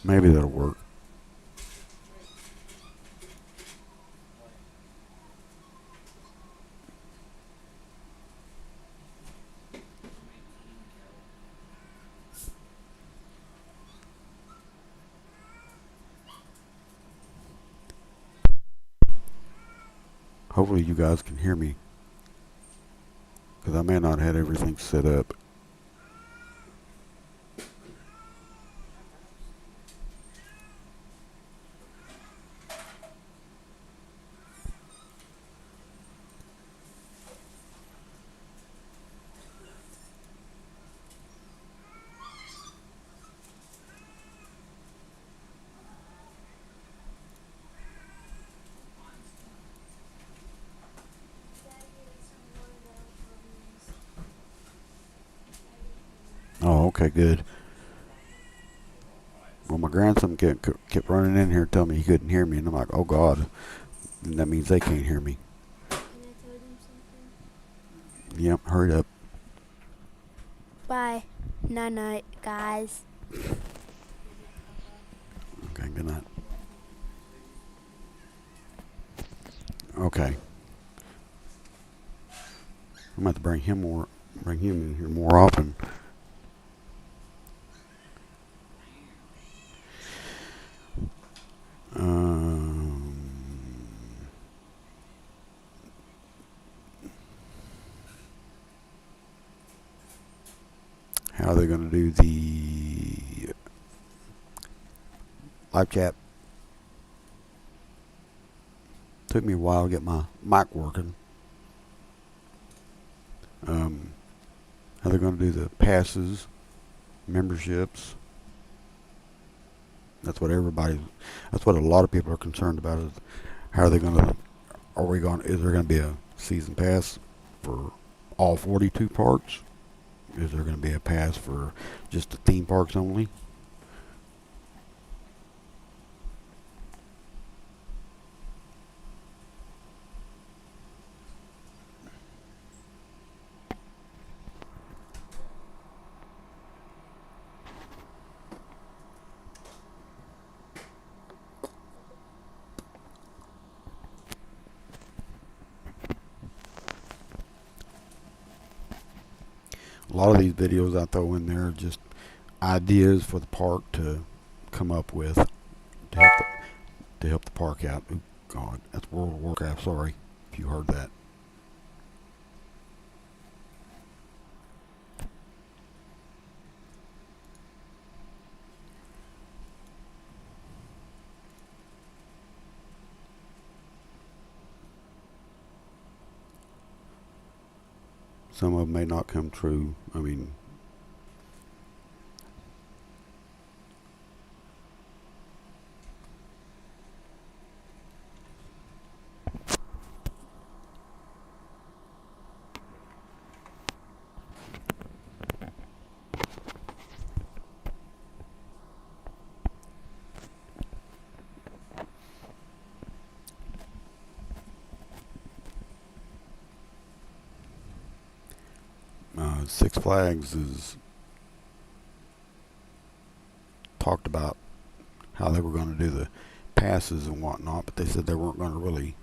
Maybe that'll work. Hopefully you guys can hear me, because I may not have everything set up. Oh, okay, good. Well, my grandson kept running in here telling me he couldn't hear me, and I'm like, oh God, and that means they can't hear me. Can I tell them something? Yep, hurry up. Bye. Night night, guys. Okay, good night. Okay. I'm gonna have to bring him in here more often. Um, how are they going to do the live chat? Took me a while to get my mic working. How they're going to do the passes, memberships. That's what a lot of people are concerned about is how are they going to, is there going to be a season pass for all 42 parks? Is there going to be a pass for just the theme parks only? A lot of these videos I throw in there are just ideas for the park to come up with to help the park out. Oh God, that's World of Warcraft. Sorry if you heard that. Some of them may not come true. I mean, Six Flags is talked about how they were going to do the passes and whatnot, but they said they weren't going to really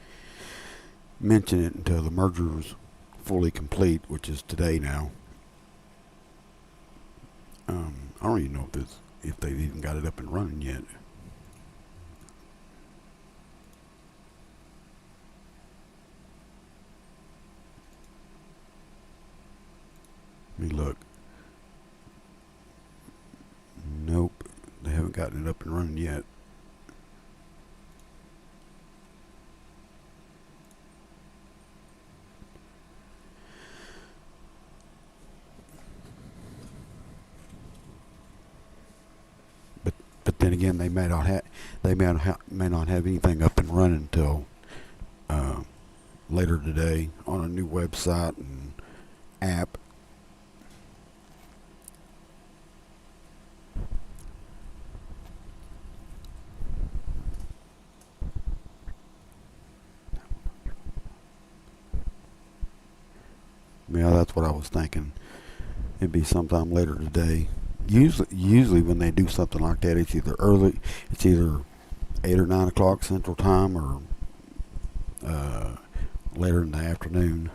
mention it until the merger was fully complete, which is today now. I don't even know if they've even got it up and running yet. Let me look. Nope, they haven't gotten it up and running yet. But then again, they may not have anything up and running until later today on a new website and app. Yeah, that's what I was thinking. It'd be sometime later today Usually when they do something like that, it's either early, it's either 8 or 9 o'clock Central Time, or uh, later in the afternoon.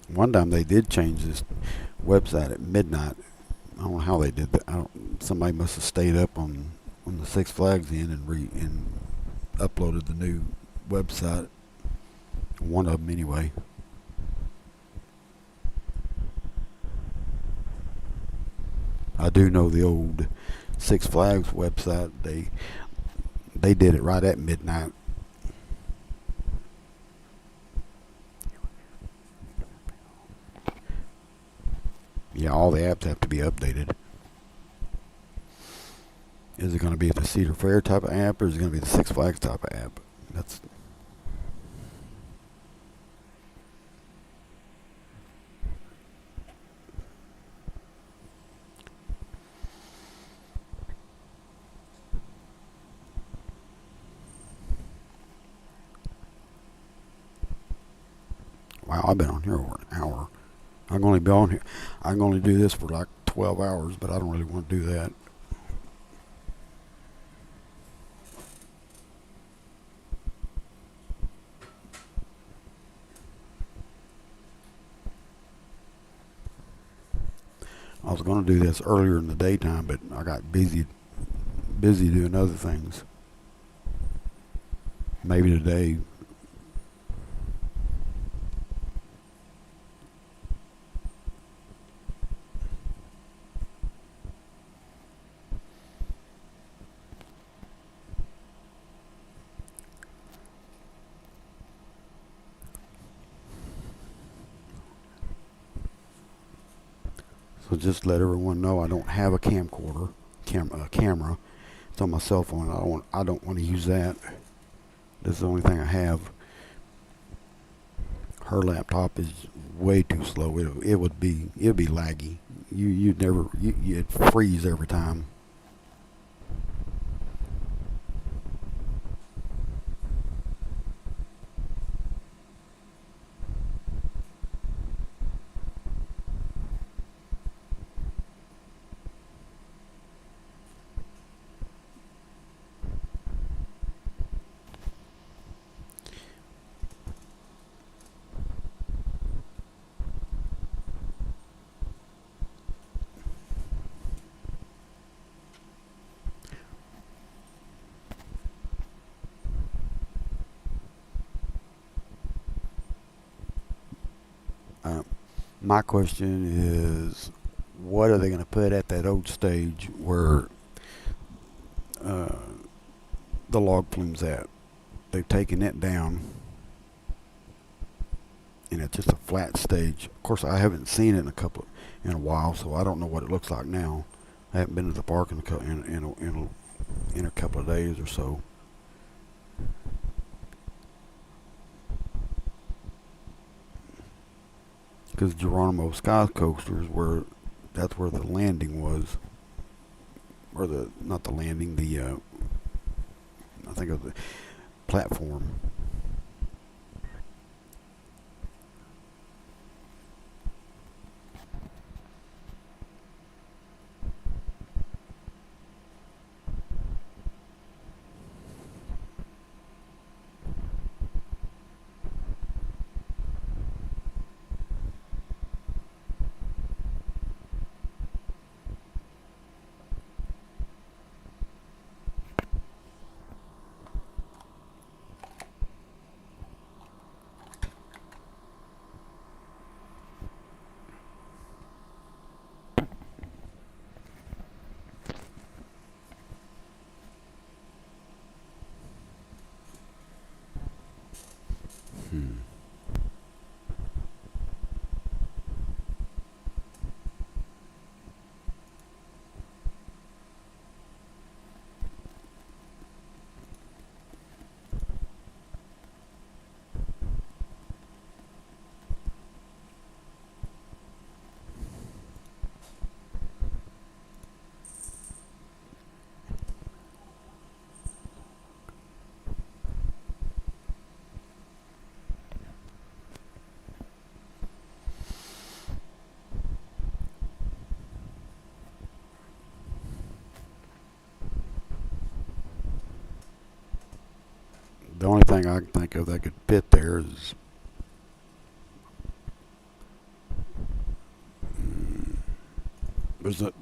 One time they did change this website at midnight. I don't know how they did that. Somebody must have stayed up on the Six Flags Inn and uploaded the new website. One of them anyway. I do know the old Six Flags website. They did it right at midnight. Yeah, all the apps have to be updated. Is it going to be the Cedar Fair type of app, or is it going to be the Six Flags type of app? That's wow. I've been on here over an hour. I'm going to be on here. I'm going to do this for like 12 hours, but I don't really want to do that. I was going to do this earlier in the daytime, but I got busy doing other things. Maybe today. So just let everyone know I don't have a camera. It's on my cell phone. I don't want to use that. This is the only thing I have. Her laptop is way too slow. It'd be laggy. It'd freeze every time. Uh, my question is, what are they going to put at that old stage where uh, the log flume's at? They've taken it down, and it's just a flat stage. Of course, I haven't seen it in a while, so I don't know what it looks like now. I haven't been to the park in a couple of days or so. Because Geronimo Sky Coasters, that's where the landing was, or not the landing, I think of the platform. The only thing I can think of that could fit there is there's a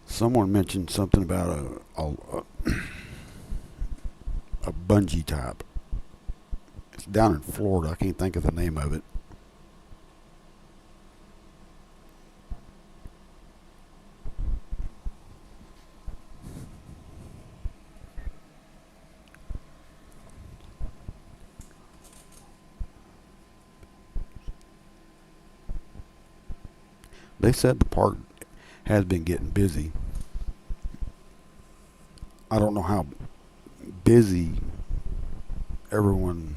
someone mentioned something about a bungee type. It's down in Florida. I can't think of the name of it. They said the park has been getting busy. I don't know how busy everyone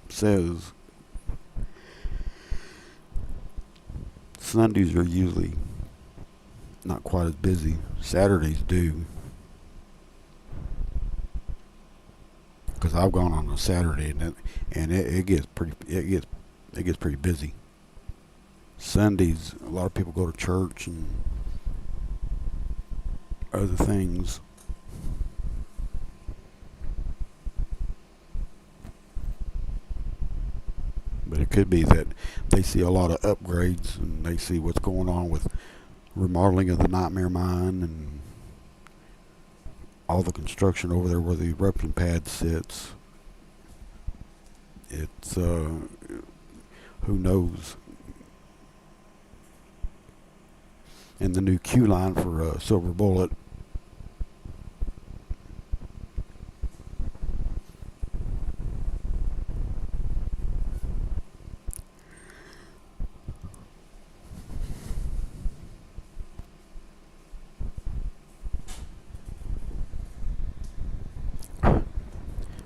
says. Sundays are usually not quite as busy. Saturdays do, because I've gone on a Saturday and it gets pretty busy. Sundays, a lot of people go to church and other things. But it could be that they see a lot of upgrades and they see what's going on with remodeling of the Nightmare Mine and all the construction over there where the eruption pad sits. It's who knows. And the new queue line for Silver Bullet.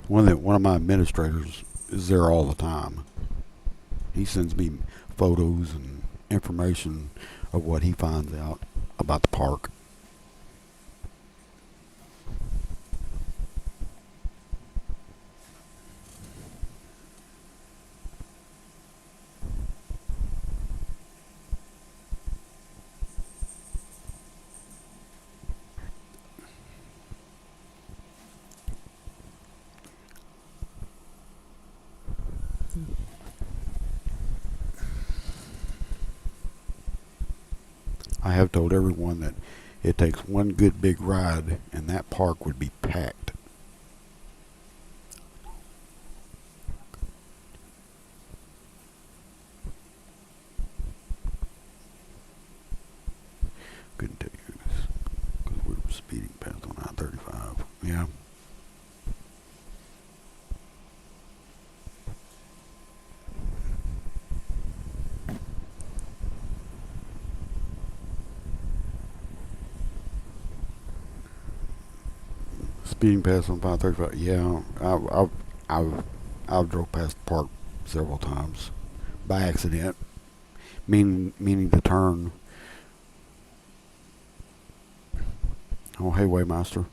One of my administrators is there all the time. He sends me photos and information of what he finds out about the park. I have told everyone that it takes one good big ride and that park would be packed. Couldn't tell you this because we were speeding past on I-35. Yeah. Speeding past on 535. Yeah, I've drove past the park several times by accident, meaning to turn. Oh, hey, Waymaster.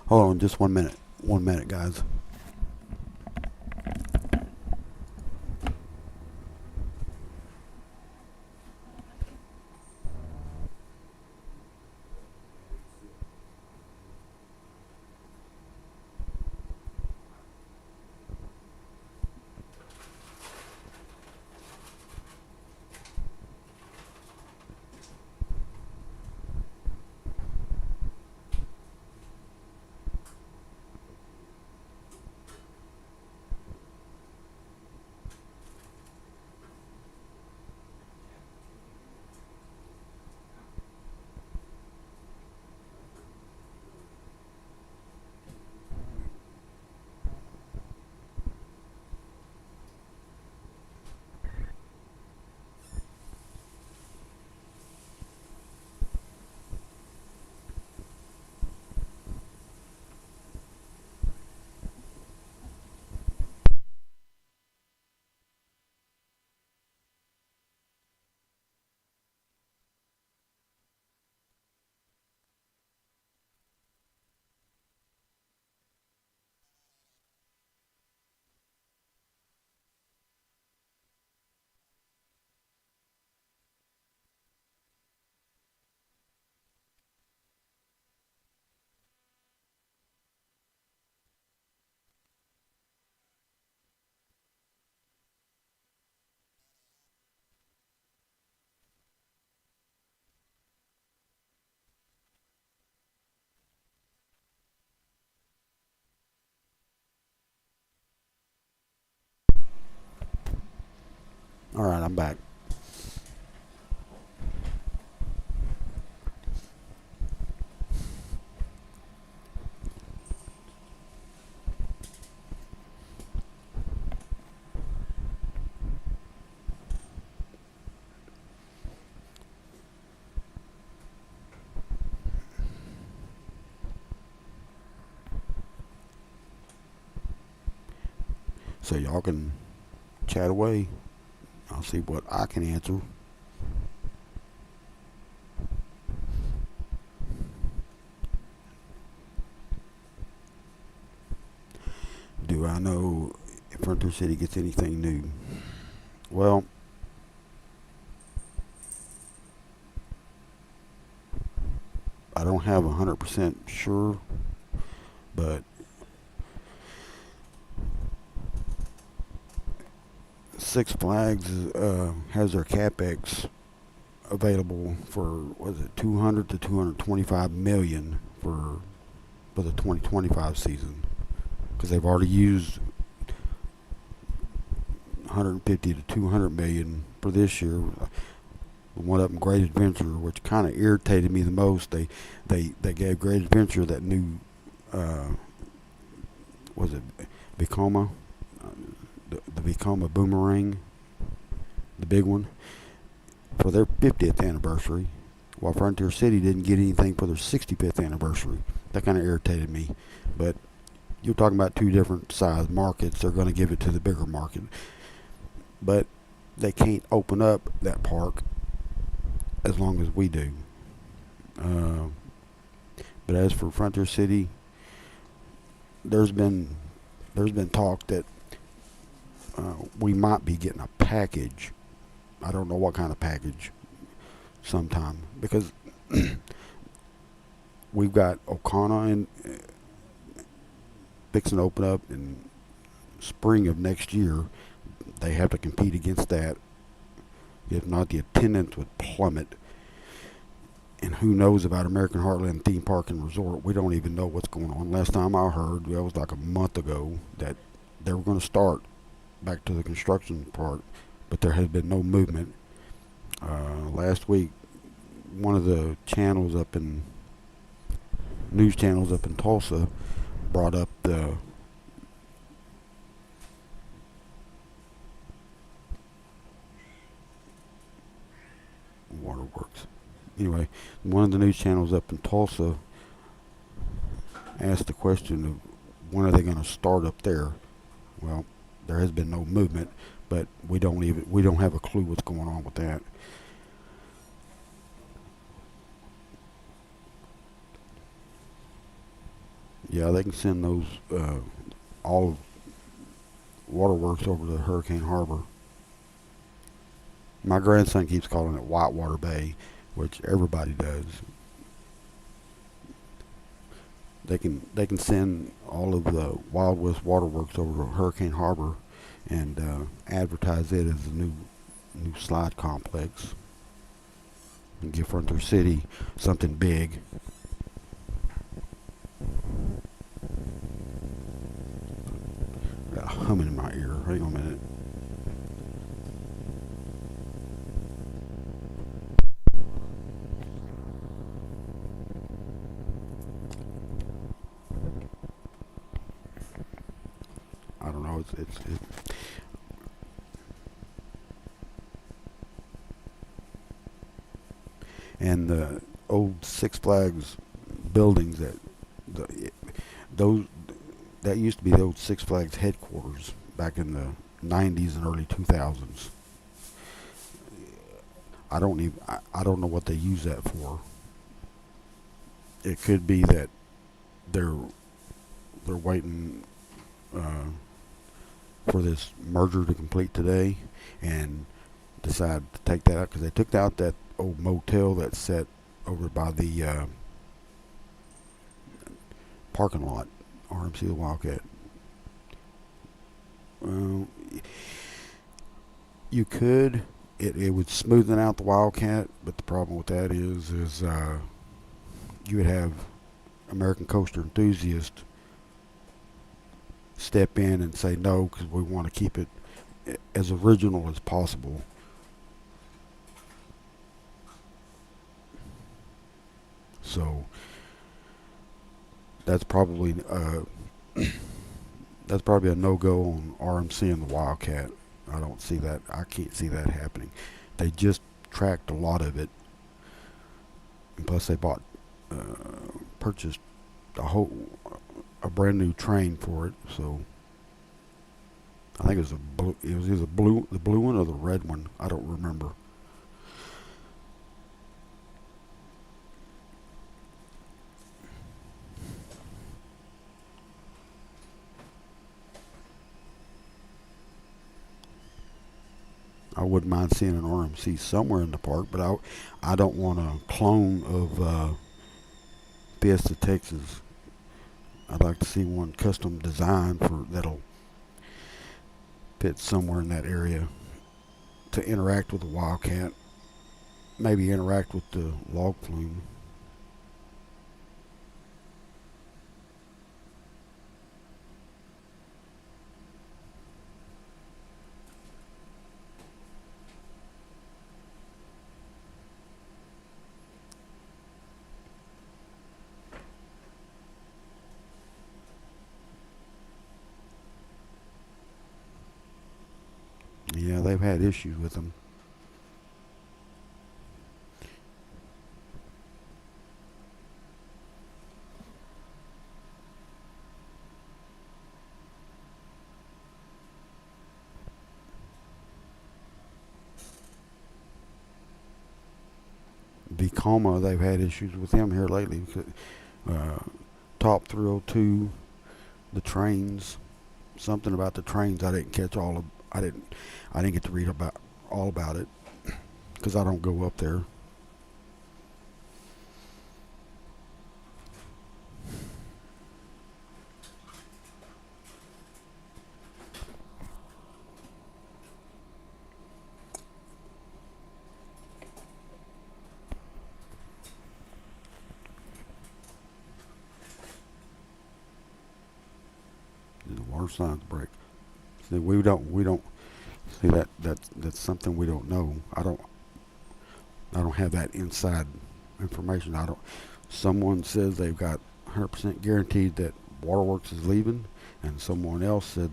Hold on, just 1 minute. 1 minute, guys. All right, I'm back. So y'all can chat away. I'll see what I can answer. Do I know if Frontier City gets anything new? Well, I don't have 100% sure, but Six Flags has their capex available for, was it 200 to 225 million for the 2025 season, because they've already used 150 to 200 million for this year. The one up in Great Adventure, which kind of irritated me the most, they gave Great Adventure that new, was it Vekoma, the Vekoma boomerang, the big one, for their 50th anniversary, while Frontier City didn't get anything for their 65th anniversary. That kind of irritated me. But you're talking about two different size markets. They're going to give it to the bigger market. But they can't open up that park as long as we do. But as for Frontier City, there's been talk that we might be getting a package. I don't know what kind of package sometime, because we've got O'Connor and fixing to open up in spring of next year. They have to compete against that. If not, the attendance would plummet. And who knows about American Heartland Theme Park and Resort? We don't even know what's going on. Last time I heard, that was like a month ago, that they were going to start back to the construction part, but there has been no movement. Last week, one of the channels up in news channels up in Tulsa brought up the waterworks. Anyway, one of the news channels up in Tulsa asked the question of when are they going to start up there. Well, there has been no movement, but we don't have a clue what's going on with that. Yeah, they can send those all of waterworks over to Hurricane Harbor. My grandson keeps calling it Whitewater Bay, which everybody does. They can send all of the Wild West waterworks over to Hurricane Harbor and advertise it as a new slide complex and give Frontier City something big. Got a humming in my ear. Hang on a minute. I don't know. It's and the old Six Flags buildings those that used to be the old Six Flags headquarters back in the 90s and early 2000s. I don't know what they use that for. It could be that they're waiting for this merger to complete today and decide to take that out, because they took out that old motel that's set over by the parking lot, RMC the Wildcat. Well, you could. It would smoothen out the Wildcat, but the problem with that is you would have American Coaster enthusiasts step in and say no because we want to keep it as original as possible. So that's probably that's probably a no-go on RMC and the Wildcat. I don't see that. I can't see that happening. They just tracked a lot of it, and plus they purchased a brand new train for it. So I think it was it was either the blue one or the red one. I don't remember. I wouldn't mind seeing an RMC somewhere in the park, but I don't want a clone of Fiesta Texas. I'd like to see one custom designed for that'll fit somewhere in that area to interact with the Wildcat, maybe interact with the log flume. Yeah, they've had issues with them. Vekoma, they've had issues with them here lately. Uh, Top 302, the trains, something about the trains I didn't catch all of. I didn't get to read about all about it because I don't go up there. The water signs break. See, we don't see that's something we don't know. I don't have that inside information. I don't. Someone says they've got 100% guaranteed that Waterworks is leaving, and someone else said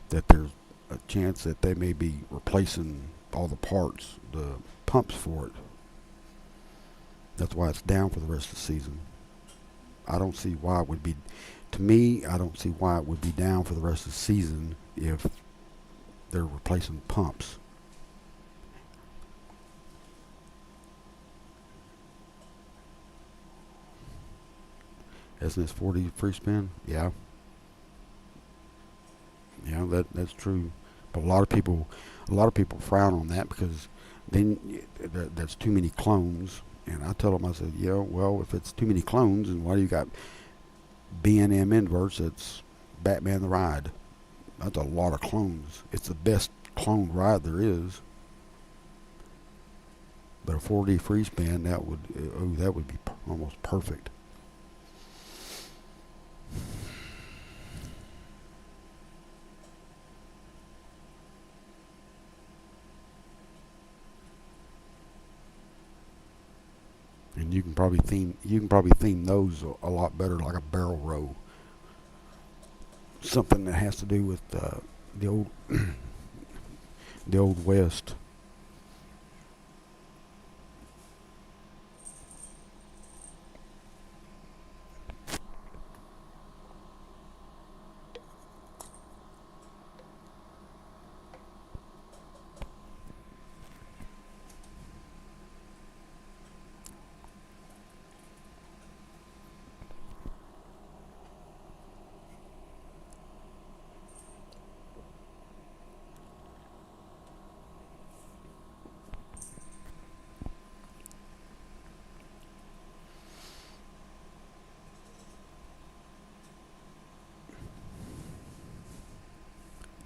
that there's a chance that they may be replacing all the parts, the pumps for it. That's why it's down for the rest of the season. I don't see why it would be. To me, I don't see why it would be down for the rest of the season if they're replacing pumps. SNS40 free spin, yeah, yeah, that's true. But a lot of people frown on that because then that's too many clones. And I tell them, I said, yeah, well, if it's too many clones, and why do you got B&M inverts? That's Batman the Ride. That's a lot of clones. It's the best cloned ride there is. But a 4D free spin, that would be almost perfect. And you can probably theme those a lot better, like a barrel row. Something that has to do with the old the old west.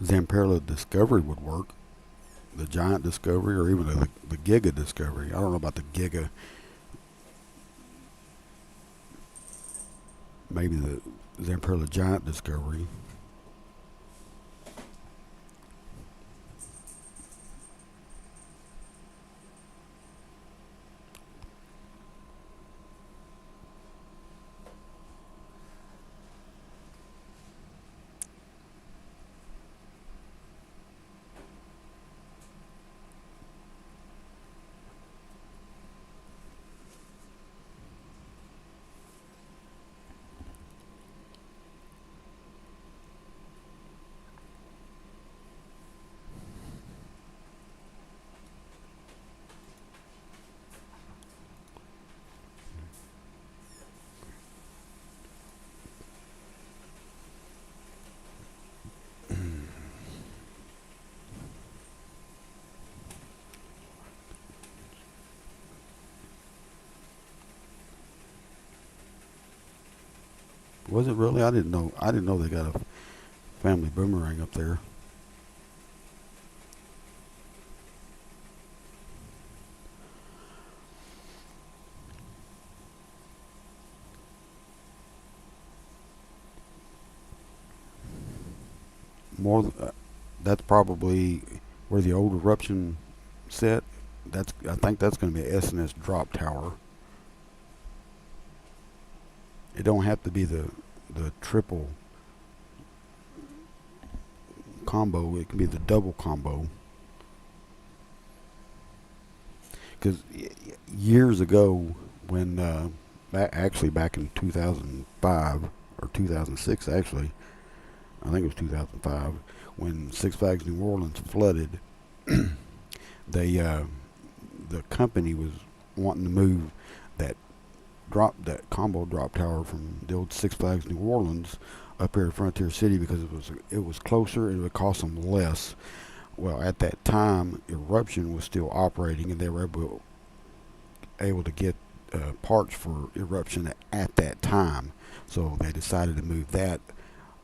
Zamperla Discovery would work. The Giant Discovery, or even the Giga Discovery. I don't know about the Giga. Maybe the Zamperla Giant Discovery. Was it really? I didn't know. I didn't know they got a family boomerang up there. More. That's probably where the old eruption set. That's. I think that's going to be a SNS drop tower. It don't have to be the triple combo. It can be the double combo. Because years ago, when actually back in 2005 or 2006, actually, I think it was 2005, when Six Flags New Orleans flooded, they the company was wanting to move that that combo drop tower from the old Six Flags New Orleans up here at Frontier City because it was closer and it would cost them less. Well, at that time, Eruption was still operating, and they were able to get parts for Eruption at that time. So they decided to move that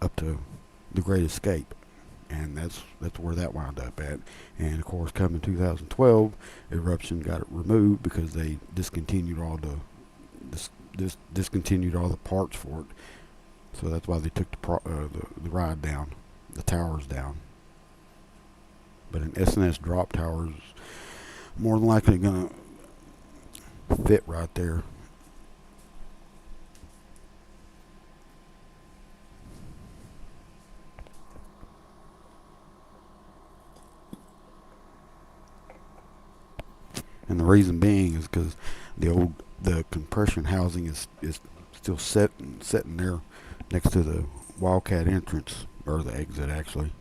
up to the Great Escape, and that's where that wound up at. And of course, coming 2012, Eruption got it removed because they discontinued all discontinued all the parts for it. So that's why they took the ride down, the towers down. But an SNS drop tower is more than likely going to fit right there. And the reason being is because the compression housing is still sitting there next to the Wildcat entrance, or the exit actually.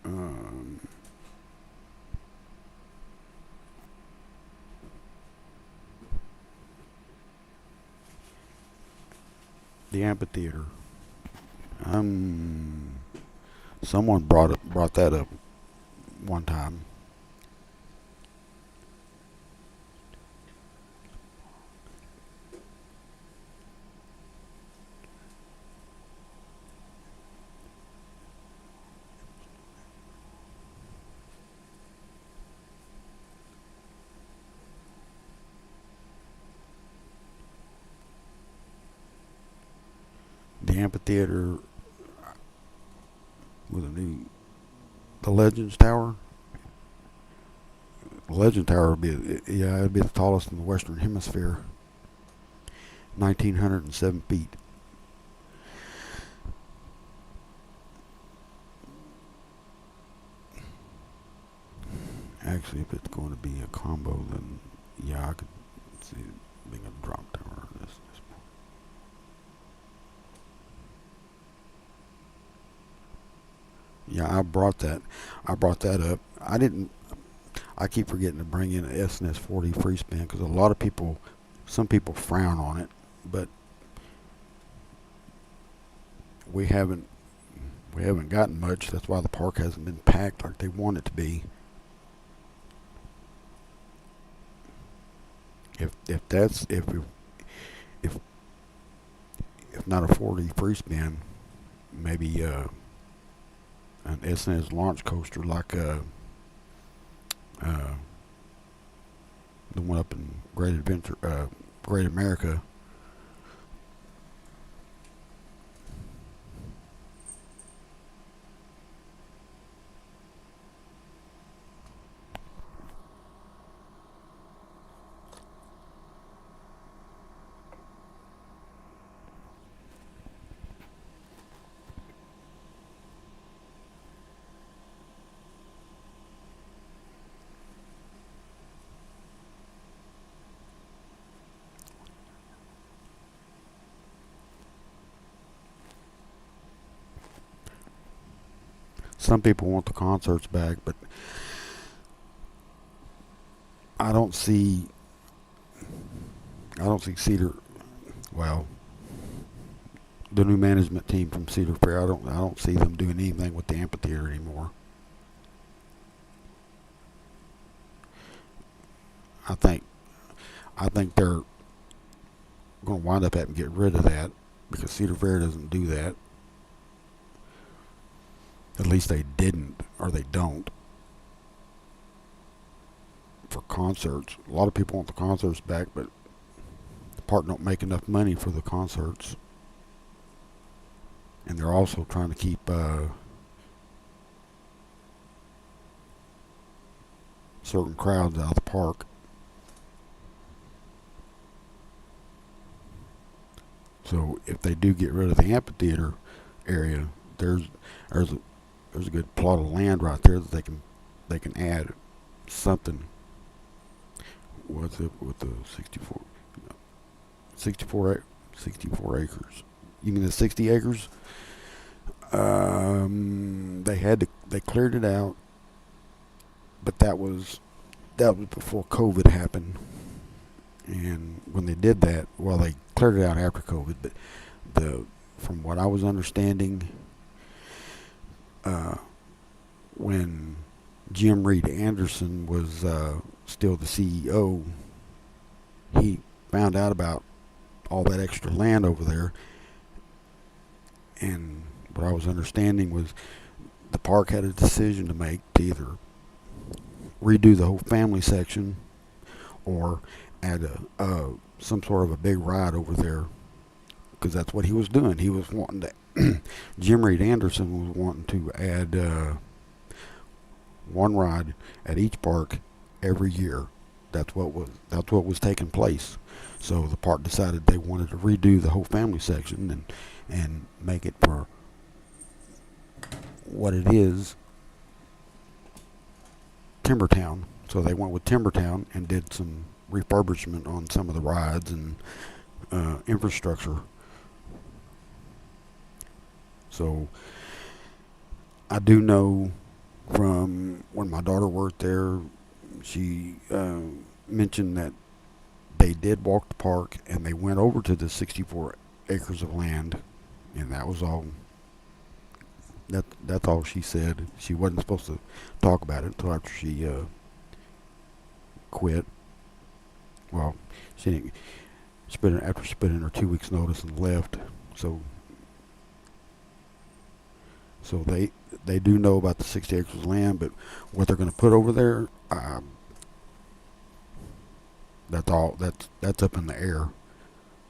Um, the amphitheater. Um, Someone brought that up one time. The amphitheater with the Legends Tower. The Legend Tower would be, yeah, it'd be the tallest in the Western Hemisphere, 1,907 feet. Actually, if it's going to be a combo, then yeah, I could see it being a drop tower. Yeah, I brought that up. I didn't. I keep forgetting to bring in an SNS 40 free span because a lot of people, some people frown on it, but we haven't we haven't gotten much. That's why the park hasn't been packed like they want it to be. If that's if if not a 40 free span, maybe an SNS launch coaster like uh, the one up in Great America. some people want the concerts back, but I don't see I don't see Cedar. Well, the new management team from Cedar Fair. I don't see them doing anything with the amphitheater anymore. I think I think they're going to wind up having to get rid of that because Cedar Fair doesn't do that. At least they didn't, or they don't, for concerts. A lot of people want the concerts back, but the park don't make enough money for the concerts, and they're also trying to keep certain crowds out of the park. So if they do get rid of the amphitheater area, there's there's a, there's a good plot of land right there that they can add something. What's it with the 64 acres? You mean the 60 acres? They cleared it out, but that was before COVID happened. And when they did that, well, they cleared it out after COVID. But from what I was understanding, when Jim Reed Anderson was still the CEO, he found out about all that extra land over there. And what I was understanding was the park had a decision to make to either redo the whole family section or add some sort of a big ride over there, because that's what he was doing. He was wanting to. Jim Reed Anderson was wanting to add one ride at each park every year. That's what was taking place. So the park decided they wanted to redo the whole family section and make it for what it is, Timbertown. So they went with Timbertown and did some refurbishment on some of the rides and infrastructure. So I do know from when my daughter worked there, she mentioned that they did walk the park and they went over to the 64 acres of land, and that was all. That's all she said. She wasn't supposed to talk about it until after she quit. Well, she didn't. After she put in her 2 weeks notice and left. So they do know about the 60 acres of land, but what they're going to put over there, that's all. That's up in the air.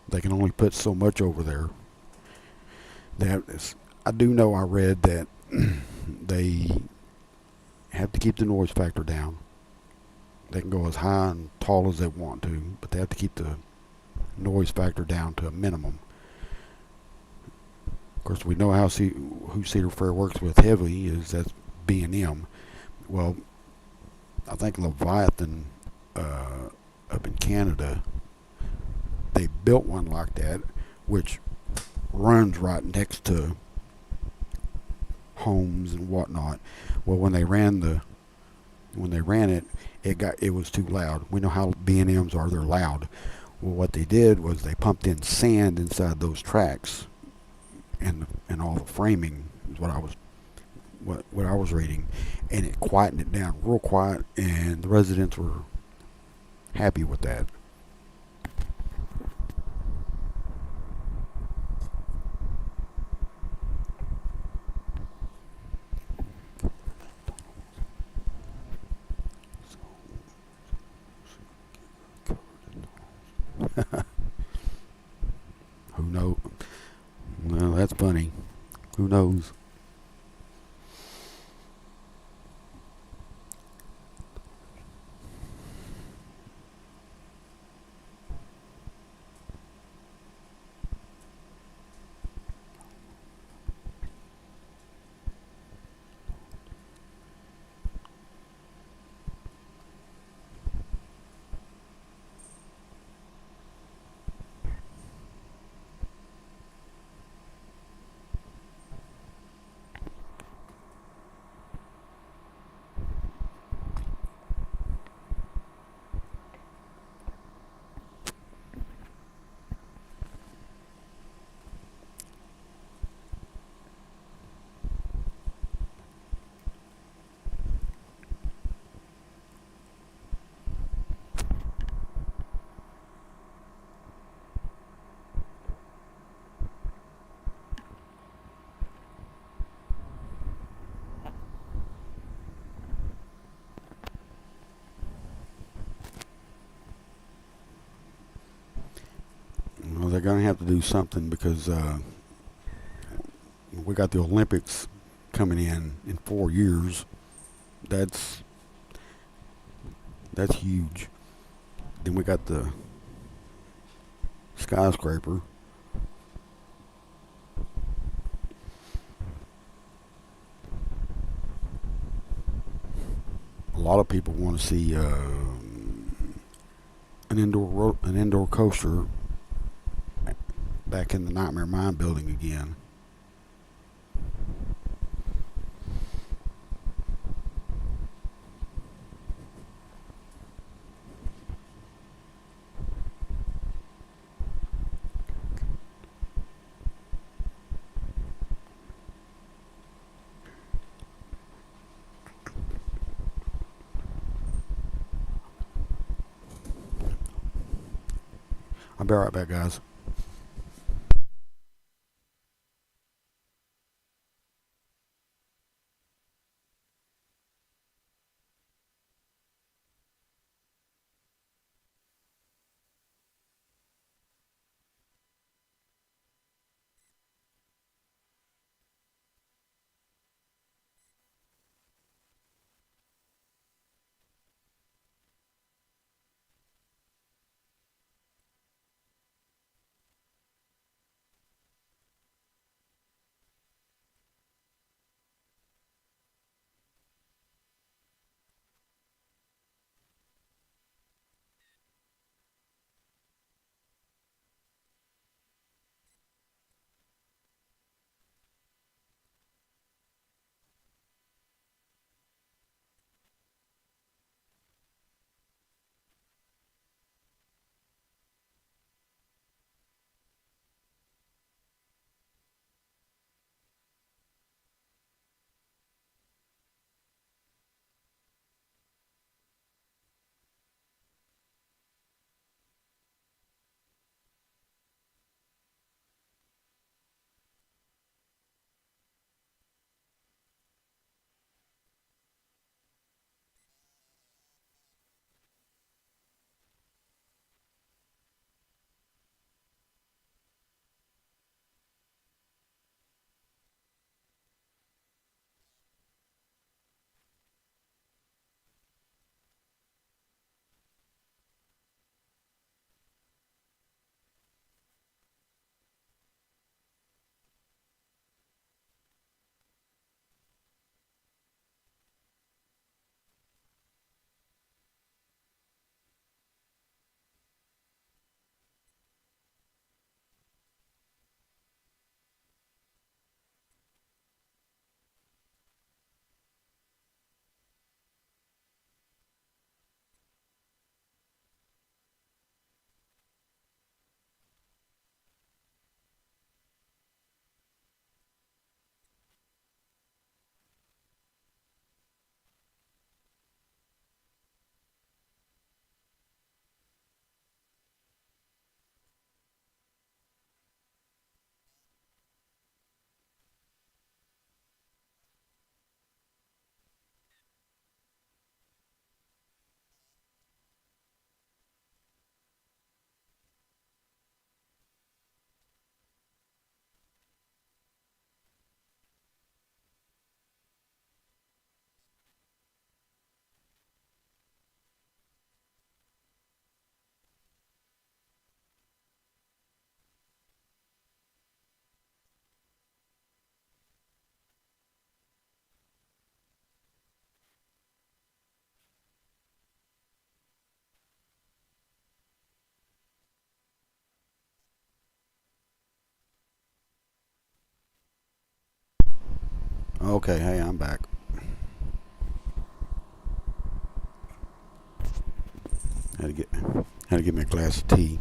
They can only put so much over there. I do know. I read that they have to keep the noise factor down. They can go as high and tall as they want to, but they have to keep the noise factor down to a minimum. Of course, we know who Cedar Fair works with heavily is that's B&M. Well, I think Leviathan up in Canada, they built one like that, which runs right next to homes and whatnot. Well, when they ran it, it was too loud. We know how B&Ms are; they're loud. Well, what they did was they pumped in sand inside those tracks, and all the framing is what I was reading, and it quietened it down real quiet, and the residents were happy with that. Who knows? Well, that's funny. Who knows? going to have to do something because we got the Olympics coming in 4 years. That's that's huge. Then we got the skyscraper. A lot of people want to see an indoor coaster back in the Nightmare Mine building again. I'll be right back, guys. Okay, hey, I'm back. Had to get me a glass of tea.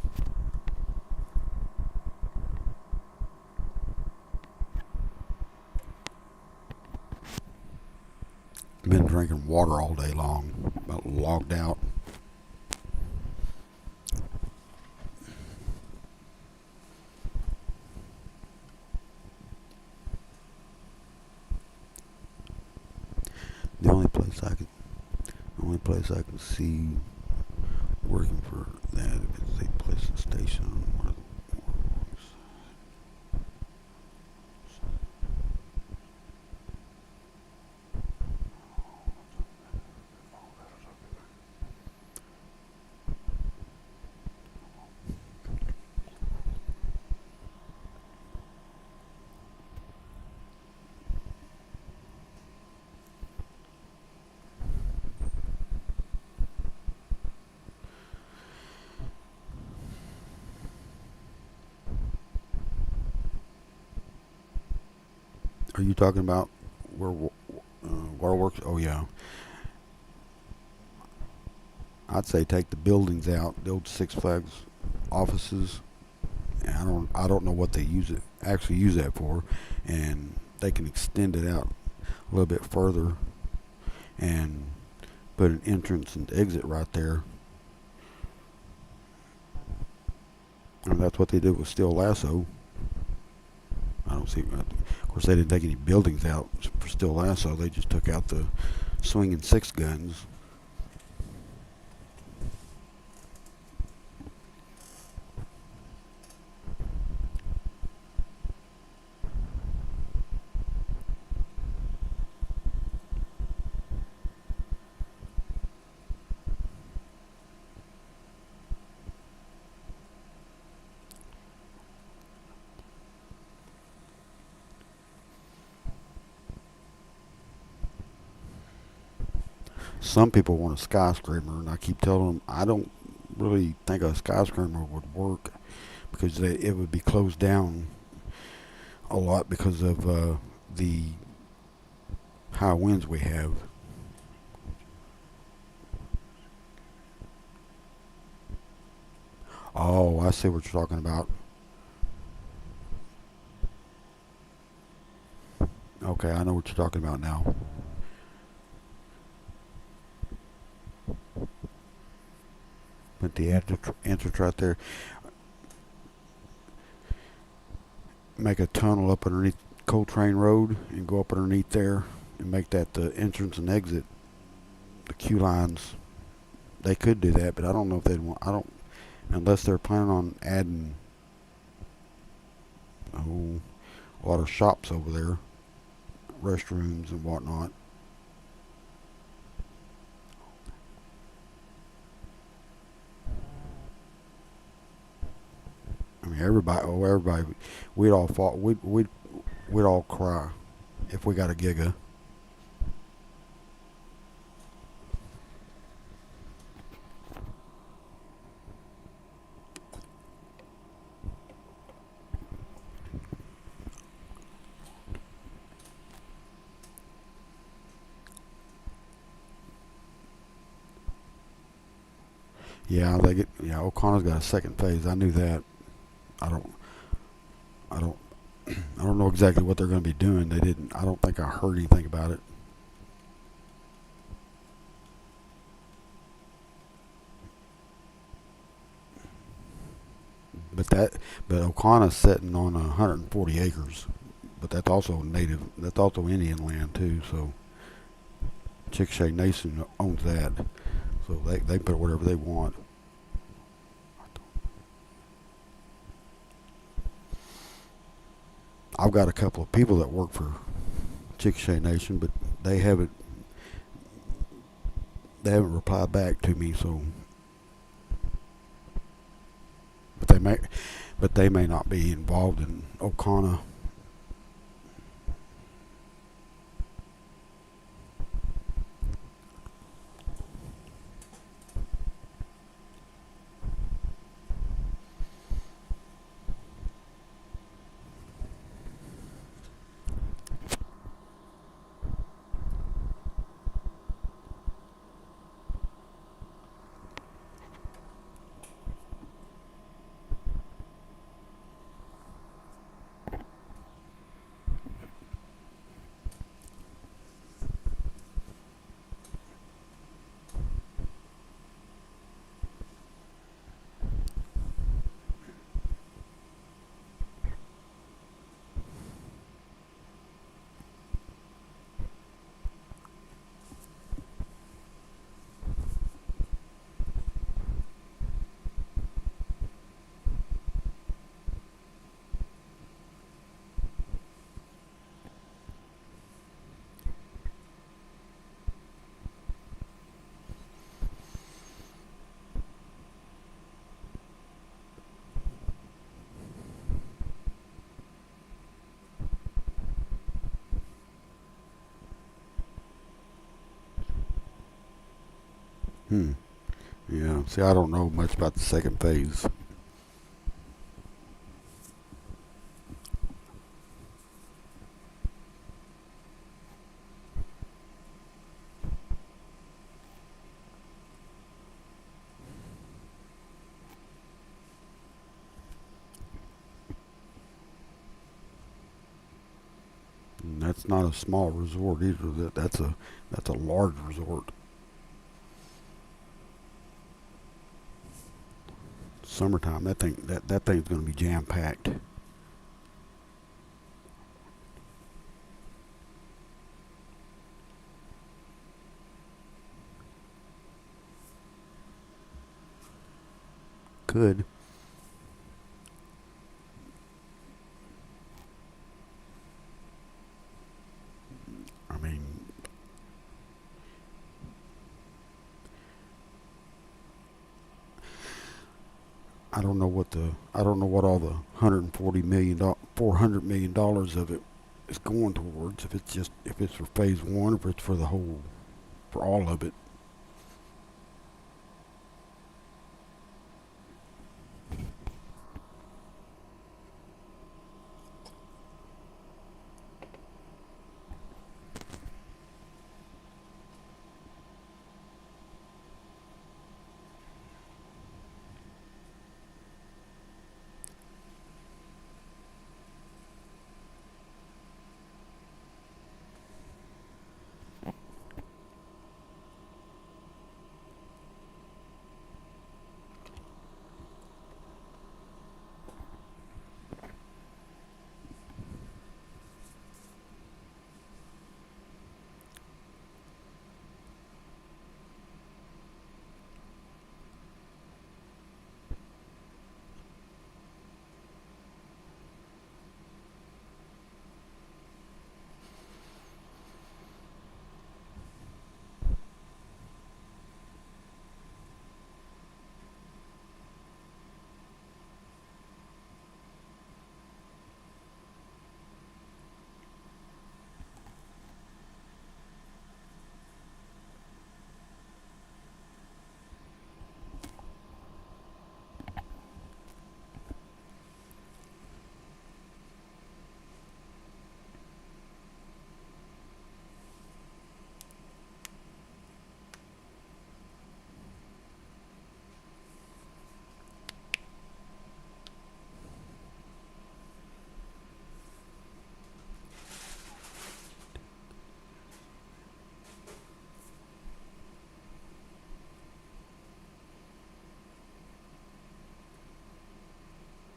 Been drinking water all day long. About logged out. The only place I could, the only place I can see working for that if it's a place, a station. Are you talking about where waterworks? Oh yeah, I'd say take the buildings out, the old Six Flags offices. And I don't know what they actually use that for, and they can extend it out a little bit further and put an entrance and exit right there. And that's what they did with Steel Lasso. I don't see. Of course, they didn't take any buildings out for Steel Lasso. They just took out the swinging six guns. Some people want a skyscraper, and I keep telling them I don't really think a skyscraper would work because it would be closed down a lot because of the high winds we have. Oh, I see what you're talking about. Okay, I know what you're talking about now. But the entrance right there, make a tunnel up underneath Coltrane Road and go up underneath there and make that the entrance and exit. The queue lines, they could do that, but I don't know if they'd want. I don't unless they're planning on adding a lot of shops over there, restrooms and whatnot. I mean, everybody, we'd all fall, we'd all cry if we got a giga. Yeah, they get. Yeah, O'Connor's got a second phase. I knew that. I don't. I don't. I don't know exactly what they're going to be doing. They didn't. I don't think I heard anything about it. But that. But O'Connor's sitting on 140 acres. But that's also native. That's also Indian land too. So Chickasha Nation owns that. So they put whatever they want. I've got a couple of people that work for Chickasha Nation, but they haven't they haven't replied back to me. So, but they may not be involved in O'Connor. Hmm. Yeah. See, I don't know much about the second phase. that's not a small resort either. That's a large resort. Summertime, that thing's going to be jam packed. Could. I mean, I don't know what all the 400 million dollars of it is going towards. If it's for phase one, or if it's for the whole, for all of it.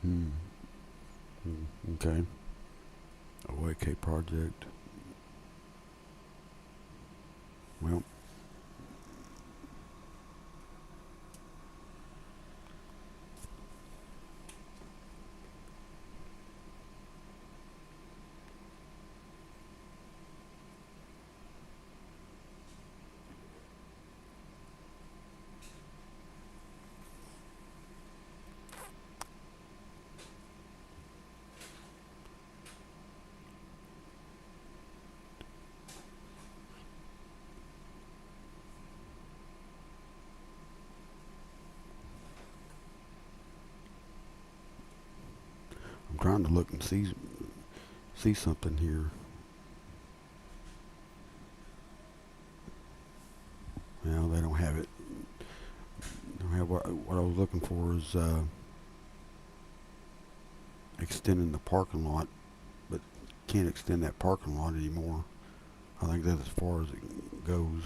Hmm. Okay. OAK project. Well, I'm trying to look and see something here. Well, they don't have it. They don't have what I was looking for is extending the parking lot, but can't extend that parking lot anymore. I think that's as far as it goes.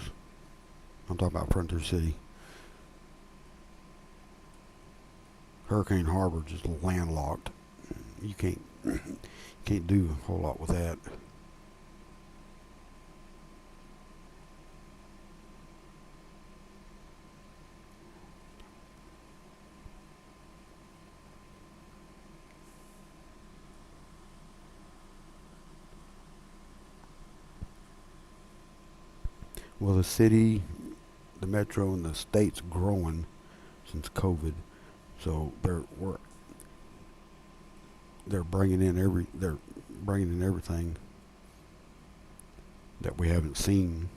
I'm talking about Frontier City. Hurricane Harbor just landlocked. You can't do a whole lot with that. Well, the city, the metro, and the state's growing since COVID, so they're bringing in everything that we haven't seen.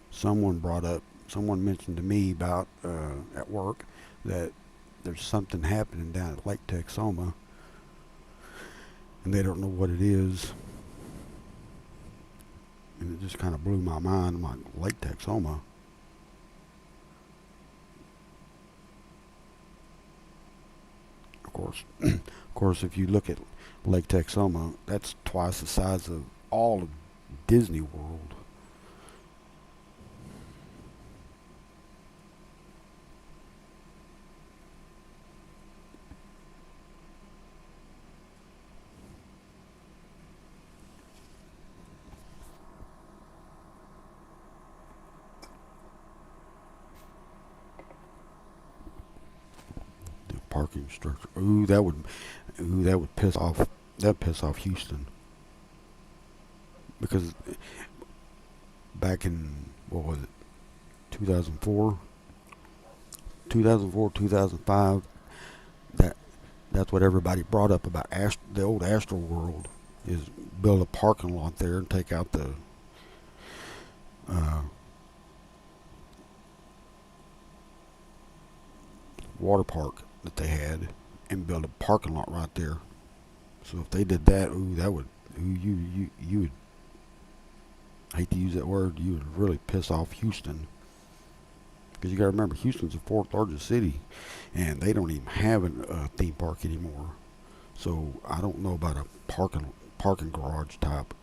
Someone mentioned to me about at work that there's something happening down at Lake Texoma, and they don't know what it is. And it just kind of blew my mind. I'm like, Lake Texoma. Of course, if you look at Lake Texoma, that's twice the size of all of Disney World. The parking structure. Ooh, that would piss off. That piss off Houston because back in what was it, 2004, 2005. That that's what everybody brought up about the old Astro World is build a parking lot there and take out the uh, water park that they had and build a parking lot right there. So if they did that, ooh, that would, ooh, you would, I hate to use that word, you would really piss off Houston. Because you got to remember, Houston's the fourth largest city, and they don't even have a theme park anymore. So I don't know about a parking garage type.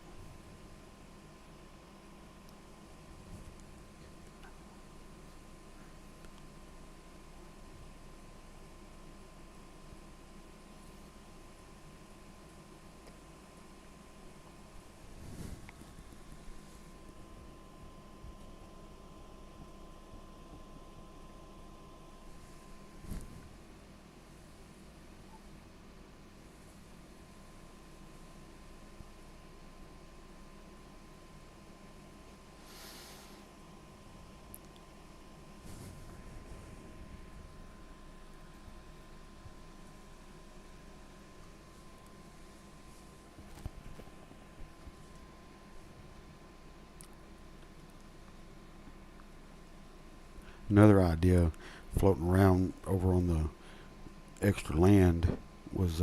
Another idea floating around over on the extra land was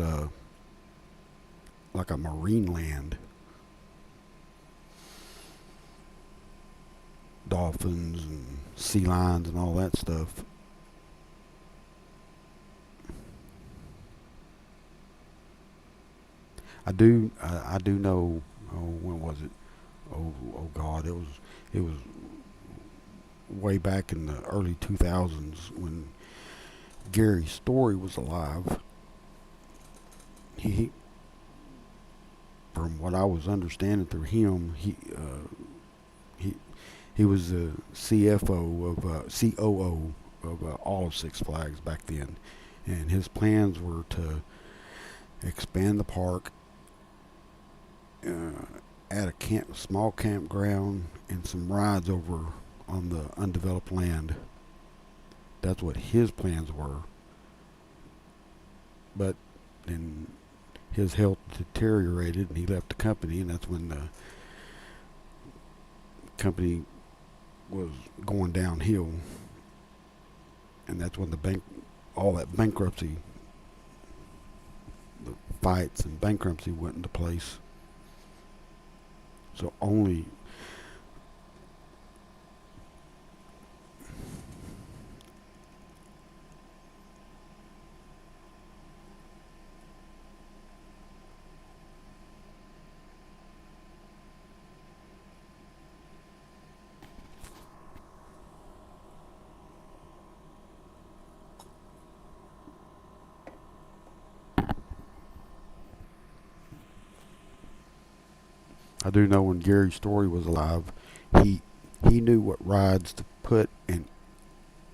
like a marine land. Dolphins and sea lions and all that stuff. I do know. Oh, when was it? Oh God, it was way back in the early 2000s when Gary Story was alive. He from what I was understanding through him, he he was the CFO of COO of all of Six Flags back then, and his plans were to expand the park, add a small campground, and some rides over on the undeveloped land. That's what his plans were. But then his health deteriorated, and he left the company, and that's when the company was going downhill, and that's when all that bankruptcy, the fights and bankruptcy went into place. So only I do know when Gary Story was alive, he he knew what rides to put in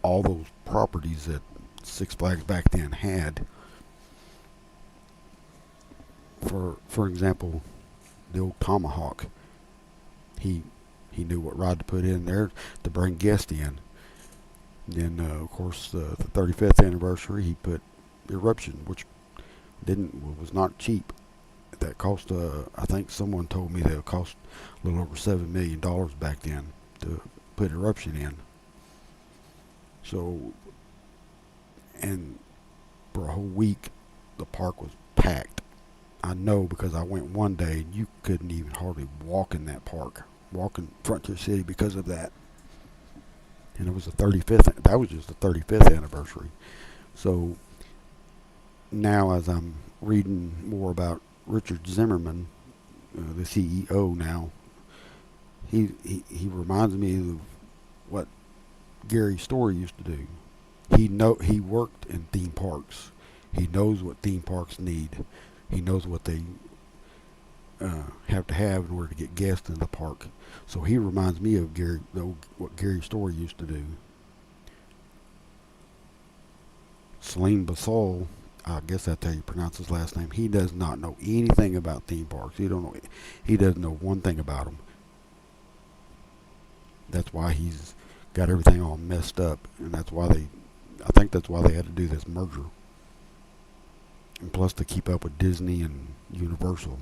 all those properties that Six Flags back then had. For example, the old Tomahawk. He he knew what ride to put in there to bring guests in. Then of course the 35th anniversary he put Eruption, which didn't was not cheap. That cost I think someone told me that it cost a little over $7 million back then to put Eruption in. So and for a whole week the park was packed. I know because I went one day and you couldn't even hardly walk in that park, walk in Frontier City because of that. And it was the 35th. That was just the 35th anniversary. So now, as I'm reading more about Richard Zimmerman, the CEO now, he reminds me of what Gary Story used to do. He worked in theme parks. He knows what theme parks need. He knows what they have to have in order to get guests in the park. So he reminds me of what Gary Story used to do. Celine Basol, I guess that's how you pronounce his last name. He does not know anything about theme parks. He doesn't know one thing about them. That's why he's got everything all messed up, and I think that's why they had to do this merger. And plus to keep up with Disney and Universal.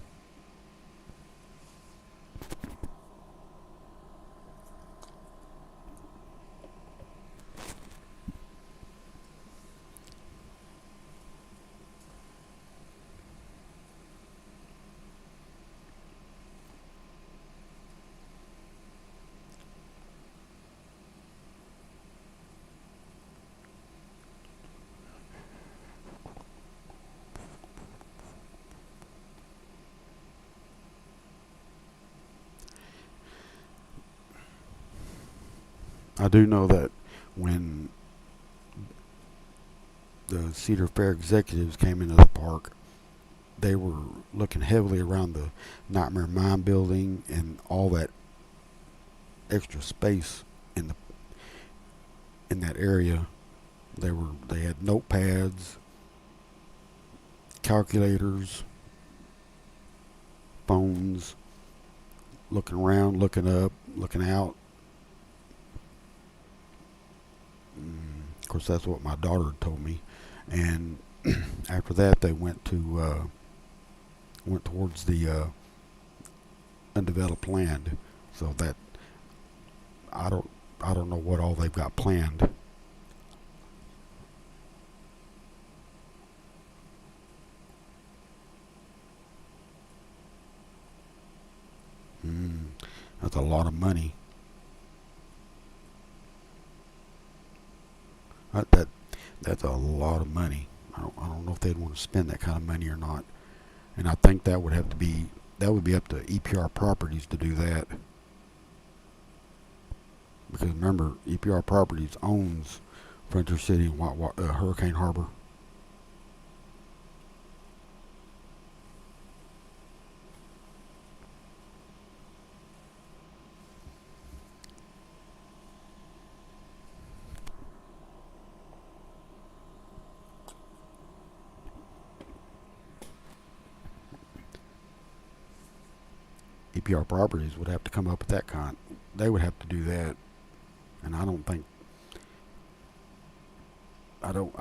I do know that when the Cedar Fair executives came into the park, they were looking heavily around the Nightmare Mine building and all that extra space in that area. They had notepads, calculators, phones, looking around, looking up, looking out. Of course, that's what my daughter told me. And after that, they went towards the undeveloped land. So that I don't know what all they've got planned. Mm, that's a lot of money. That, that that's a lot of money. I don't know if they'd want to spend that kind of money or not. And I think that would be up to EPR Properties to do that. Because remember, EPR Properties owns Frontier City and Hurricane Harbor. EPR Properties would have to come up with that kind. They would have to do that, and I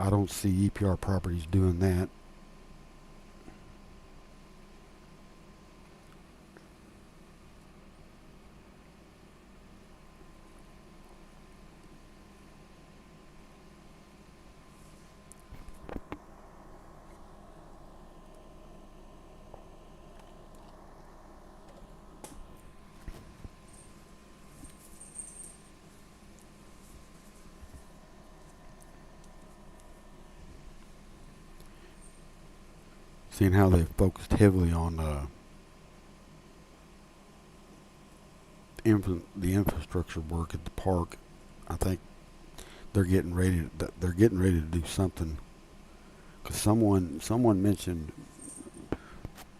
don't see EPR Properties doing that. Seeing how they've focused heavily on the infrastructure work at the park, I think they're getting ready to do something. Because someone mentioned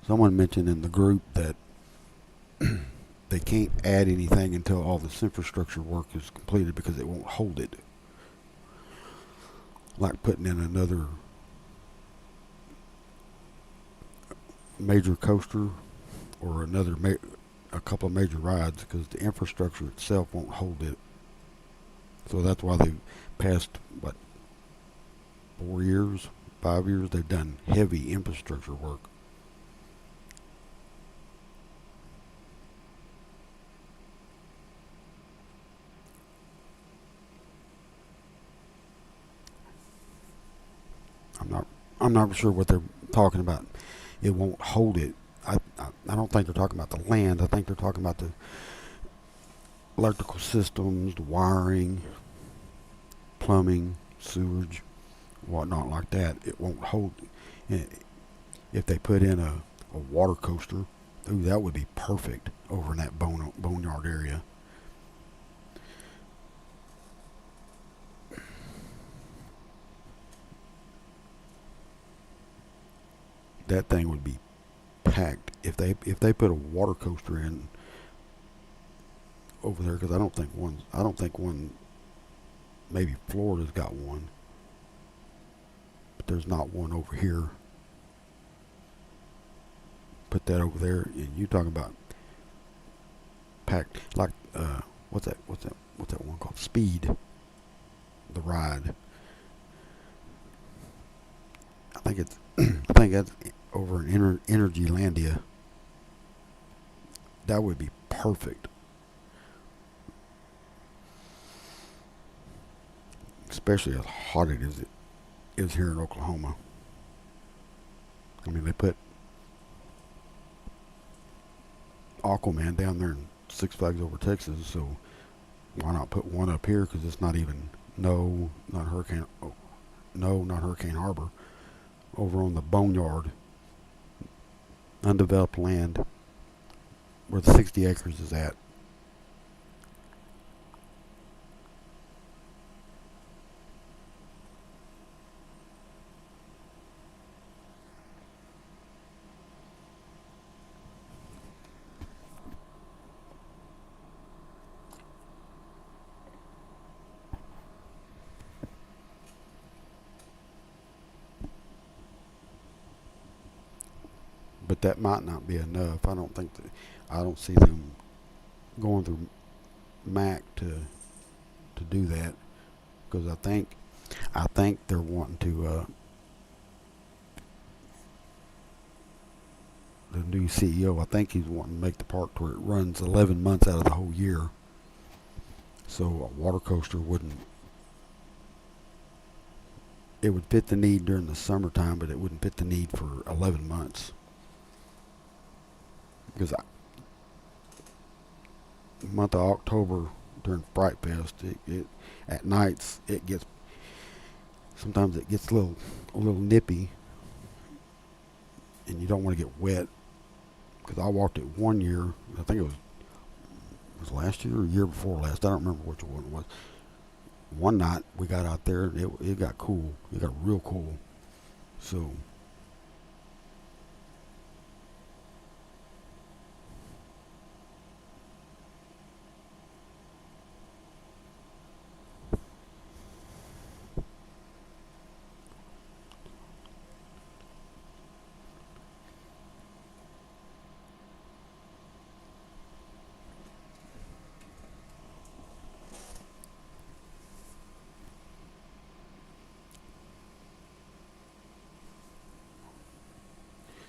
in the group that they can't add anything until all this infrastructure work is completed because it won't hold it. Like putting in another major coaster or a couple of major rides, because the infrastructure itself won't hold it. So that's why they past 4 years, 5 years, they've done heavy infrastructure work. I'm not sure what they're talking about. It won't hold it. I don't think they're talking about the land. I think they're talking about the electrical systems, the wiring, plumbing, sewage, whatnot like that. It won't hold. If they put in a water coaster, Ooh, that would be perfect over in that boneyard area. That thing would be packed if they put a water coaster in over there, because I don't think one, maybe Florida's got one, but there's not one over here. Put that over there, and you talking about packed like what's that one called? Speed, the ride. I think that's over in Energylandia. That would be perfect, especially as hot it is here in Oklahoma. I mean, they put Aquaman down there in Six Flags Over Texas, so why not put one up here? Because it's not even not Hurricane. Oh, no, not Hurricane Harbor. Over on the Boneyard, undeveloped land where the 60 acres is at. But that might not be enough. I don't see them going through Mac to do that, because I think they're wanting to the new CEO. I think he's wanting to make the park to where it runs 11 months out of the whole year. So a water coaster wouldn't. It would fit the need during the summertime, but it wouldn't fit the need for 11 months. Because the month of October during Fright Fest, it at nights it gets sometimes it gets a little nippy, and you don't want to get wet. Because I walked it one year. I think it was last year or year before last. I don't remember which one it was. One night we got out there, and it got cool. It got real cool. So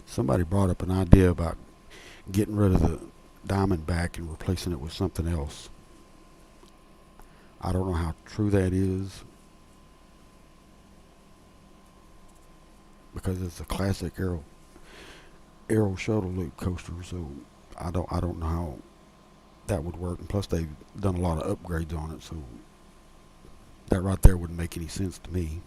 somebody brought up an idea about getting rid of the Diamondback and replacing it with something else. I don't know how true that is, because it's a classic Arrow shuttle loop coaster. So I don't know how that would work. And plus, they've done a lot of upgrades on it, so that right there wouldn't make any sense to me.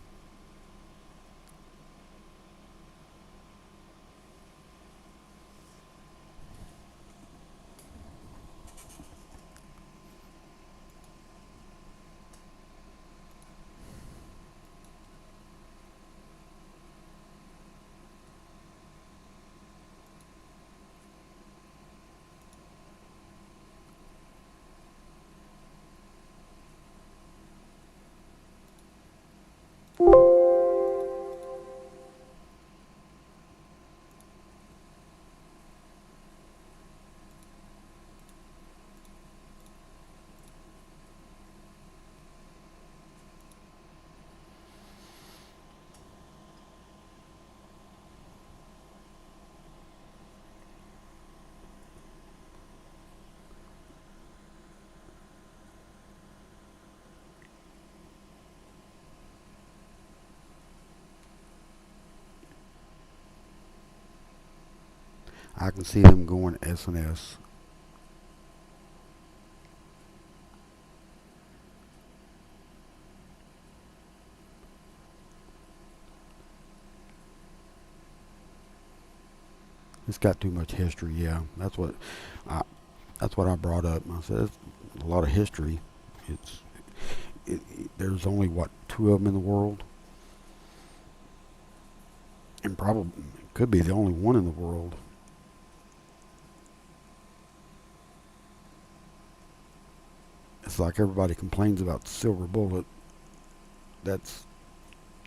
I can see them going S&S. It's got too much history. Yeah, I that's what I brought up. I said it's a lot of history. It's there's only what two of them in the world, and probably could be the only one in the world. It's like everybody complains about the silver bullet. That's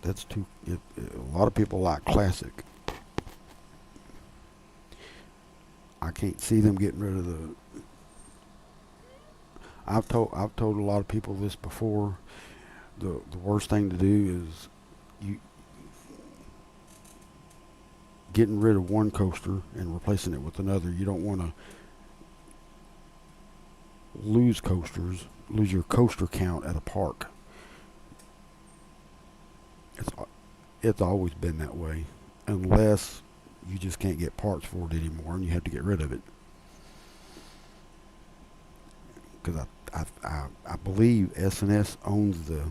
that's too. A lot of people like classic. I can't see them getting rid of the. I've told a lot of people this before. The worst thing to do is you getting rid of one coaster and replacing it with another. You don't want to lose coasters, lose your coaster count at a park. It's it's always been that way, unless you just can't get parts for it anymore and you have to get rid of it. Because I believe S&S owns the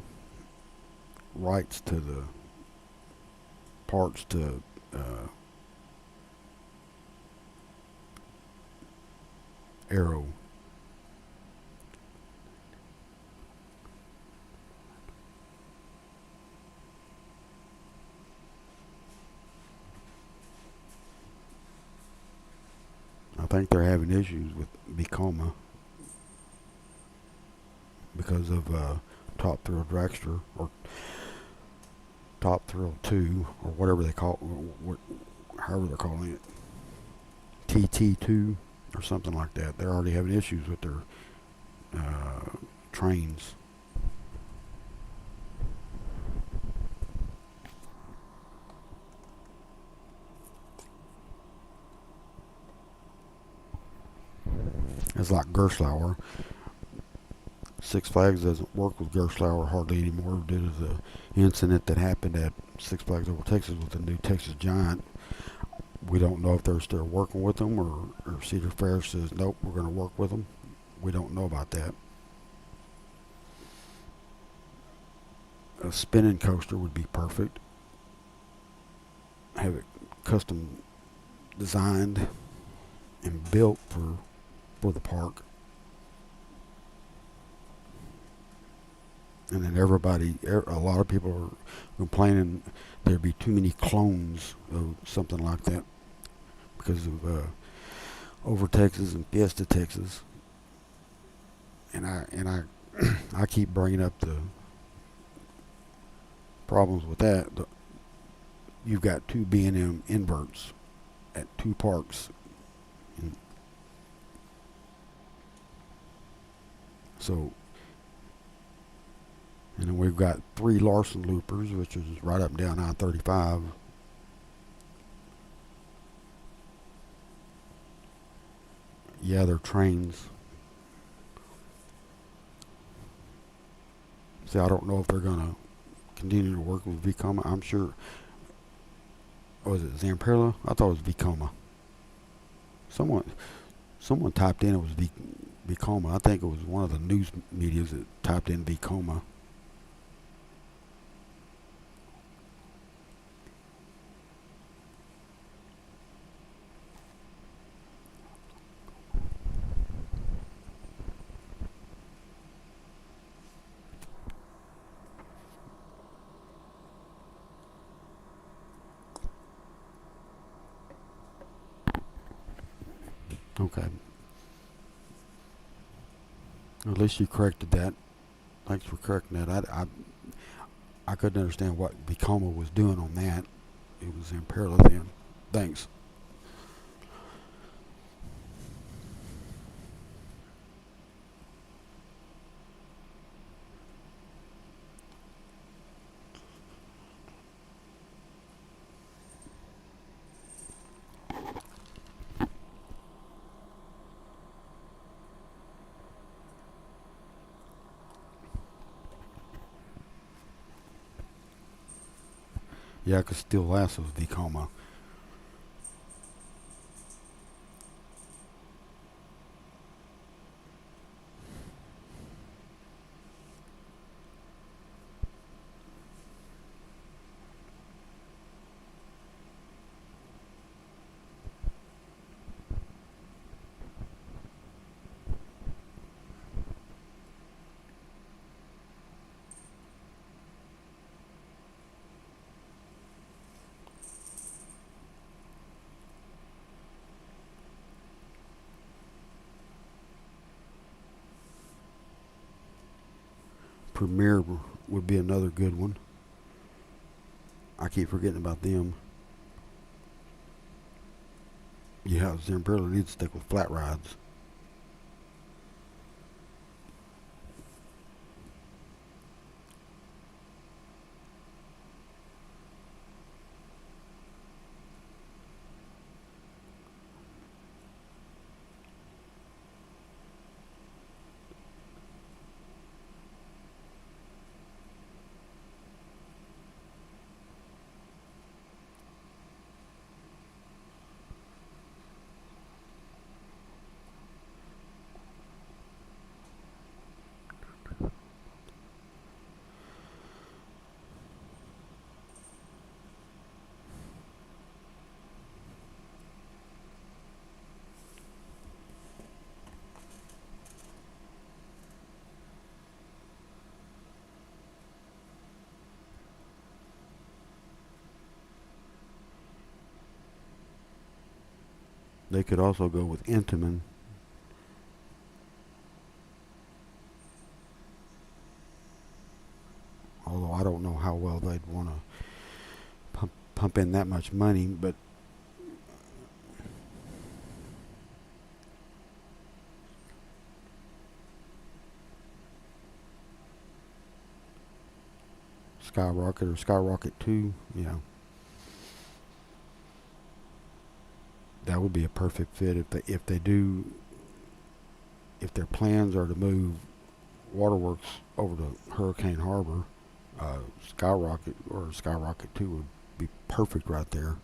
rights to the parts to Arrow. I think they're having issues with Vekoma because of Top Thrill Dragster or Top Thrill 2 or whatever they call however they're calling it, TT2 or something like that. They're already having issues with their trains. It's like Gerstlauer. Six Flags doesn't work with Gerstlauer hardly anymore due to the incident that happened at Six Flags Over Texas with the new Texas Giant. We don't know if they're still working with them or Cedar Fair says, nope, we're going to work with them. We don't know about that. A spinning coaster would be perfect. Have it custom designed and built for the park. And then a lot of people are complaining there'd be too many clones of something like that because of Over Texas and Fiesta Texas. And I I keep bringing up the problems with that. You've got two B&M inverts at two parks. And so, and then we've got three Larson loopers, which is right up and down I-35. Yeah, they're trains. See, I don't know if they're going to continue to work with Vekoma. I'm sure. Was it Zamperla? I thought it was Vekoma. Someone typed in it was Vekoma. I think it was one of the news medias that typed in Vekoma. Okay. At least you corrected that. Thanks for correcting that. I couldn't understand what Vekoma was doing on that. It was Zamperla then. Thanks. Yeah, because Steel Lasso was Vekoma. Premier would be another good one. I keep forgetting about them. Yeah, Zim really needs to stick with flat rides. They could also go with Intamin. Although I don't know how well they'd want to pump in that much money, but Skyrocket or Skyrocket 2, that would be a perfect fit if their plans are to move Waterworks over to Hurricane Harbor. Skyrocket or Skyrocket 2 would be perfect right there.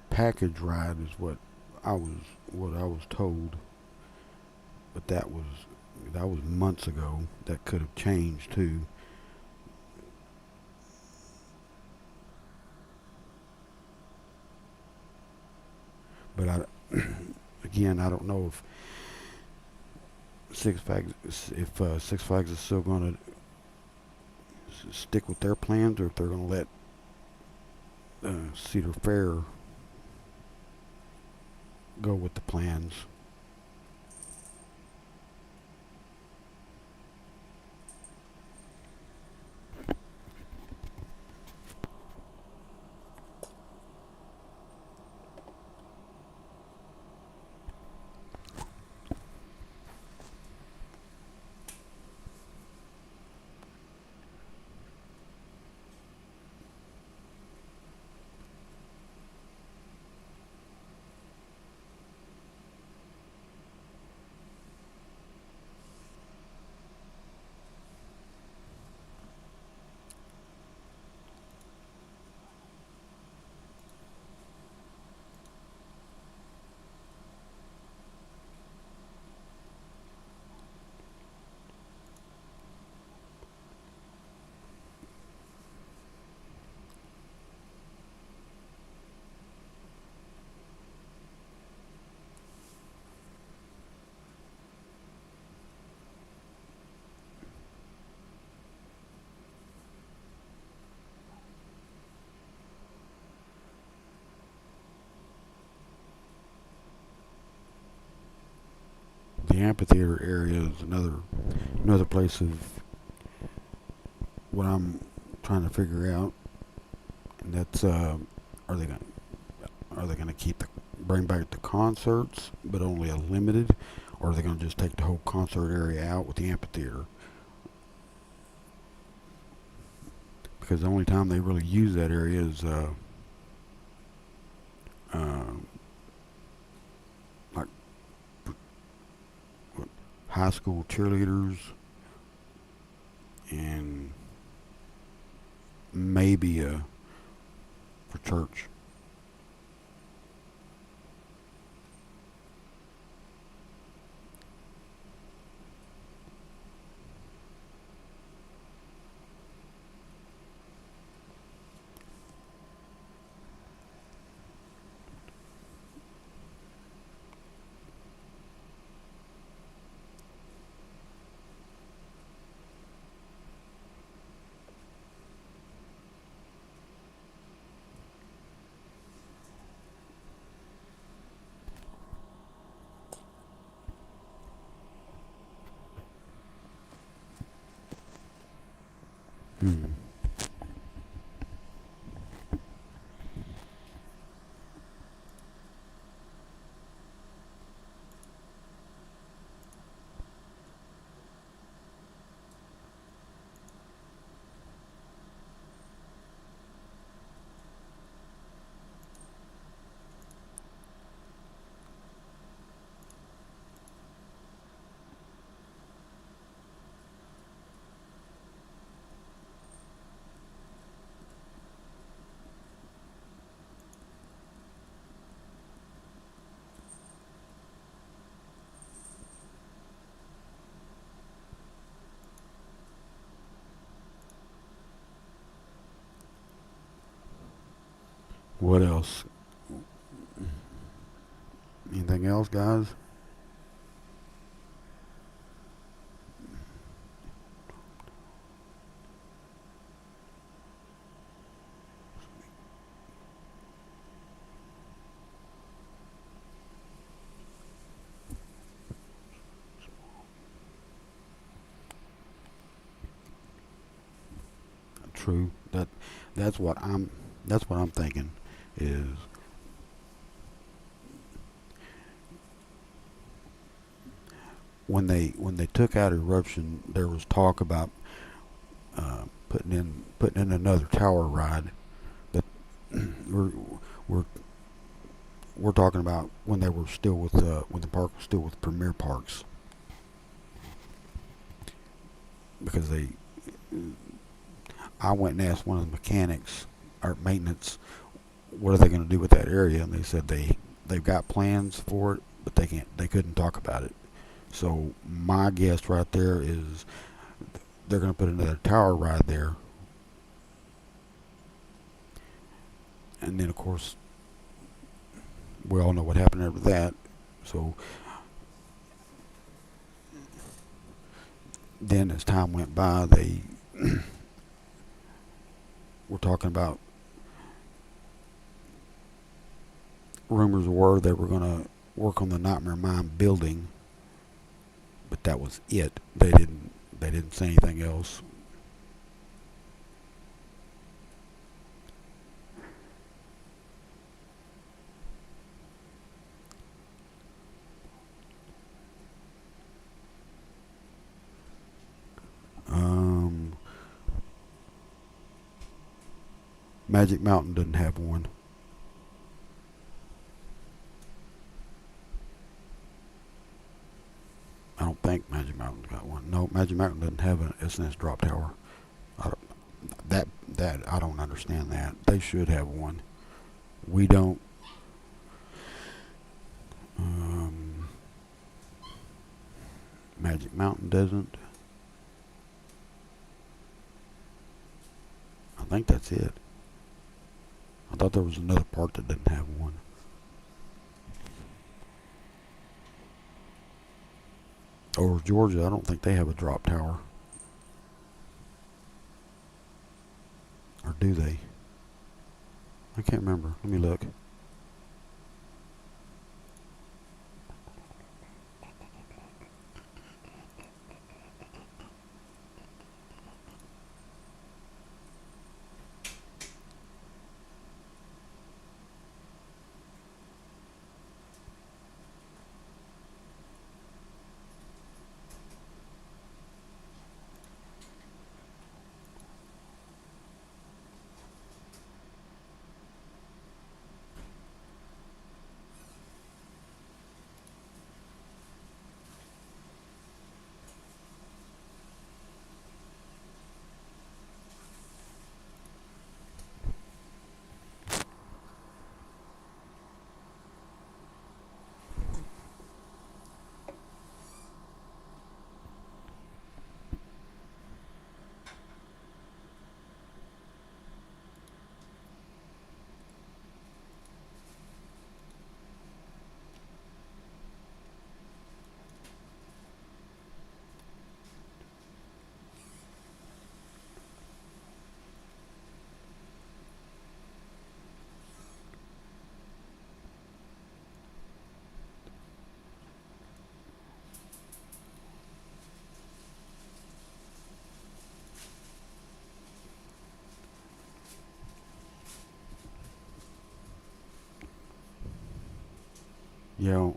Package ride is what I was told, but that was months ago. That could have changed too. But again, I don't know if Six Flags is still going to stick with their plans, or if they're going to let Cedar Fair go with the plans. amphitheater area is another place of what I'm trying to figure out, and that's are they gonna bring back the concerts, but only a limited, or are they gonna just take the whole concert area out with the amphitheater? Because the only time they really use that area is uh, like what, high school cheerleaders and maybe for church. Hmm. What else? Anything else, guys? True. That's what I'm that's what I'm thinking is when they took out eruption, there was talk about putting in another tower ride. But we're we're we're talking about when they were still with when the park was still with Premier Parks, because I went and asked one of the mechanics or maintenance what are they going to do with that area, and they said they've got plans for it, but they couldn't talk about it. So my guess right there is they're going to put another tower ride there, and then of course we all know what happened after that. So then as time went by, they were talking about, rumors were they were going to work on the Nightmare Mine building, but that was it. They didn't say anything else. Um, Magic Mountain doesn't have one. I don't think Magic Mountain's got one. No, Magic Mountain doesn't have an SNS drop tower. I don't, that I don't understand that. They should have one. We don't. Um, Magic Mountain doesn't. I think that's it. I thought there was another park that didn't have one. Or Georgia, I don't think they have a drop tower. Or do they? I can't remember. Let me look. Yeah,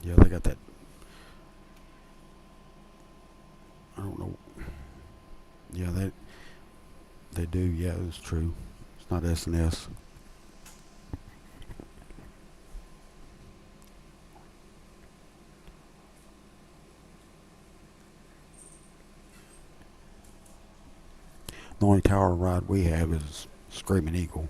yeah, they got that. I don't know. Yeah, they do. Yeah, it's true. It's not S&S. The only tower ride we have is Screaming Eagle.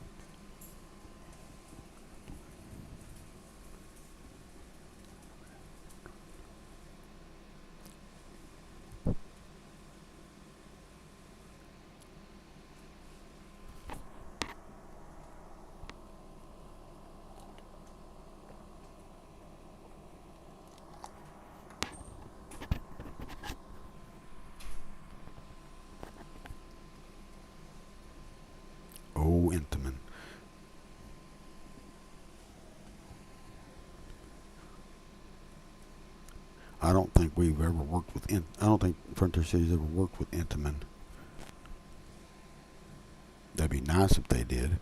Oh, Intamin. I don't think we've ever worked with. I don't think Frontier City's ever worked with Intamin. That'd be nice if they did.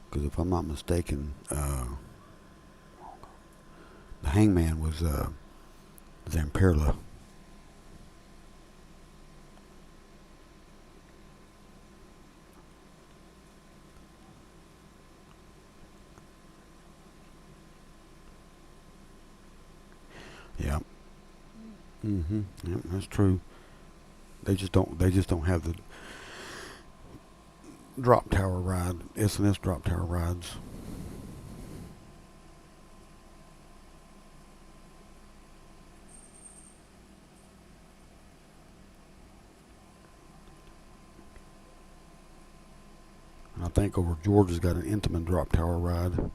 Because if I'm not mistaken, the Hangman was Zamperla. Yeah. Yep, that's true. They just don't. They just don't have the drop tower ride. S&S drop tower rides. And I think over Georgia's got an Intamin drop tower ride.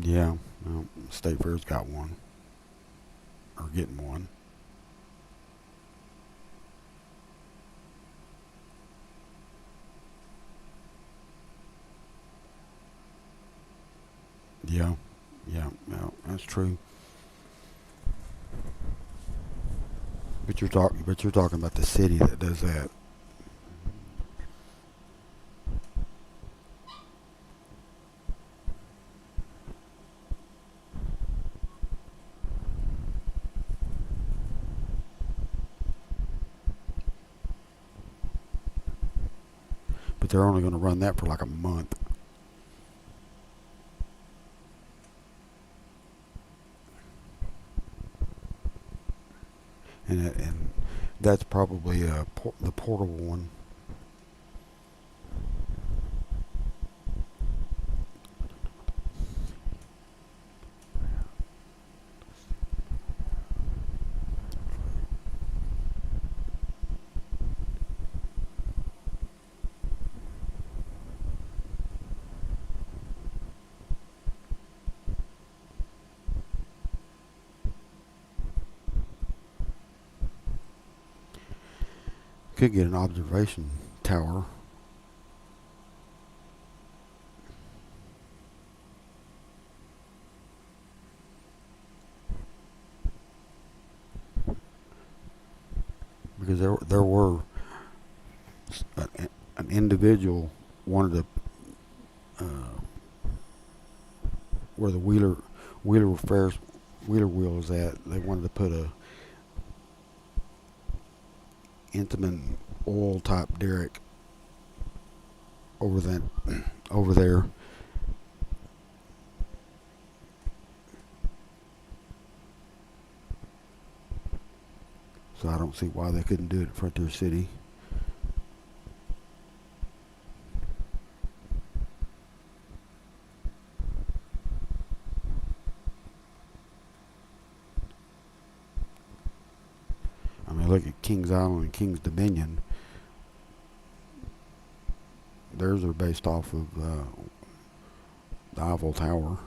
Yeah. Well, State Fair's got one, or getting one. Yeah. Yeah. Yeah. That's true. But you're talking about the city that does that. But they're only going to run that for like a month. And that's probably the portable one. Could get an observation tower. Because there were an an individual wanted to where the Wheeler Ferris Wheeler wheel is at. They wanted to put a intimate oil type derrick over that over there. So I don't see why they couldn't do it at Frontier City. I mean, look at Kings Island and Kings Dominion. Theirs are based off of the Eiffel Tower.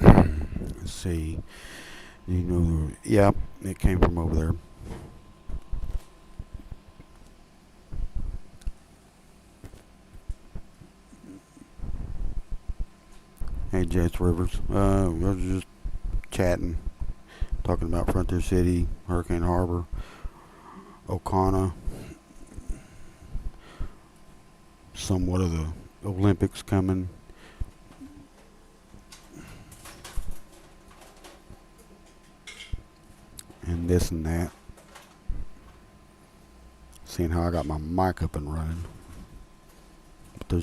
Let's see. You know, yeah, it came from over there. Hey, Jess Rivers. We're just chatting, talking about Frontier City, Hurricane Harbor, Ocana, somewhat of the Olympics coming, and this and that. Seeing how I got my mic up and running. But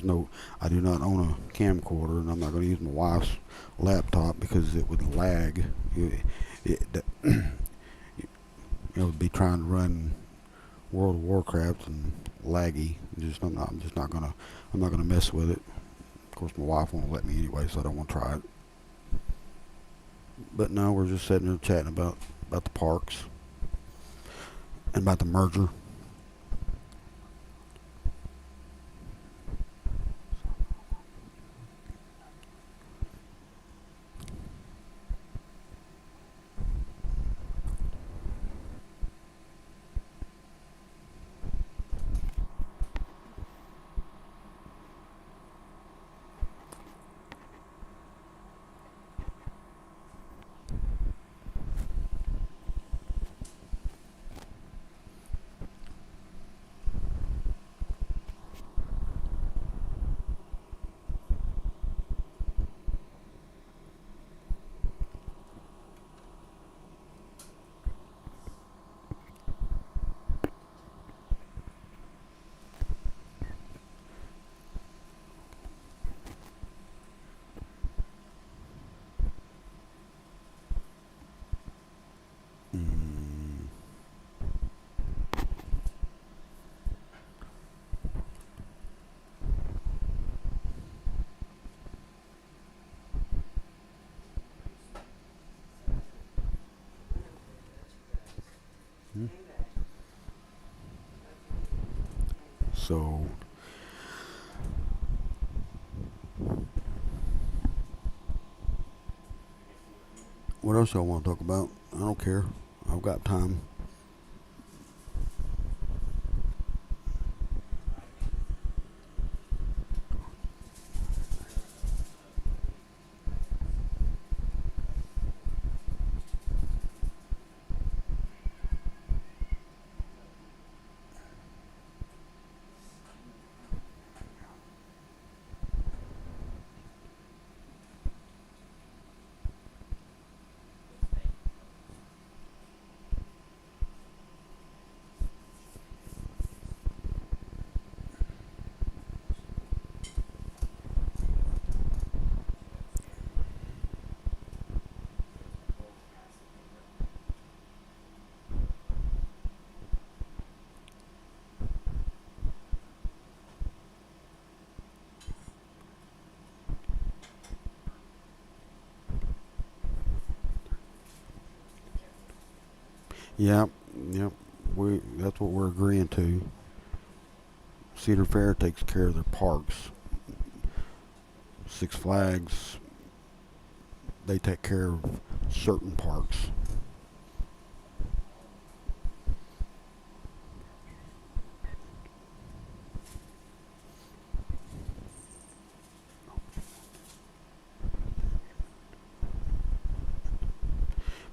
I do not own a camcorder, and I'm not going to use my wife's laptop because it would lag. It would be trying to run World of Warcraft and laggy. I'm not gonna mess with it. Of course, my wife won't let me anyway, so I don't want to try it. But no, we're just sitting there chatting about the parks and about the merger. Mm. So What else y'all want to talk about? I don't care. I've got time. Yep, yep. That's what we're agreeing to. Cedar Fair takes care of their parks. Six Flags, they take care of certain parks.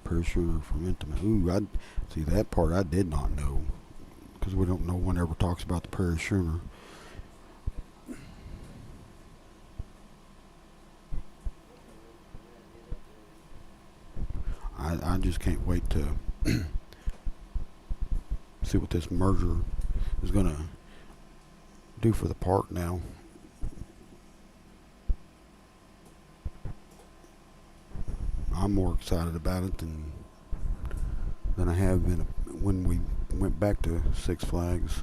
Parachute from Intimate. Ooh, I see that part. I did not know because we don't know one ever talks about the parachuter. I just can't wait to see what this merger is gonna do for the park now. I'm more excited about it than I have been when we went back to Six Flags.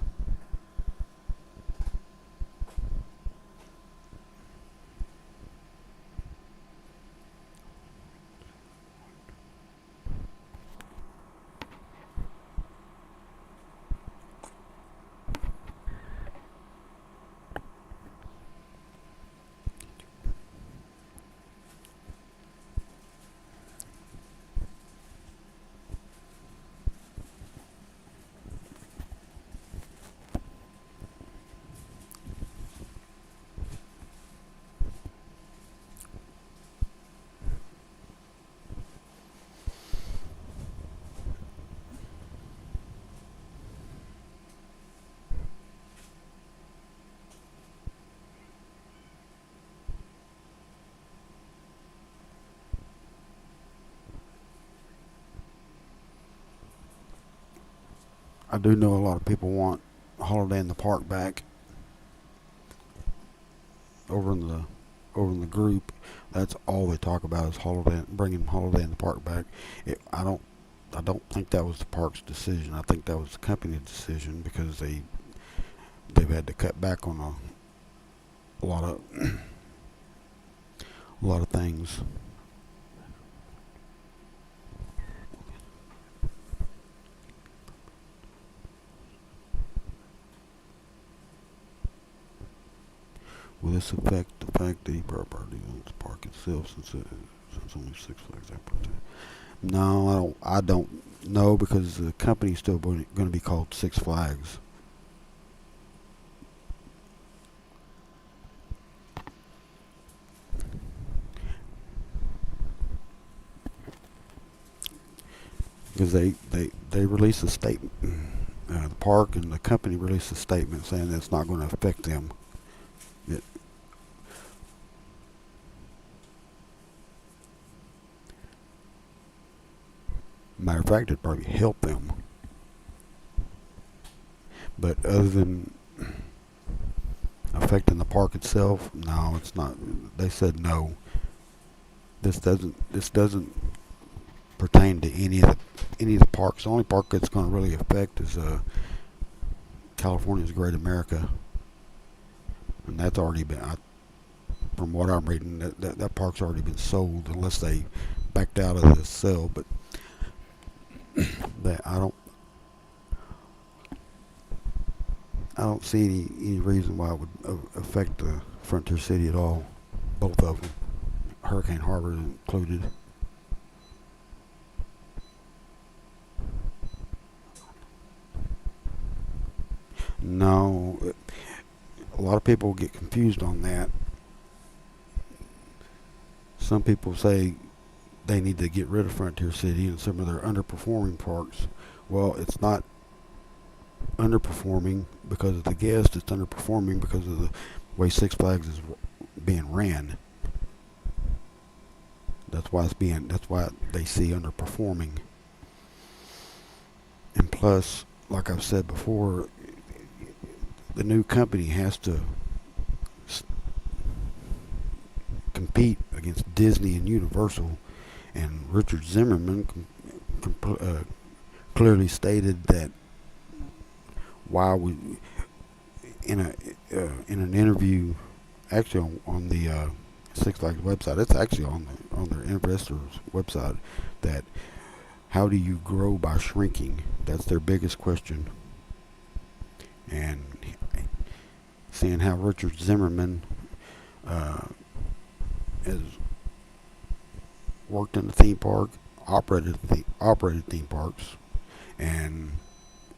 I do know a lot of people want Holiday in the Park back over in the over in the group. That's all they talk about is Holiday, bringing Holiday in the Park back. I don't think that was the park's decision. I think that was the company's decision because they've had to cut back on a lot of a lot of things. Will this affect the fact that he property owns the park itself since only Six Flags operates? No, I don't know because the company's still going to be called Six Flags. Because they released a statement. The park and the company released a statement saying that it's not going to affect them. It, matter of fact, it'd probably help them. But other than affecting the park itself, no, it's not. They said no. This doesn't pertain to any of the parks. The only park that's going to really affect is California's Great America, and that's already been. From what I'm reading, that park's already been sold unless they backed out of the sale. But that I don't see any reason why it would affect the Frontier City at all. Both of them, Hurricane Harbor included. No, a lot of people get confused on that. Some people say they need to get rid of Frontier City and some of their underperforming parks. Well, it's not underperforming because of the guests. It's underperforming because of the way Six Flags is being ran. That's why it's being. That's why they see underperforming. And plus, like I've said before, the new company has to compete against Disney and Universal. And Richard Zimmerman clearly stated that while we in a in an interview, actually on the Six Flags website, it's actually on their investors website, that how do you grow by shrinking? That's their biggest question. And seeing how Richard Zimmerman has worked in the theme park, operated theme parks, and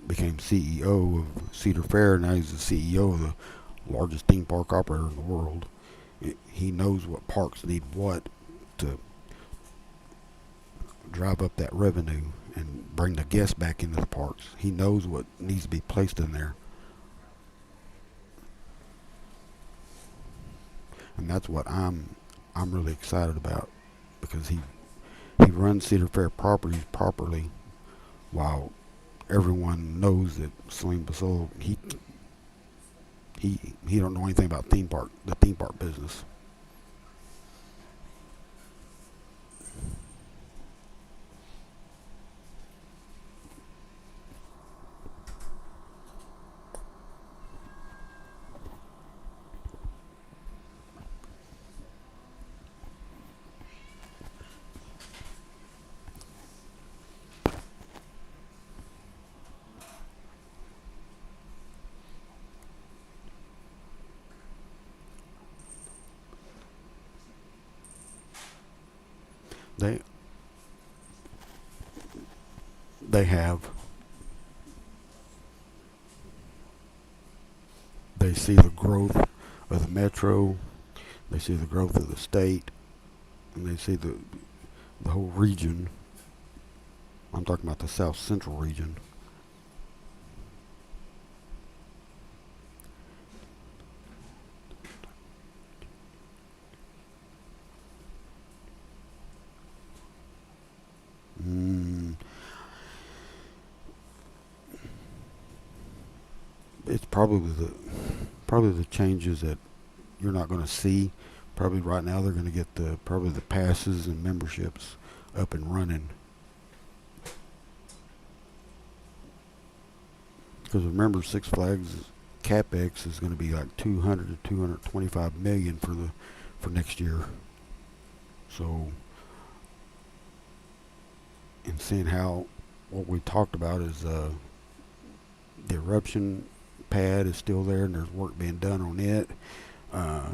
became CEO of Cedar Fair. Now he's the CEO of the largest theme park operator in the world. He knows what parks need what to drive up that revenue and bring the guests back into the parks. He knows what needs to be placed in there. And that's what I'm really excited about, because he runs Cedar Fair properties properly, while everyone knows that Salim Basol, he don't know anything about the theme park business. They they have. They see the growth of the metro. They see the growth of the state, and they see the whole region. I'm talking about the South Central region. Mm, it's probably the changes that you're not going to see. Probably right now they're going to get the passes and memberships up and running. Because remember, Six Flags capex is going to be like 200 to 225 million for next year. So, and seeing how what we talked about is the eruption pad is still there, and there's work being done on it. Uh,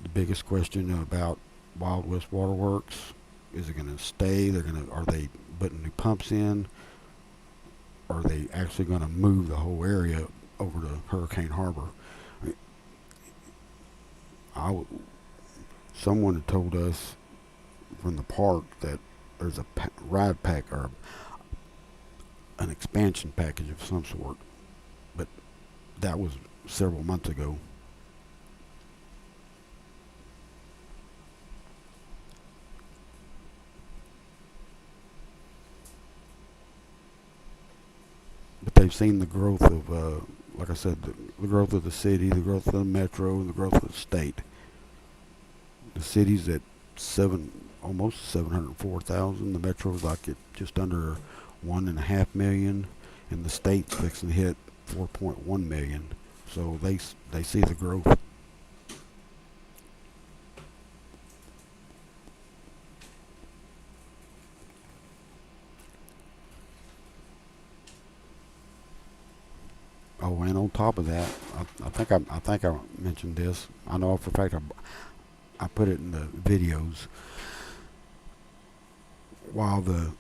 the biggest question about Wild West Waterworks, is it going to stay? Are they putting new pumps in? Are they actually going to move the whole area over to Hurricane Harbor? I, someone had told us from the park that there's a ride pack, or an expansion package of some sort, but that was several months ago. But they've seen the growth of, like I said, the growth of the city, the growth of the metro, and the growth of the state. The city's at almost 704,000. The metro's like at just under 1.5 million, and the state's fixing to hit 4.1 million. So they see the growth. Oh, and on top of that, I think I mentioned this. I know for a fact I put it in the videos. While the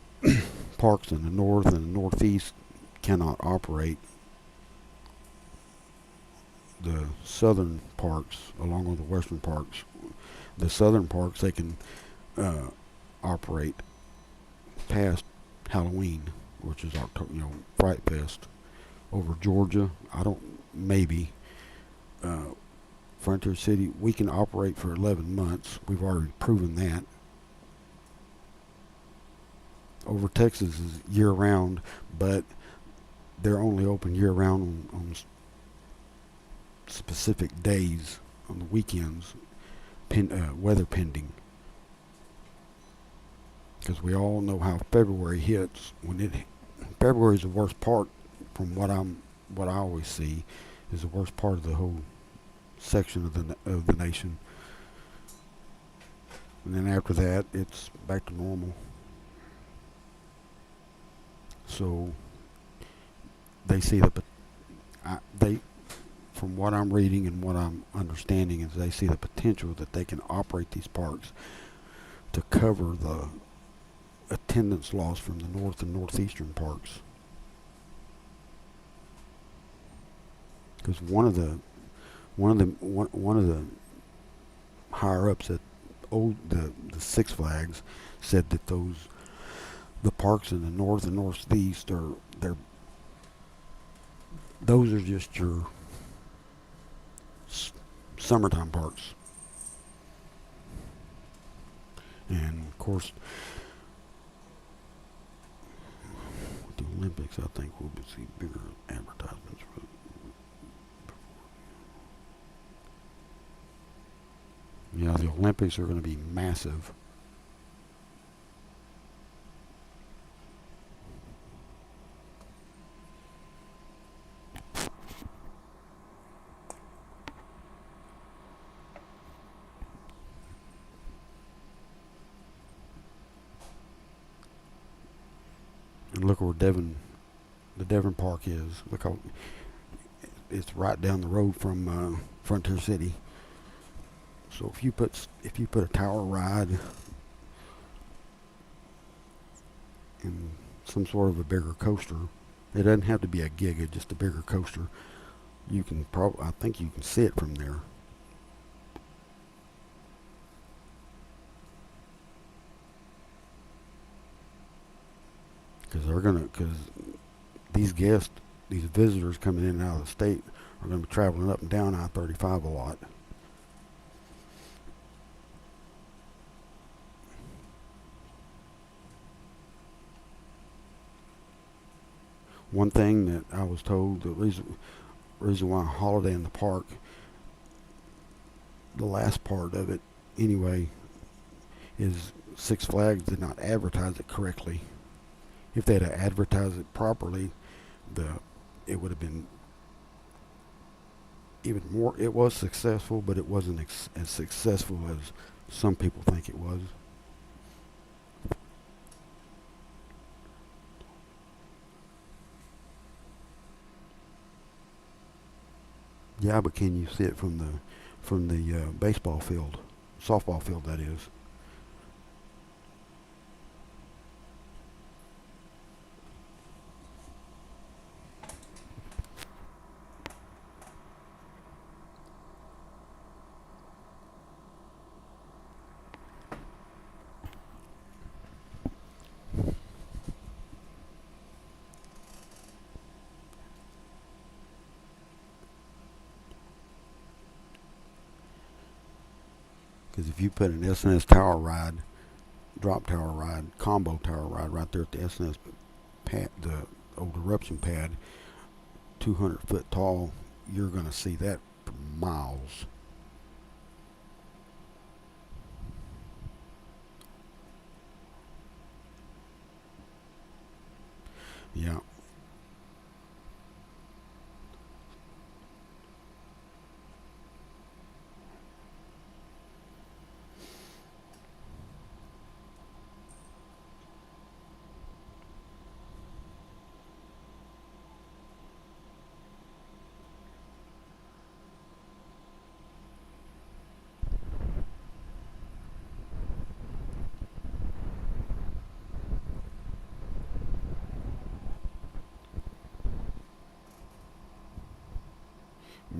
parks in the north and the northeast cannot operate the southern parks along with the western parks. The southern parks they can operate past Halloween, which is October, Fright Fest. Over Georgia, I don't maybe Frontier City we can operate for 11 months. We've already proven that. Over Texas is year round, but they're only open year round on specific days on the weekends, weather pending. Because we all know how February hits. February is the worst part, from what I always see, is the worst part of the whole section of the nation. And then after that, it's back to normal. So they see they, from what I'm reading and what I'm understanding, is they see the potential that they can operate these parks to cover the attendance loss from the north and northeastern parks. Because one of the higher ups at the Six Flags said that the parks in the north and northeast those are just your summertime parks. And of course, with the Olympics, I think we'll see bigger advertisements for. Yeah, the Olympics are going to be massive. And look where the Devon Park is. Look how it's right down the road from Frontier City. So if you put a tower ride in some sort of a bigger coaster, it doesn't have to be a Giga, just a bigger coaster. I think you can see it from there. Because these visitors coming in and out of the state are going to be traveling up and down I-35 a lot. One thing that I was told, the reason why Holiday in the Park, the last part of it anyway, is Six Flags did not advertise it correctly. If they'd have advertised it properly, it would have been even more. It was successful, but it wasn't as successful as some people think it was. Yeah, but can you see it from the baseball field, softball field, that is? Because if you put an SNS tower ride, drop tower ride, combo tower ride right there at the SNS pad, the old eruption pad, 200 foot tall, you're going to see that for miles. Yeah.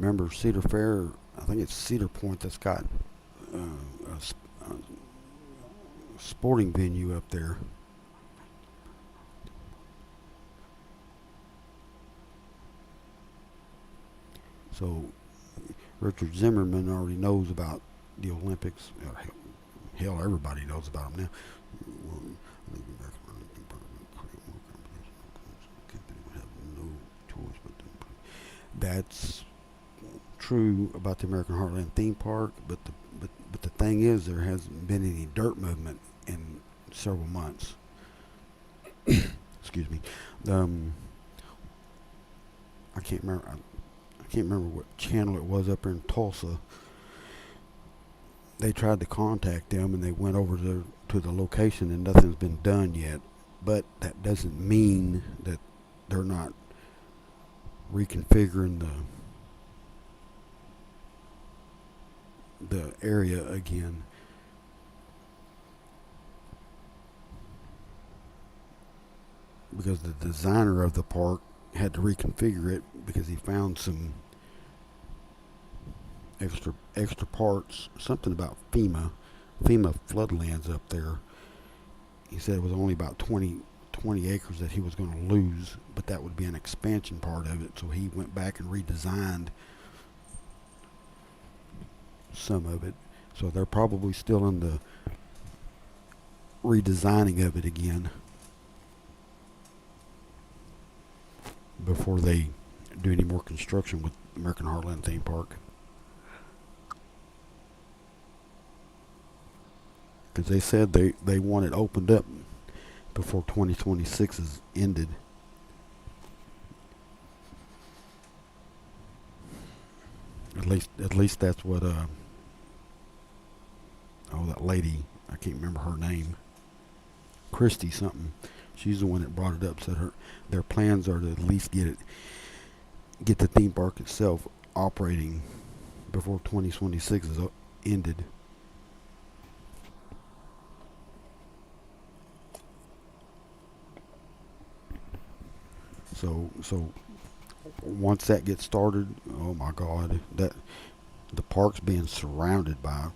remember Cedar Fair. I think it's Cedar Point that's got a sporting venue up there. So Richard Zimmerman already knows about the Olympics. Hell, everybody knows about them now. That's true about the American Heartland theme park, but the thing is, there hasn't been any dirt movement in several months. Excuse me. I can't remember. I can't remember what channel it was up there in Tulsa. They tried to contact them, and they went over to the location, and nothing's been done yet. But that doesn't mean that they're not reconfiguring the area again. Because the designer of the park had to reconfigure it because he found some extra parts, something about FEMA floodlands up there. He said it was only about 20 acres that he was going to lose, but that would be an expansion part of it. So he went back and redesigned some of it. So they're probably still in the redesigning of it again before they do any more construction with American Heartland Theme Park. Because they said they want it opened up before 2026 is ended. At least that's what that lady, I can't remember her name, Christy something. She's the one that brought it up. Said their plans are to at least get the theme park itself operating before 2026 is ended. So once that gets started, oh my God, that the park's being surrounded by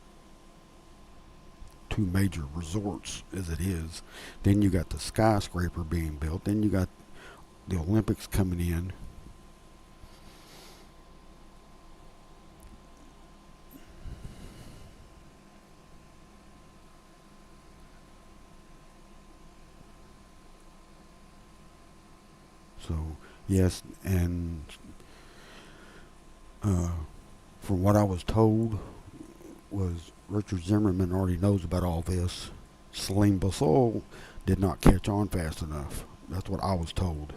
two major resorts as it is. Then you got the skyscraper being built. Then you got the Olympics coming in. So yes, and from what I was told, was Richard Zimmerman already knows about all this. Salim Basol did not catch on fast enough. That's what I was told.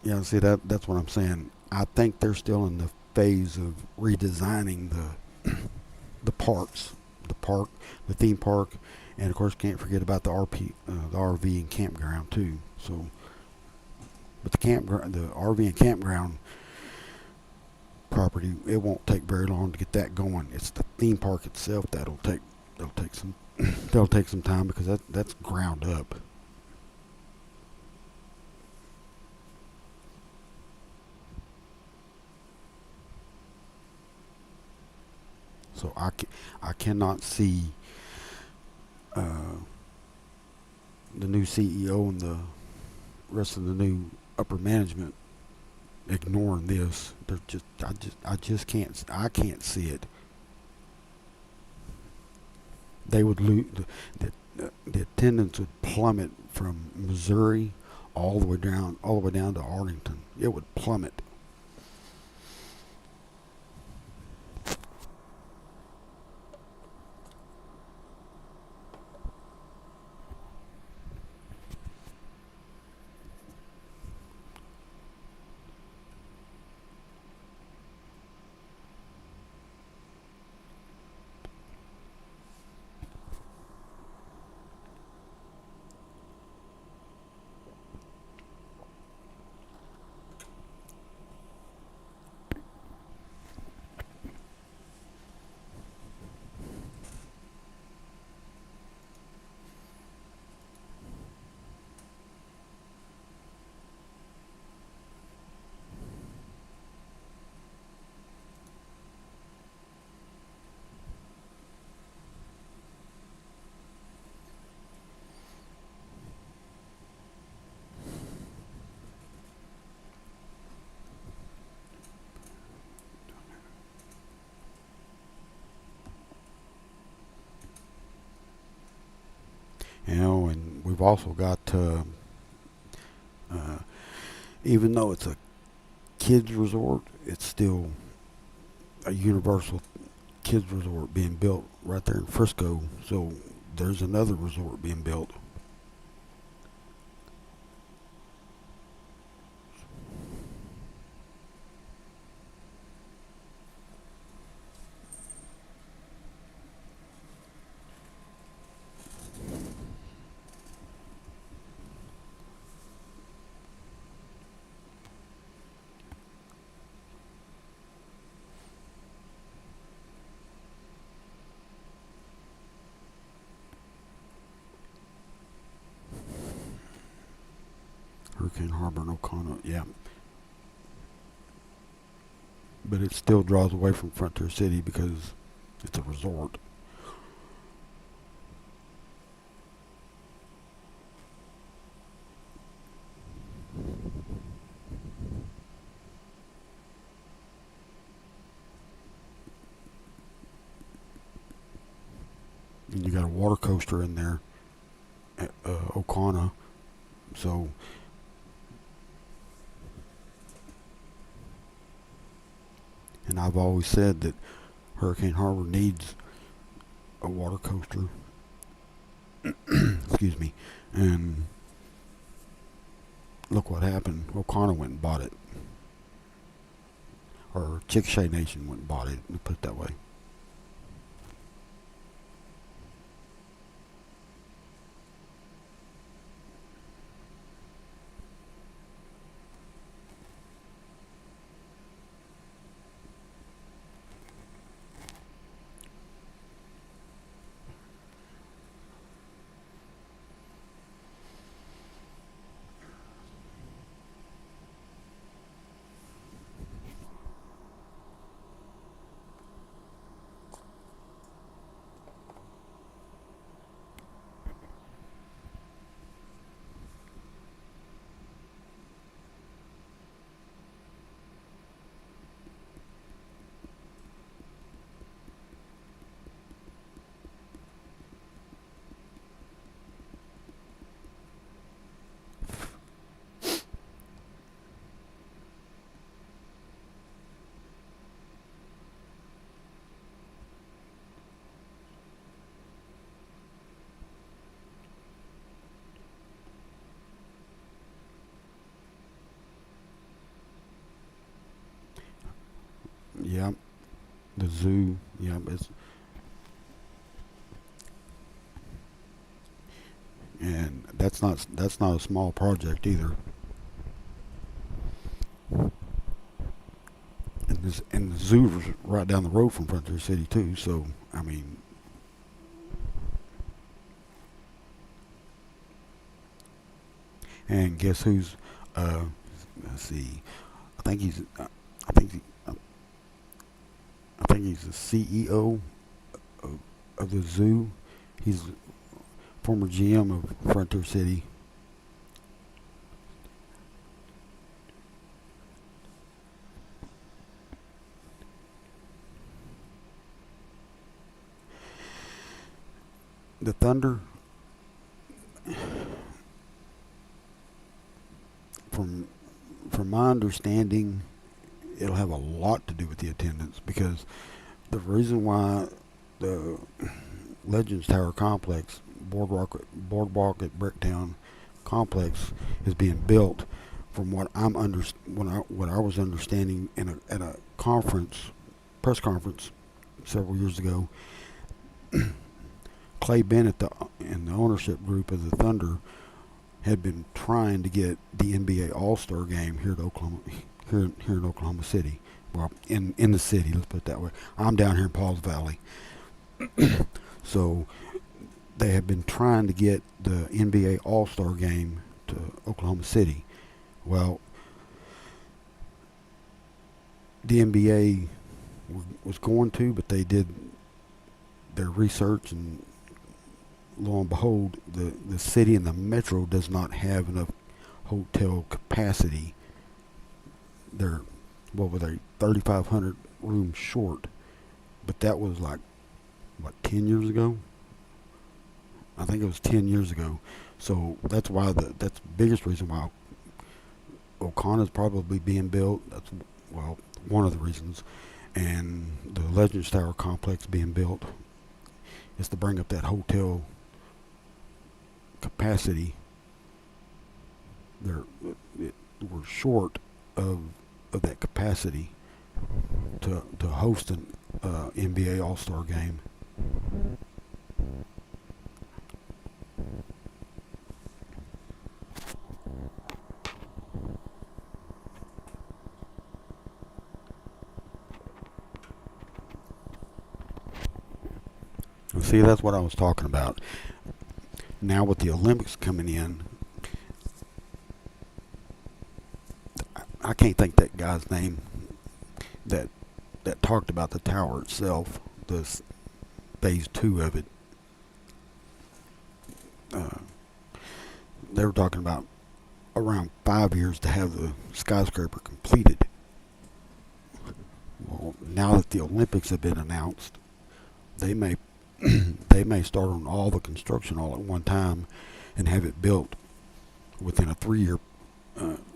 Yeah, see that's what I'm saying. I think they're still in the phase of redesigning the parks, the theme park, and of course can't forget about the the RV and campground too. So, but the RV and campground property, it won't take very long to get that going. It's the theme park itself that'll take some that'll take some time because that's ground up. So I cannot see the new CEO and the rest of the new upper management ignoring this. I just can't see it. They would lose the attendance would plummet from Missouri all the way down to Arlington. It would plummet. And we've also got, uh, even though it's a kids resort, it's still a universal kids resort being built right there in Frisco. So there's another resort being built. Hurricane Harbor and O'Connell, yeah. But it still draws away from Frontier City because it's a resort. And you got a water coaster in there at O'Connell. So, and I've always said that Hurricane Harbor needs a water coaster. Excuse me. And look what happened. O'Connell went and bought it. Or Chickasha Nation went and bought it, to put it that way. Yep. The zoo. Yep. And that's not a small project either. And the zoo was right down the road from Frontier City too. So I mean, and guess who's? Uh, let's see. I think he's. I think. I think he's the CEO of the zoo. He's former GM of Frontier City. The Thunder, from from my understanding, it'll have a lot to do with the attendance because the reason why the Legends Tower complex, Boardwalk at Bricktown complex, is being built, from what I was understanding at a press conference several years ago. Clay Bennett, and the ownership group of the Thunder, had been trying to get the NBA All-Star game here in Oklahoma City. Well, in the city, let's put it that way. I'm down here in Pauls Valley. So they have been trying to get the NBA All-Star game to Oklahoma City. Well, the NBA was going to, but they did their research, and lo and behold, the city and the metro does not have enough hotel capacity. They're, what were they, 3,500 rooms short. But that was like, what, 10 years ago? I think it was 10 years ago. So that's why that's the biggest reason why O'Connor's probably being built. That's, well, one of the reasons. And the Legends Tower complex being built is to bring up that hotel capacity. They're we're short of that capacity to host an NBA All Star game. See, that's what I was talking about. Now with the Olympics coming in, I can't think that guy's name that talked about the tower itself, this phase 2 of it. Uh, they were talking about around 5 years to have the skyscraper completed. Well, now that the Olympics have been announced, they may they may start on all the construction all at one time and have it built within a 3-year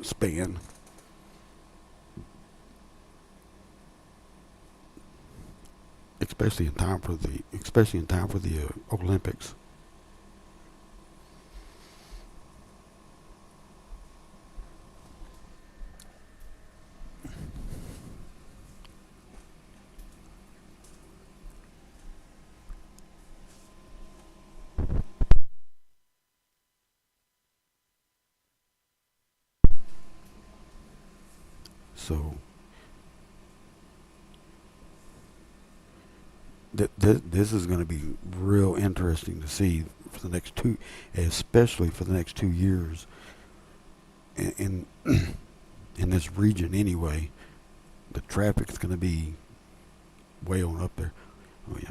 span. Especially in time for the Olympics. So this is going to be real interesting to see for the next especially for the next 2 years in in this region anyway. The traffic's going to be way on up there. Oh yeah,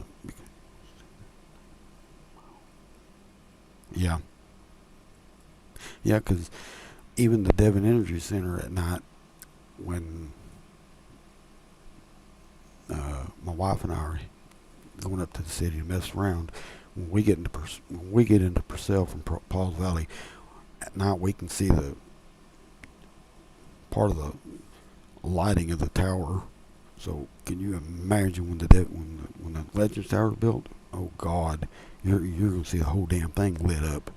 yeah, yeah. Because even the Devon Energy Center at night, when my wife and I are going up to the city to mess around, when we get into Purcell from Pauls Valley at night, we can see the part of the lighting of the tower. So can you imagine when the Legends Tower is built? Oh God, you're gonna see the whole damn thing lit up.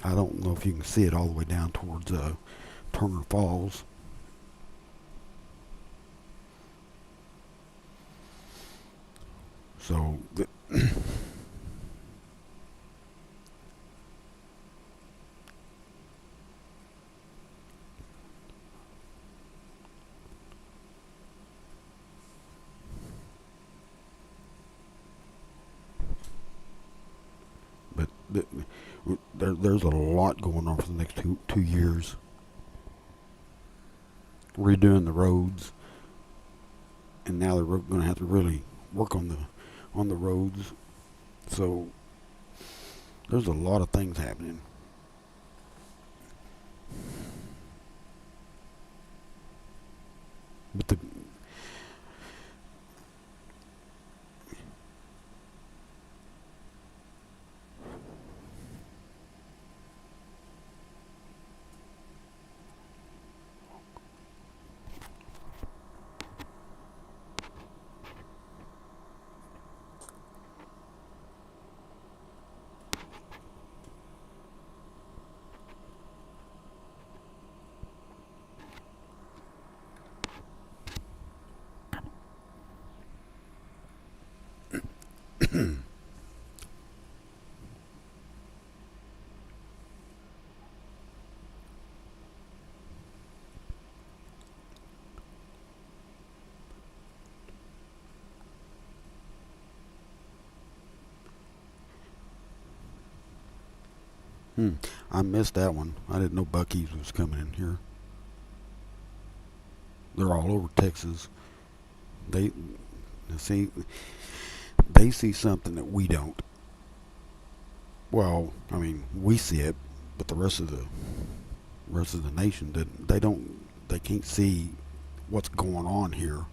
I don't know if you can see it all the way down towards Turner Falls. So but there's a lot going on for the next two years. Redoing the roads, and now they're going to have to really work on the roads. So there's a lot of things happening. But I missed that one. I didn't know Buc-ee's was coming in here. They're all over Texas. They see they see something that we don't. Well, I mean, we see it, but the rest of the nation they can't see what's going on here.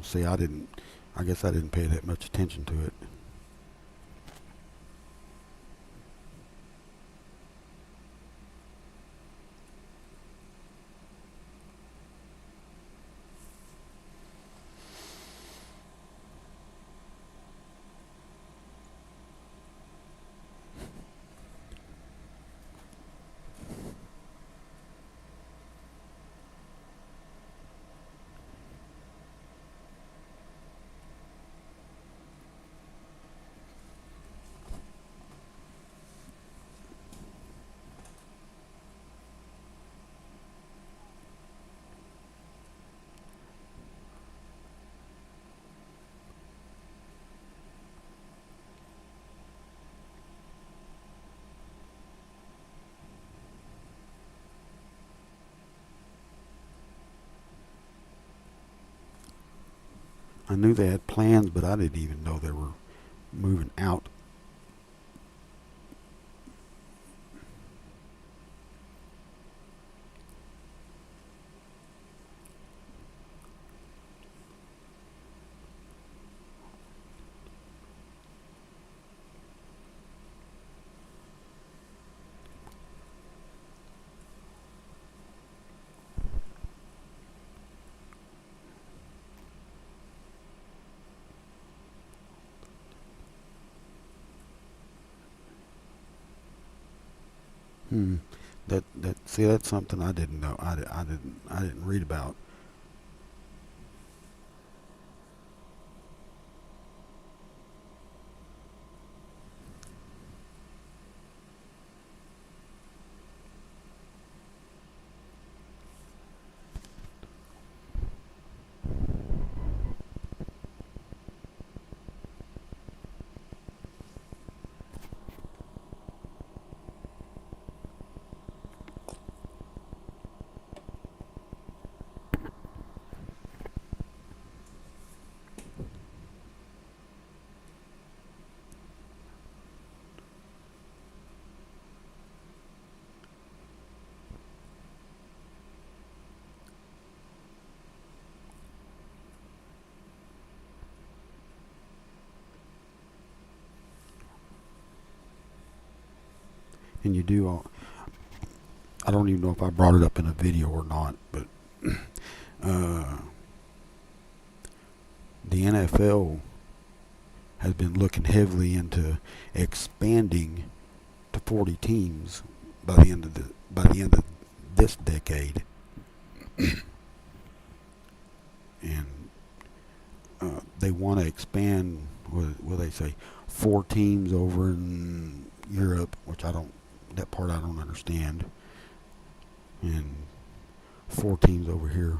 See, I didn't. I guess I didn't pay that much attention to it. I knew they had plans, but I didn't even know they were moving out. Hmm. That see, that's something I didn't know. I didn't read about. And you do all. I don't even know if I brought it up in a video or not, but uh, the NFL has been looking heavily into expanding to 40 teams by the end of this decade, and they want to expand. What will they say? 4 teams over in Europe, which I don't. That part I don't understand, and 4 teams over here.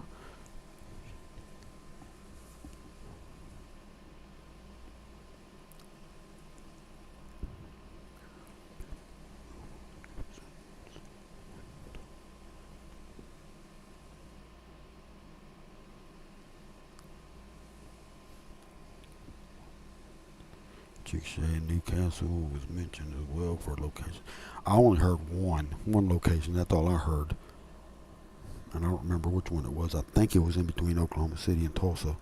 Chick-fil-A in Newcastle was mentioned as well for location. I only heard one location. That's all I heard, and I don't remember which one it was. I think it was in between Oklahoma City and Tulsa,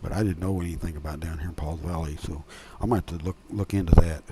but I didn't know anything about down here in Pauls Valley, so I might have to look into that.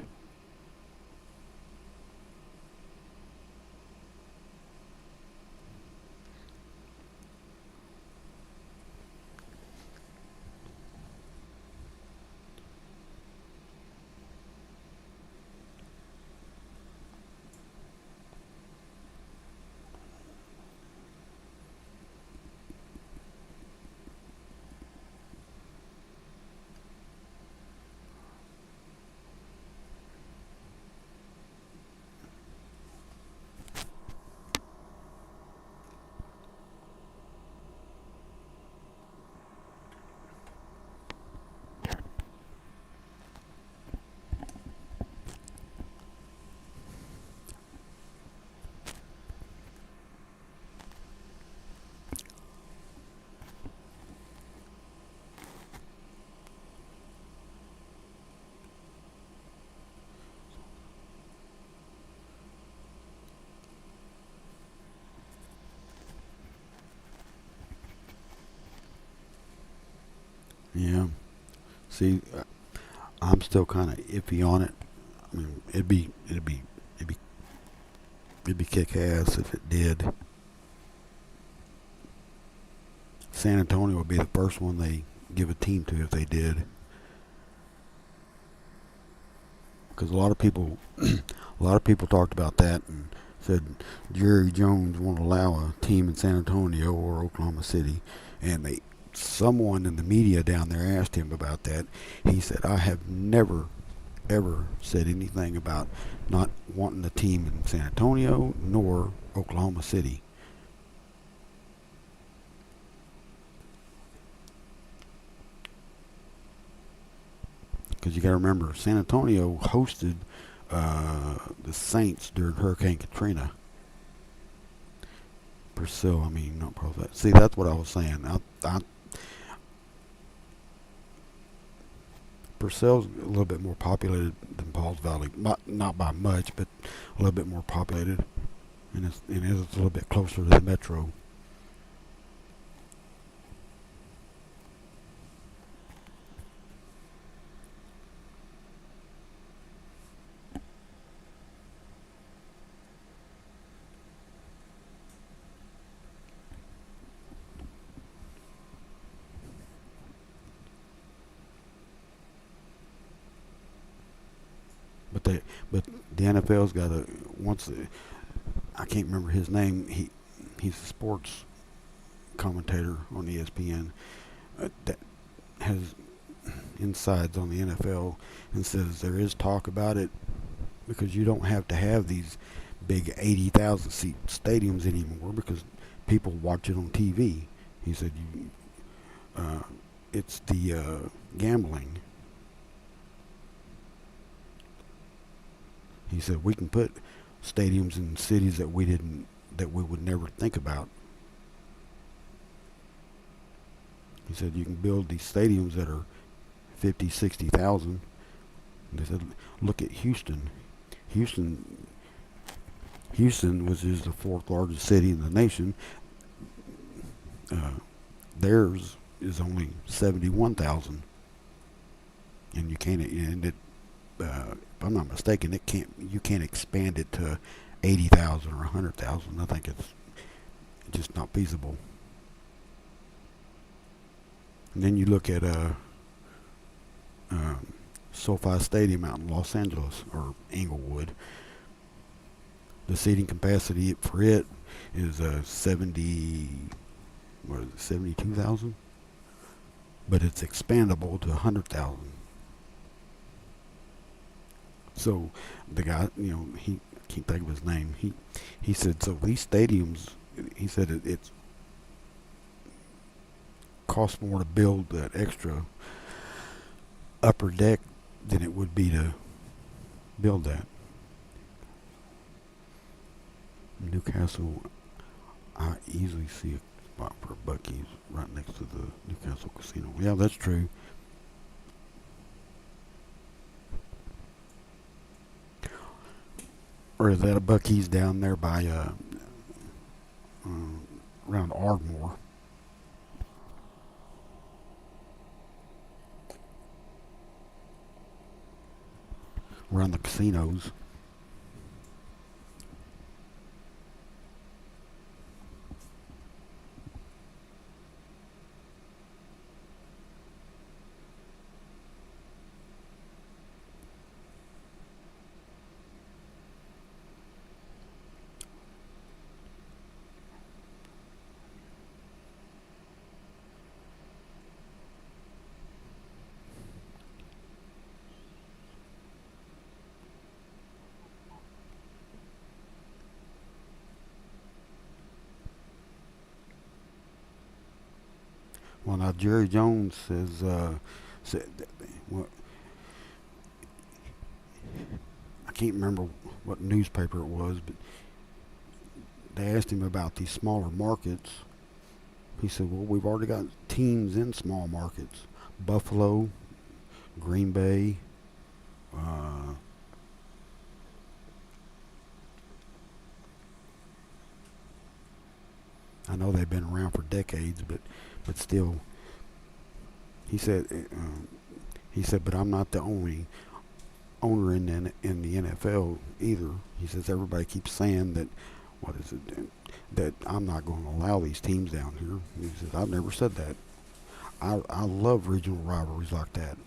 See, I'm still kind of iffy on it. I mean, it'd be, it'd be kick ass if it did. San Antonio would be the first one they give a team to if they did, because a lot of people talked about that and said Jerry Jones won't allow a team in San Antonio or Oklahoma City, and someone in the media down there asked him about that. He said, I have never ever said anything about not wanting a team in San Antonio nor Oklahoma City. Because you got to remember, San Antonio hosted the Saints during Hurricane Katrina. Purcell, I mean, not Purcell. See, that's what I was saying. Purcell's a little bit more populated than Pauls Valley, not by much, but a little bit more populated, and it's a little bit closer to the metro. But the NFL's got a I can't remember his name. He's a sports commentator on ESPN that has insides on the NFL and says there is talk about it because you don't have to have these big 80,000 seat stadiums anymore because people watch it on TV. He said it's the gambling. He said we can put stadiums in cities that we would never think about. He said you can build these stadiums that are 50, 60,000. They said look at Houston. Houston is the fourth largest city in the nation. Theirs is only 71,000, and you can't. And it, if I'm not mistaken, you can't expand it to 80,000 or 100,000. I think it's just not feasible. And then you look at SoFi Stadium out in Los Angeles or Inglewood. The seating capacity for it is 72,000, but it's expandable to 100,000. So the guy, I can't think of his name. He said so these stadiums. He said it's costs more to build that extra upper deck than it would be to build that. Newcastle, I easily see a spot for a Buc-ee's right next to the Newcastle Casino. Yeah, that's true. Or is that a Buc-ee's down there by around Ardmore? Around the casinos. Well, now Jerry Jones said well, I can't remember what newspaper it was, but they asked him about these smaller markets. He said, well, we've already got teams in small markets. Buffalo, Green Bay, I know they've been around for decades, but still, he said He said, but I'm not the only owner in the NFL either. He says everybody keeps saying that, what is it, that I'm not going to allow these teams down here. He says I've never said that. I love regional rivalries like that.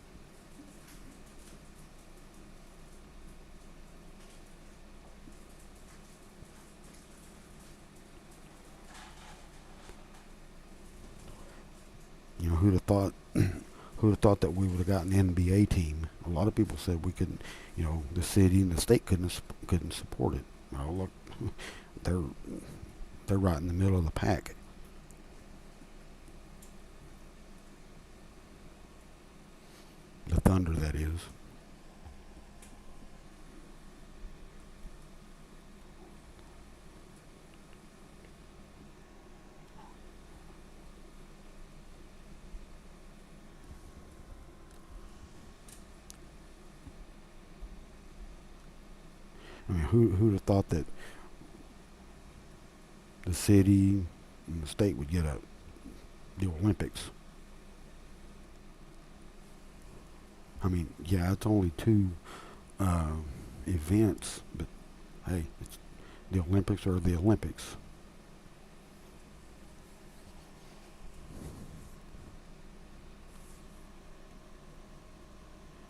You know, who'd have thought who'd have thought that we would have gotten an NBA team? A lot of people said we couldn't. You know, the city and the state couldn't support it. Well, look, they're they're right in the middle of the pack. The Thunder, that is. I mean, who'd have thought that the city and the state would get the Olympics? I mean, yeah, it's only two uh, events, but hey, it's the Olympics are the Olympics.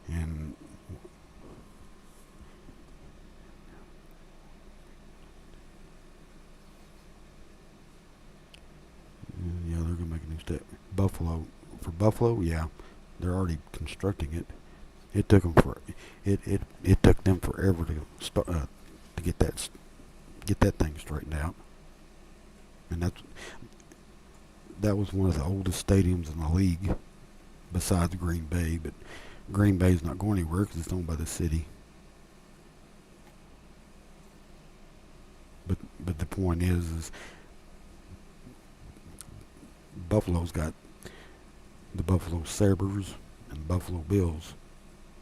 And yeah, they're gonna make a new state. Buffalo, for Buffalo, yeah, they're already constructing it. It took them for it took them forever to start to get that thing straightened out. And that was one of the oldest stadiums in the league, besides Green Bay. But Green Bay's not going anywhere because it's owned by the city. But the point is Buffalo's got the Buffalo Sabres and Buffalo Bills.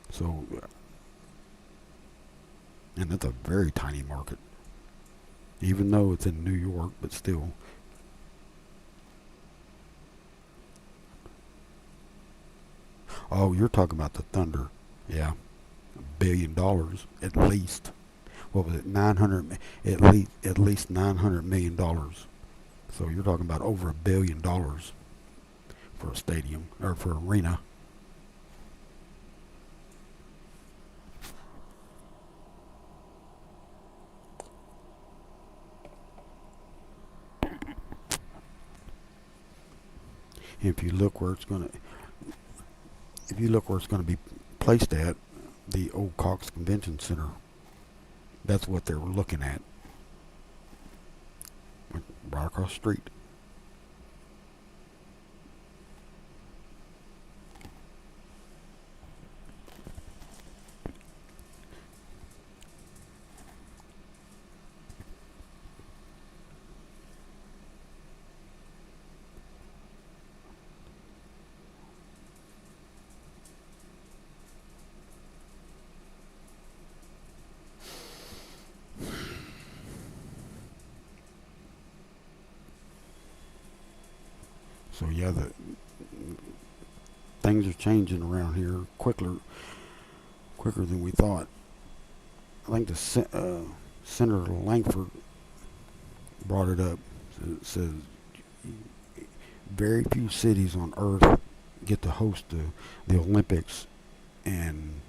So, and that's a very tiny market, even though it's in New York, but still. Oh, you're talking about the Thunder. Yeah, $1 billion at least. What was it? 900 at least $900 million. So you're talking about over $1 billion for a stadium or for an arena. If you look where it's gonna, if you look where it's gonna be placed at, the old Cox Convention Center. That's what they were looking at, right across the street. So yeah, the things are changing around here quicker than we thought. I think Senator Langford brought it up. It says very few cities on Earth get to host the Olympics, and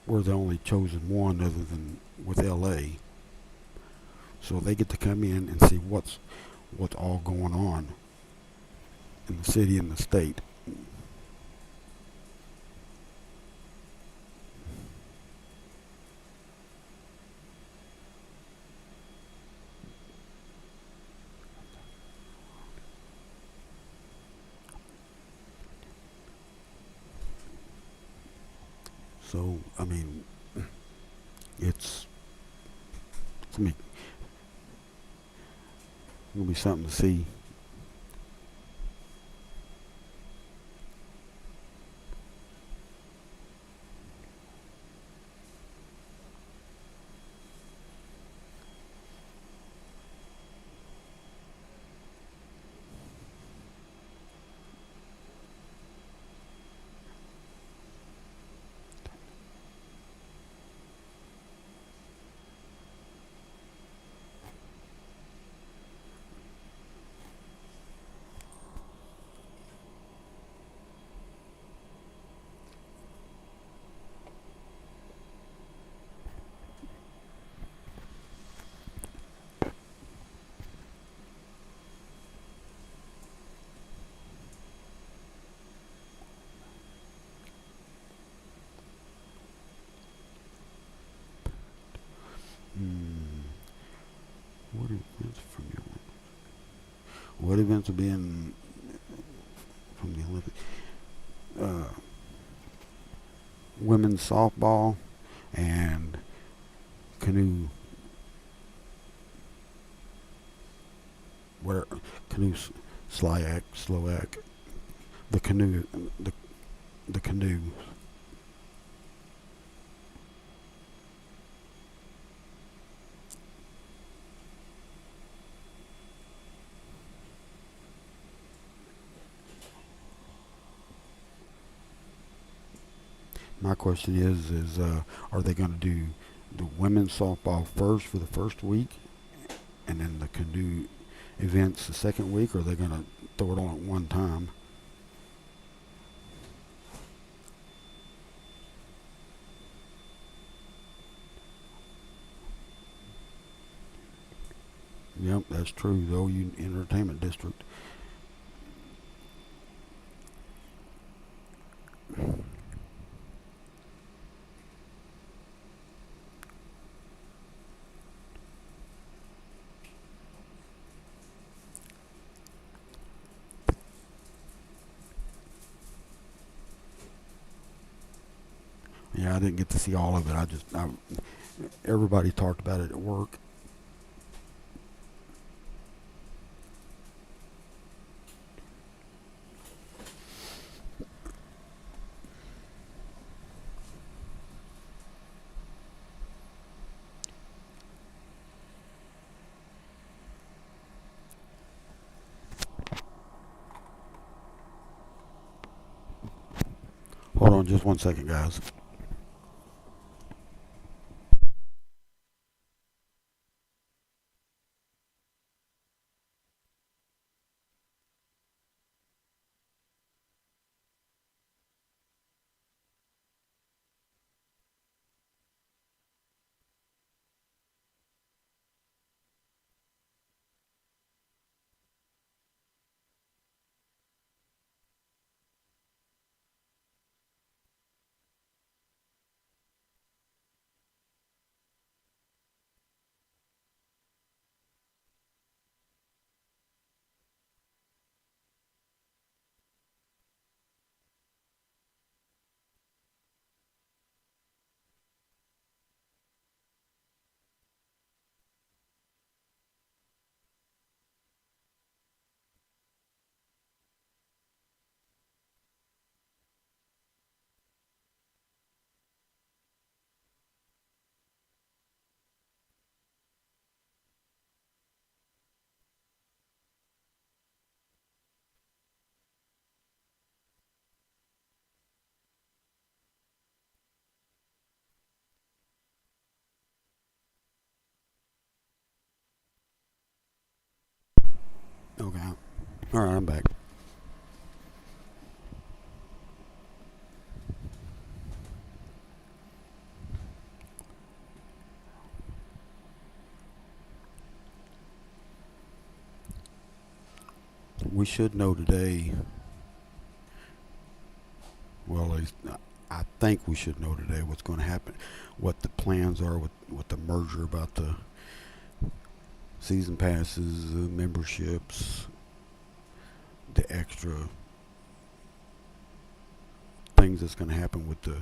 we're the only chosen one other than with LA. So they get to come in and see what's all going on in the city and the state. So I mean, it's gonna be something to see. What events will be in from the Olympics? Uh, Women's softball and canoe. Where canoe Sloak. The canoe. The the canoe. My question is are they going to do the women's softball first for the first week, and then the canoe events the second week, or are they going to throw it on at one time? Yep, that's true. The OU Entertainment District. Yeah, I didn't get to see all of it. Everybody talked about it at work. Hold on just 1 second, guys. Okay. All right, I'm back. We should know today. Well, at least I think we should know today what's going to happen, what the plans are with the merger about the season passes, memberships, the extra things that's going to happen with the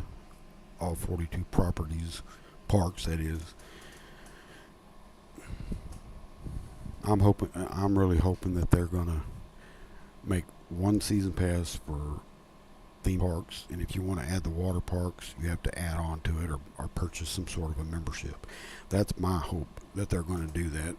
all 42 properties, parks. That is. I'm really hoping that they're going to make one season pass for theme parks, and if you want to add the water parks, you have to add on to it or purchase some sort of a membership. That's my hope that they're going to do that.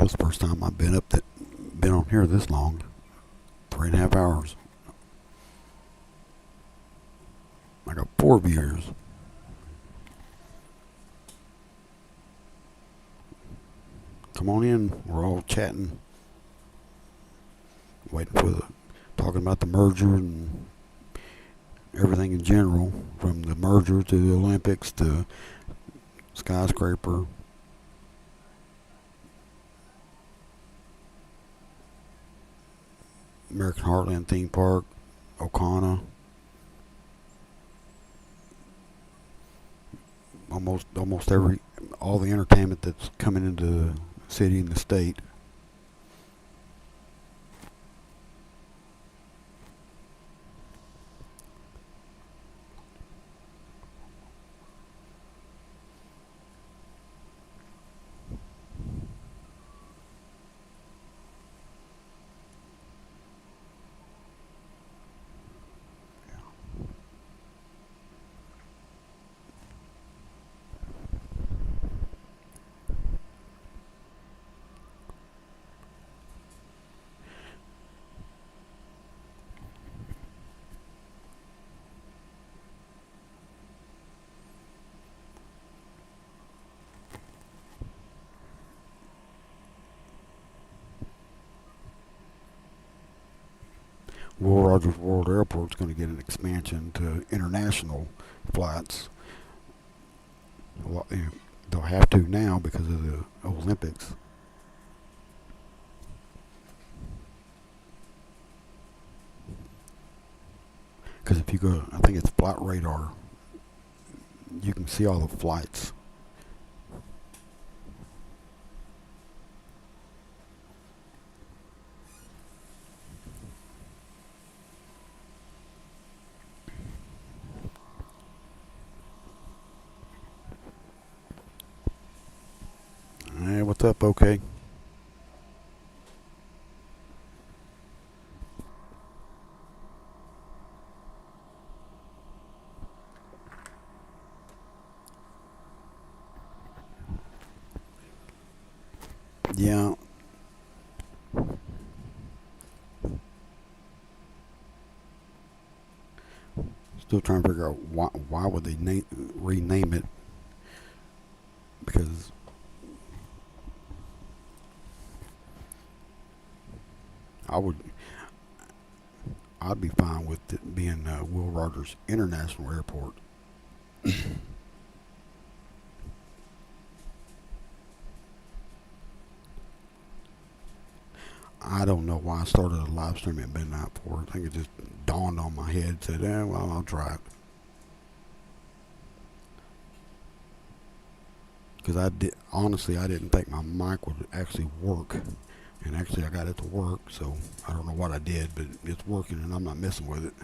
was the first time I've been on here this long. 3.5 hours. I got 4 viewers. Come on in. We're all chatting, waiting for talking about the merger and everything in general, from the merger to the Olympics to skyscraper. American Heartland Theme Park, Okana, almost all the entertainment that's coming into the city and the state. Will Rogers World Airport is going to get an expansion to international flights. They'll have to now because of the Olympics. Because if you go, I think it's Flight Radar, you can see all the flights. Hey, what's up, okay? Yeah. Still trying to figure out why would they rename it, because I would I'd be fine with it being Will Rogers International Airport. I don't know why I started a live stream at midnight for it. I think it just dawned on my head. Said, well, I'll try it. Because honestly, I didn't think my mic would actually work. And actually, I got it to work. So I don't know what I did, but it's working, and I'm not messing with it.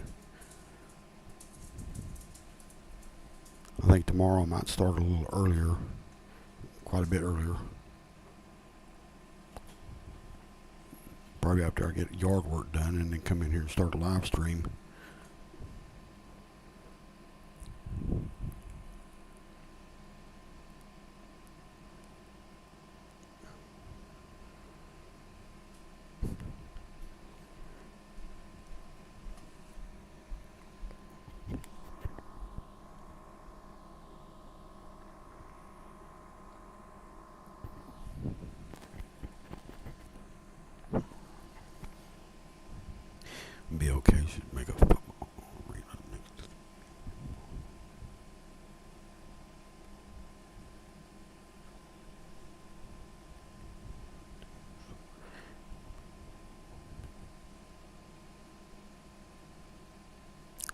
I think tomorrow I might start a little earlier, quite a bit earlier. Probably after I get yard work done, and then come in here and start a live stream. Be okay. Should make a football arena next.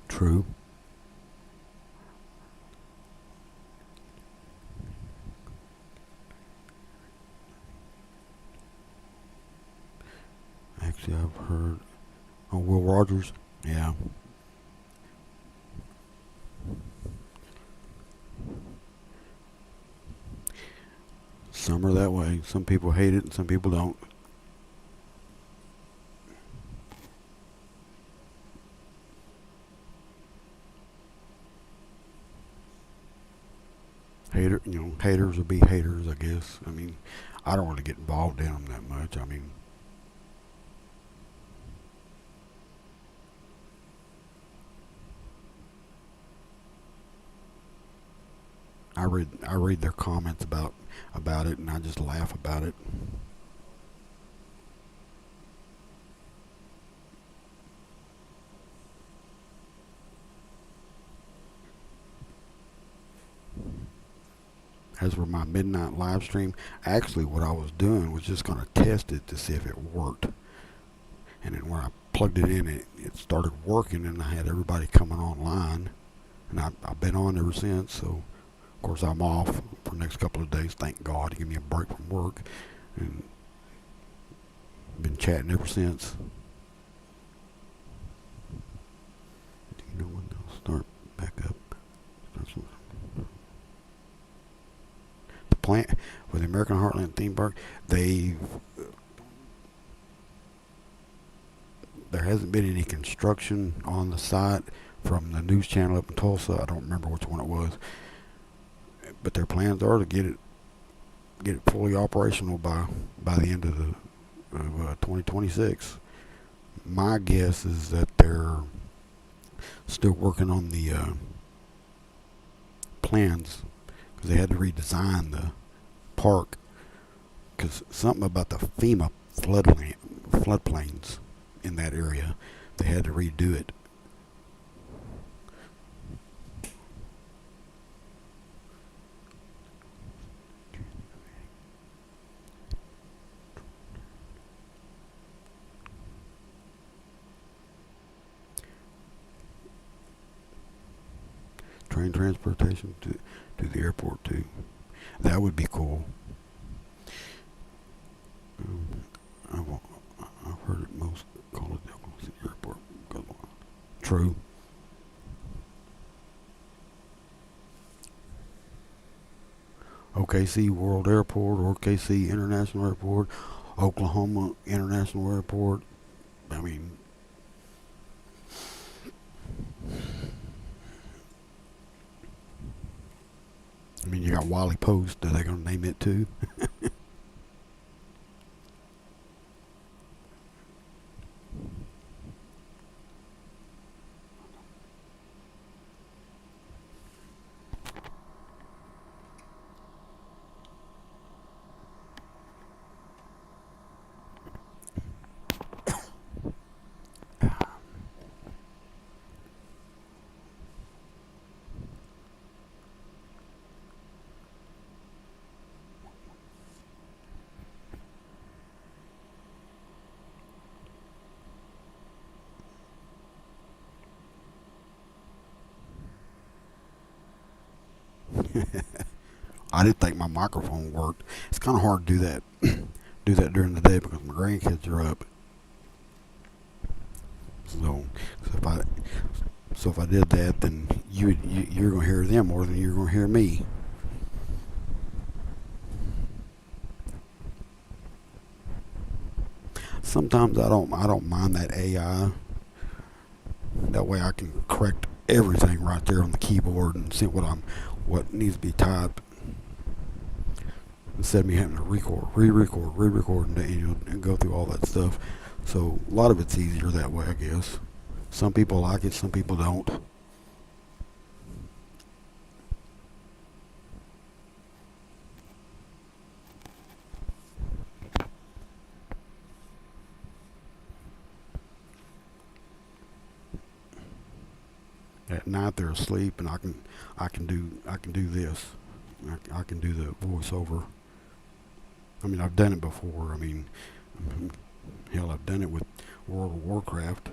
True. Actually, I've heard. Oh, Will Rogers. Yeah. Some are that way. Some people hate it, and some people don't. Haters will be haters, I guess. I mean, I don't really get involved in them that much. I mean, I read their comments about it, and I just laugh about it. As for my midnight live stream, actually, what I was doing was just going to test it to see if it worked. And then when I plugged it in, it started working, and I had everybody coming online. And I've been on ever since. So, of course, I'm off for the next couple of days. Thank God, to give me a break from work, and been chatting ever since. Do you know when they'll start back up? The plant with the American Heartland theme park, there hasn't been any construction on the site from the news channel up in Tulsa. I don't remember which one it was, but their plans are to get it fully operational by the end of 2026. My guess is that they're still working on the plans, because they had to redesign the park, because something about the FEMA floodplains in that area, they had to redo it. Train transportation to the airport too. That would be cool. Um, I've heard it most call it the Oklahoma City Airport. True. OKC World Airport, or OKC International Airport, Oklahoma International Airport. I mean, you got Wiley Post. Are they going to name it too? I didn't think my microphone worked. It's kind of hard to do that, do that during the day because my grandkids are up. So, so if I so if I did that, then you're gonna hear them more than you're gonna hear me. Sometimes I don't mind that AI. That way I can correct everything right there on the keyboard and see what needs to be typed, instead of me having to re-record, and go through all that stuff. So a lot of it's easier that way, I guess. Some people like it, some people don't. At night they're asleep, and I can do this. I can do the voiceover. I mean, I've done it before. I mean, hell, I've done it with World of Warcraft.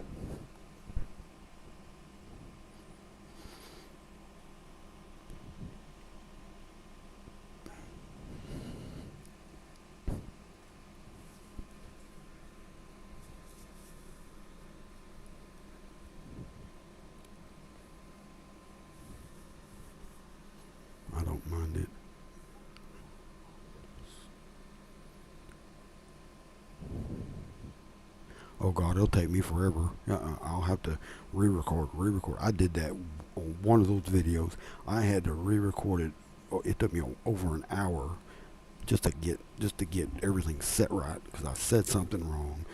I don't mind it. Oh God, it'll take me forever. I'll have to re-record. I did that on one of those videos. I had to re-record it. It took me over an hour just to get everything set right because I said something wrong,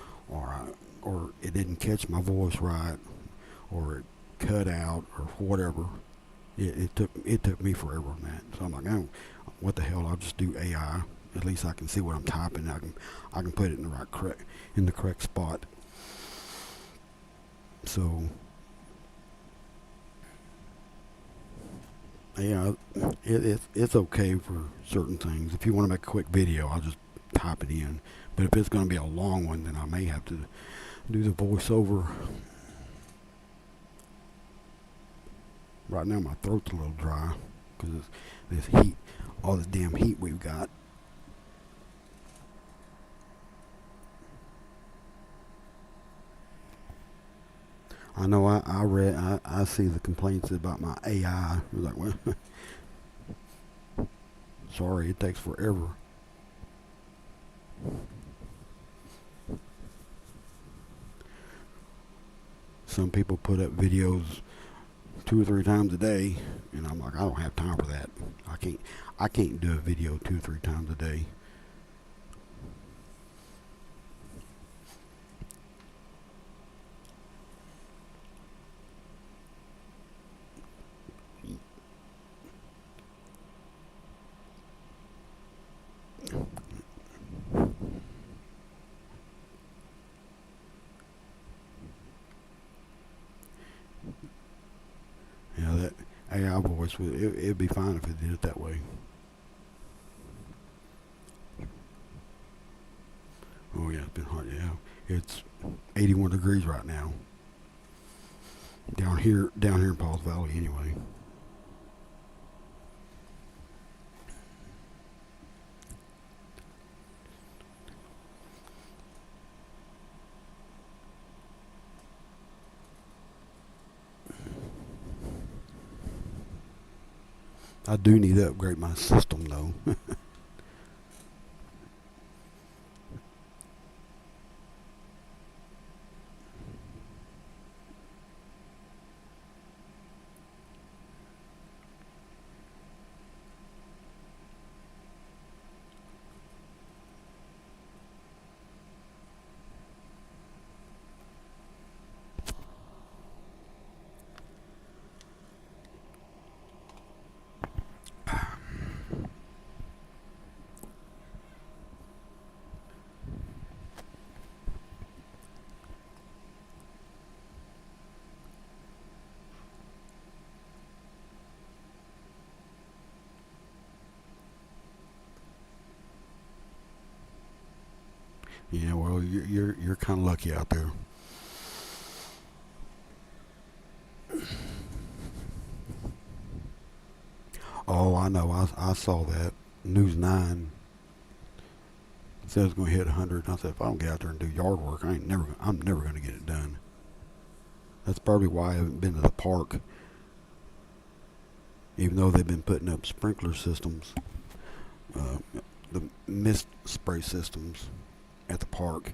or it didn't catch my voice right, or it cut out or whatever. It took me forever on that. So I'm like, oh, what the hell? I'll just do AI. At least I can see what I'm typing. I can put it in the correct spot. So yeah, it's okay for certain things. If you want to make a quick video, I'll just type it in. But if it's going to be a long one, then I may have to do the voiceover. Right now, my throat's a little dry because this heat, all this damn heat we've got. I know I see the complaints about my AI. You're like, well, sorry, it takes forever. Some people put up videos 2 or 3 times a day, and I'm like, I don't have time for that. I can't do a video 2 or 3 times a day. That AI voice it'd be fine if it did it that way. Oh yeah, it's been hot. Yeah, it's 81 degrees right now down here in Paul's Valley. Anyway, I do need to upgrade my system though. Yeah, well, you're kind of lucky out there. Oh, I know. I saw that. News 9 said it's going to hit 100. I said, if I don't get out there and do yard work, I'm never going to get it done. That's probably why I haven't been to the park, even though they've been putting up sprinkler systems, uh, the mist spray systems at the park.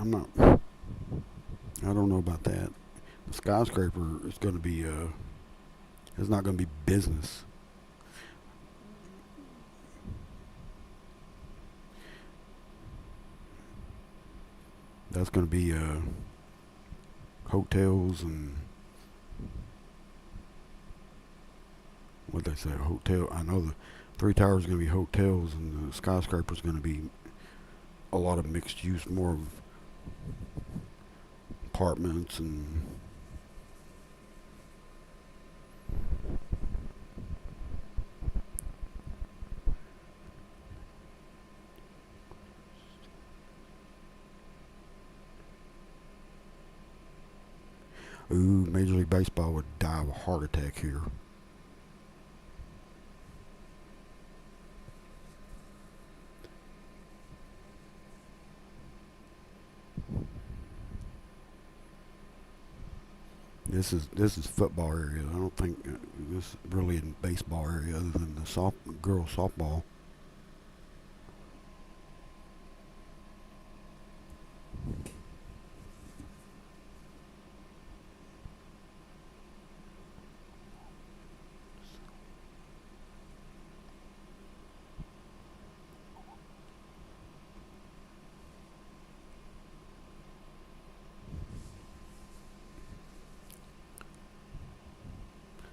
I'm not. I don't know about that. The skyscraper is going to be. It's not going to be business. That's going to be hotels and what they say. Hotel. I know the three towers is going to be hotels, and the skyscraper is going to be a lot of mixed use, more of apartments and. Ooh, Major League Baseball would die of a heart attack here. This is football area. I don't think this is really in baseball area other than the girls softball.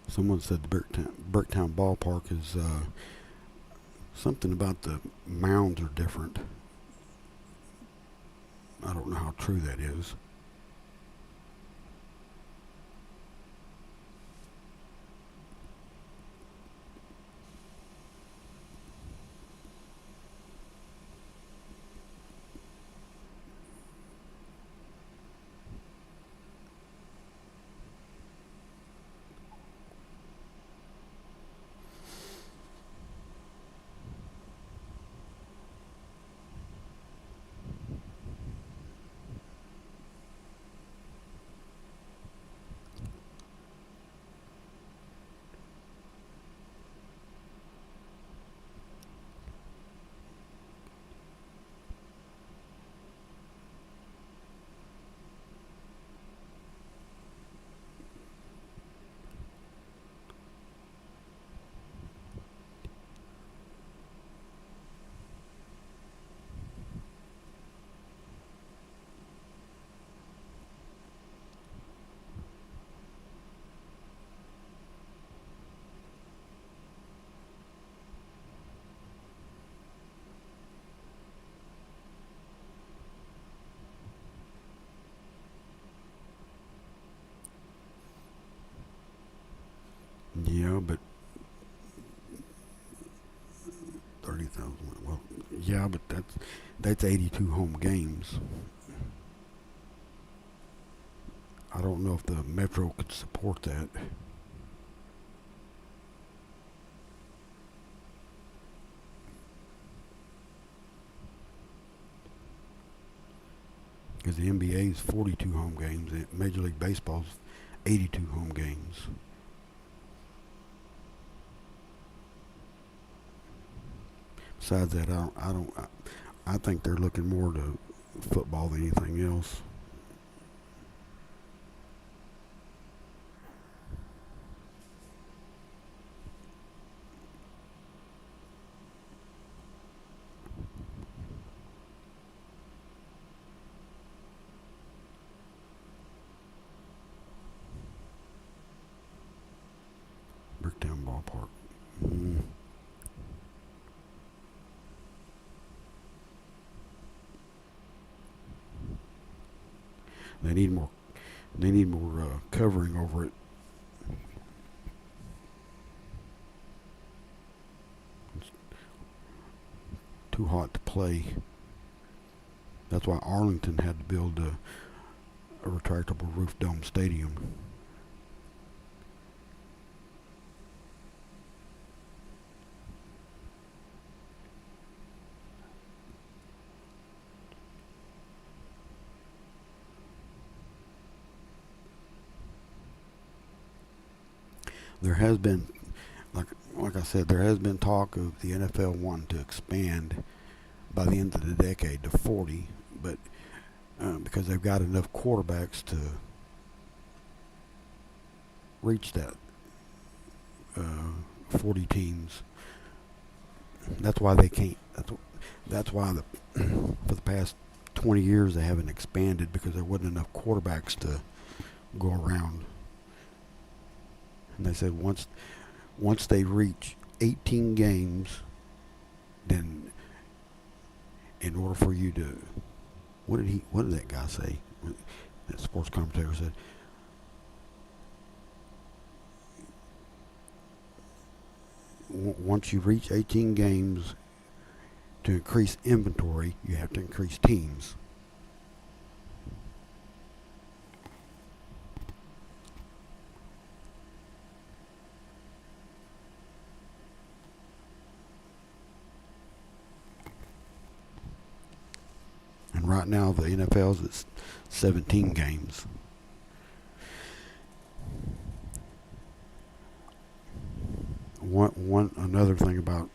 Someone said the Bricktown ballpark is something about the mounds are different. I don't know how true that is. Yeah, but 30,000. Well, yeah, but that's 82 home games. I don't know if the Metro could support that. Because the NBA is 42 home games, and Major League Baseball's 82 home games. Besides that, I think they're looking more to football than anything else. Bricktown Ballpark. Mm. They need more. They need more covering over it. It's too hot to play. That's why Arlington had to build a retractable roof dome stadium. There has been, like I said, there has been talk of the NFL wanting to expand by the end of the decade to 40, but because they've got enough quarterbacks to reach that 40 teams. That's why they can't. That's why for the past 20 years they haven't expanded, because there wasn't enough quarterbacks to go around. And they said once they reach 18 games, then in order for you to, what did that guy say? That sports commentator said, once you reach 18 games, to increase inventory, you have to increase teams. And right now, the NFL's at 17 games. Another thing about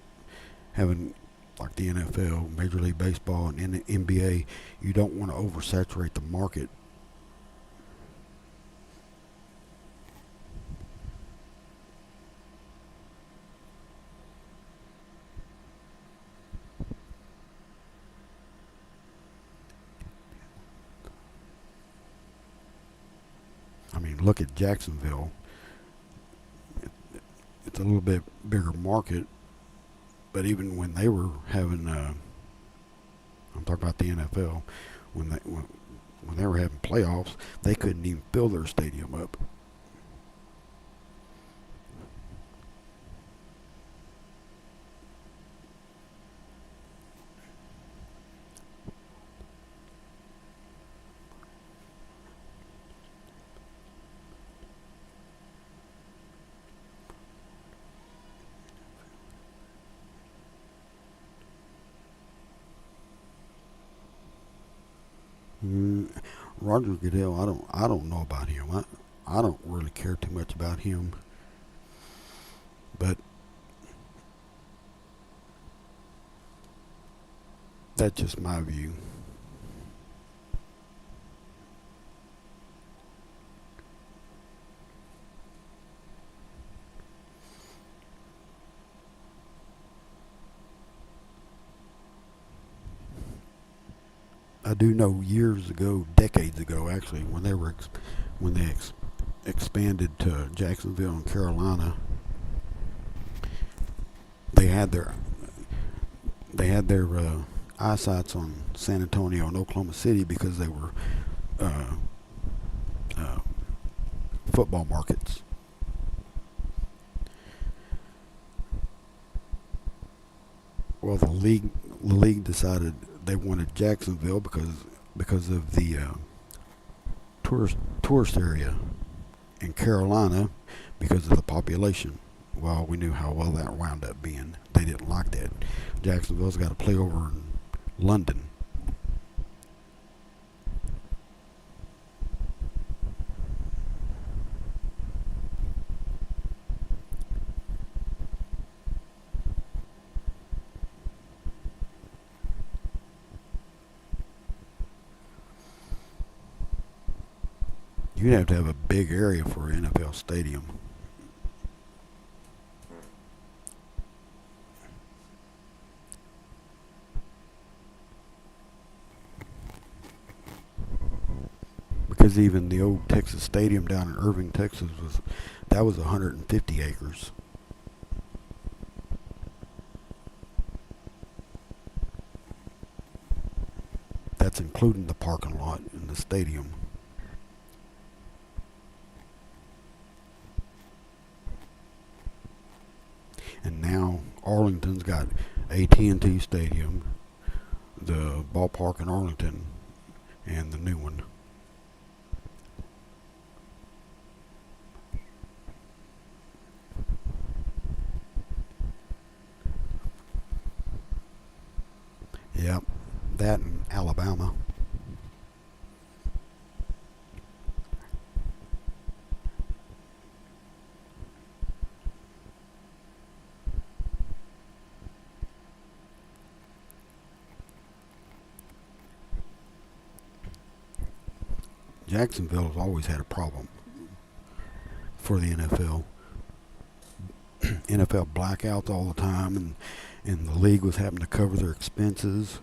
having like the NFL, Major League Baseball, and NBA, you don't want to oversaturate the market. I mean, look at Jacksonville. It's a little bit bigger market, but even when they were having, I'm talking about the NFL, when they were having playoffs, they couldn't even fill their stadium up. Roger Goodell, I don't know about him. I don't really care too much about him, but that's just my view. I do know years ago, decades ago actually, when they expanded to Jacksonville and Carolina, they had their eyesights on San Antonio and Oklahoma City because they were uh, uh, football markets. Well, the league decided they wanted Jacksonville because of the tourist area, in Carolina because of the population. Well, we knew how well that wound up being. They didn't like that. Jacksonville's got to play over in London. You'd have to have a big area for an NFL stadium. Because even the old Texas Stadium down in Irving, Texas, was 150 acres. That's including the parking lot and the stadium. And now Arlington's got AT&T Stadium, the ballpark in Arlington, and the new one. Yep, that in Alabama. Jacksonville has always had a problem for the NFL. NFL blackouts all the time, and the league was having to cover their expenses.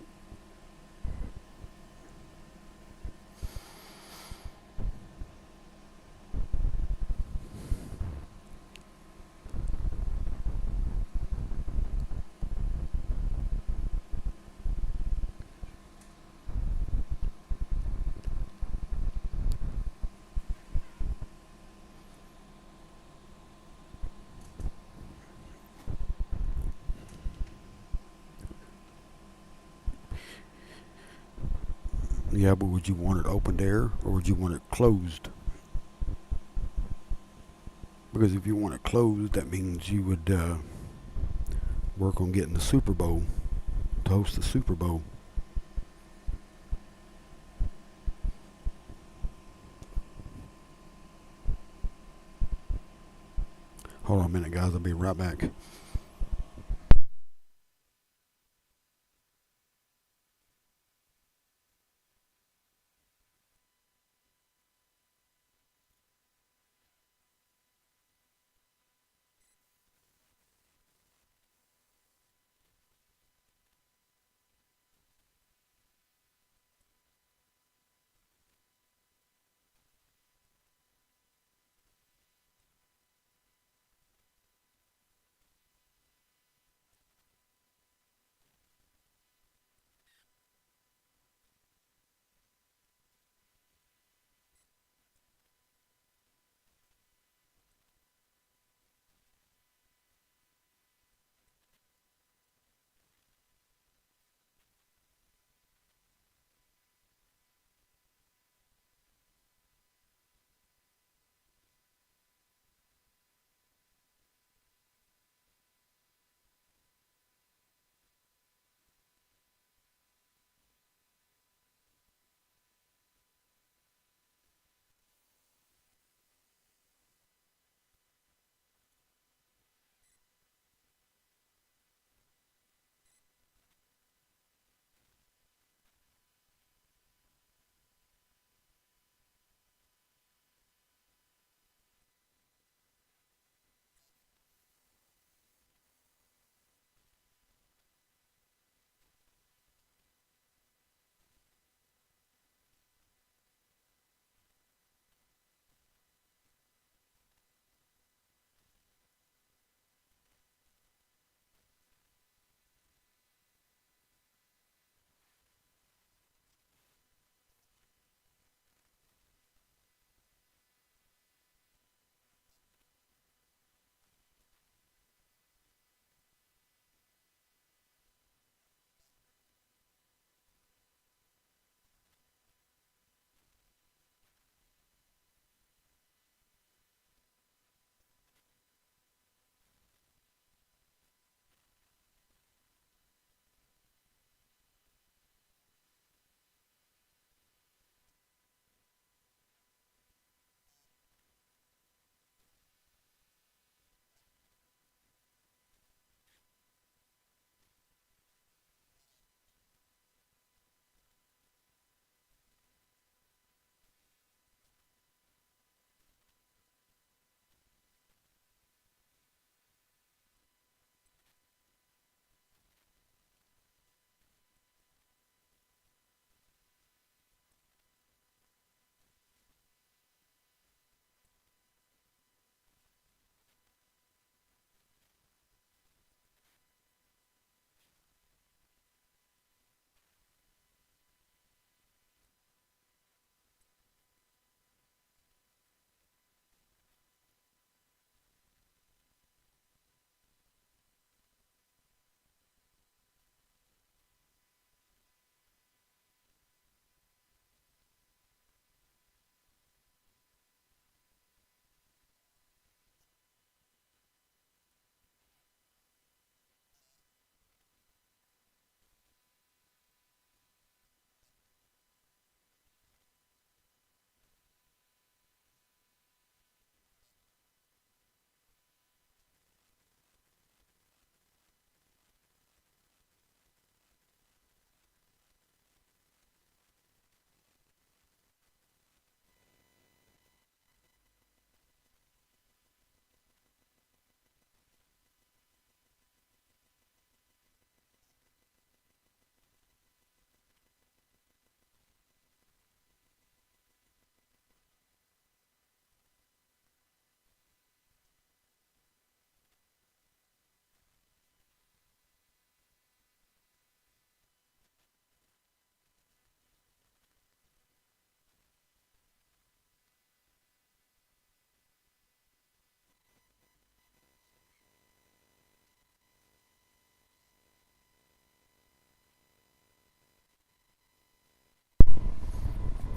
Yeah, but would you want it open air or would you want it closed? Because if you want it closed, that means you would work on getting the Super Bowl to host the Super Bowl. Hold on a minute, guys. I'll be right back.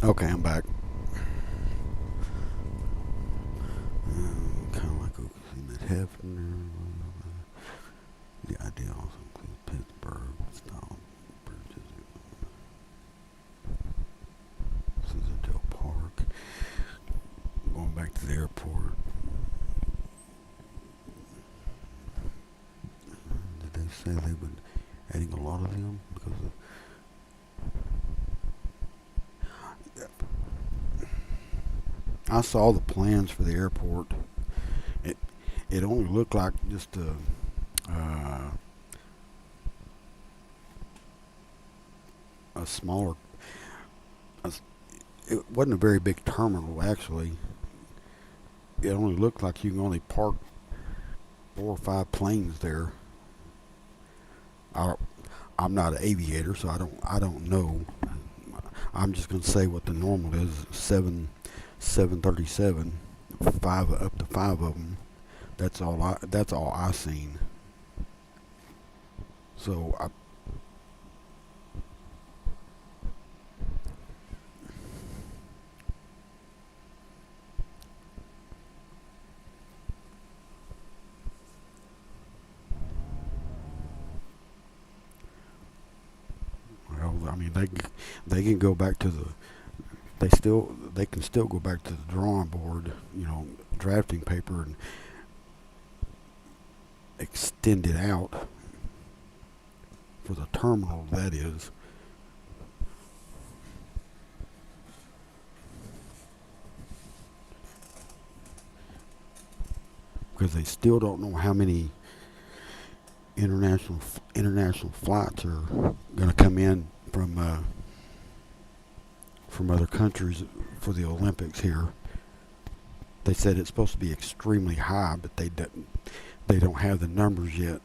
Okay, I'm back. Kind of like Oklahoma Hefner. The idea also includes Pittsburgh style bridges. Cedar Park. Going back to the airport. Did they say they've been adding a lot of them because of? I saw the plans for the airport. It it only looked like just a smaller. A, it wasn't a very big terminal actually. It only looked like you can only park 4 or 5 planes there. I, I'm not an aviator, so I don't know. I'm just gonna say what the normal is: 737, five up to 5 of them. That's all I seen. So I mean they can go back to the they can still go back to the drawing board, drafting paper and extend it out for the terminal. That is because they still don't know how many international flights are going to come in from other countries for the Olympics here. They said it's supposed to be extremely high, but they don't have the numbers yet.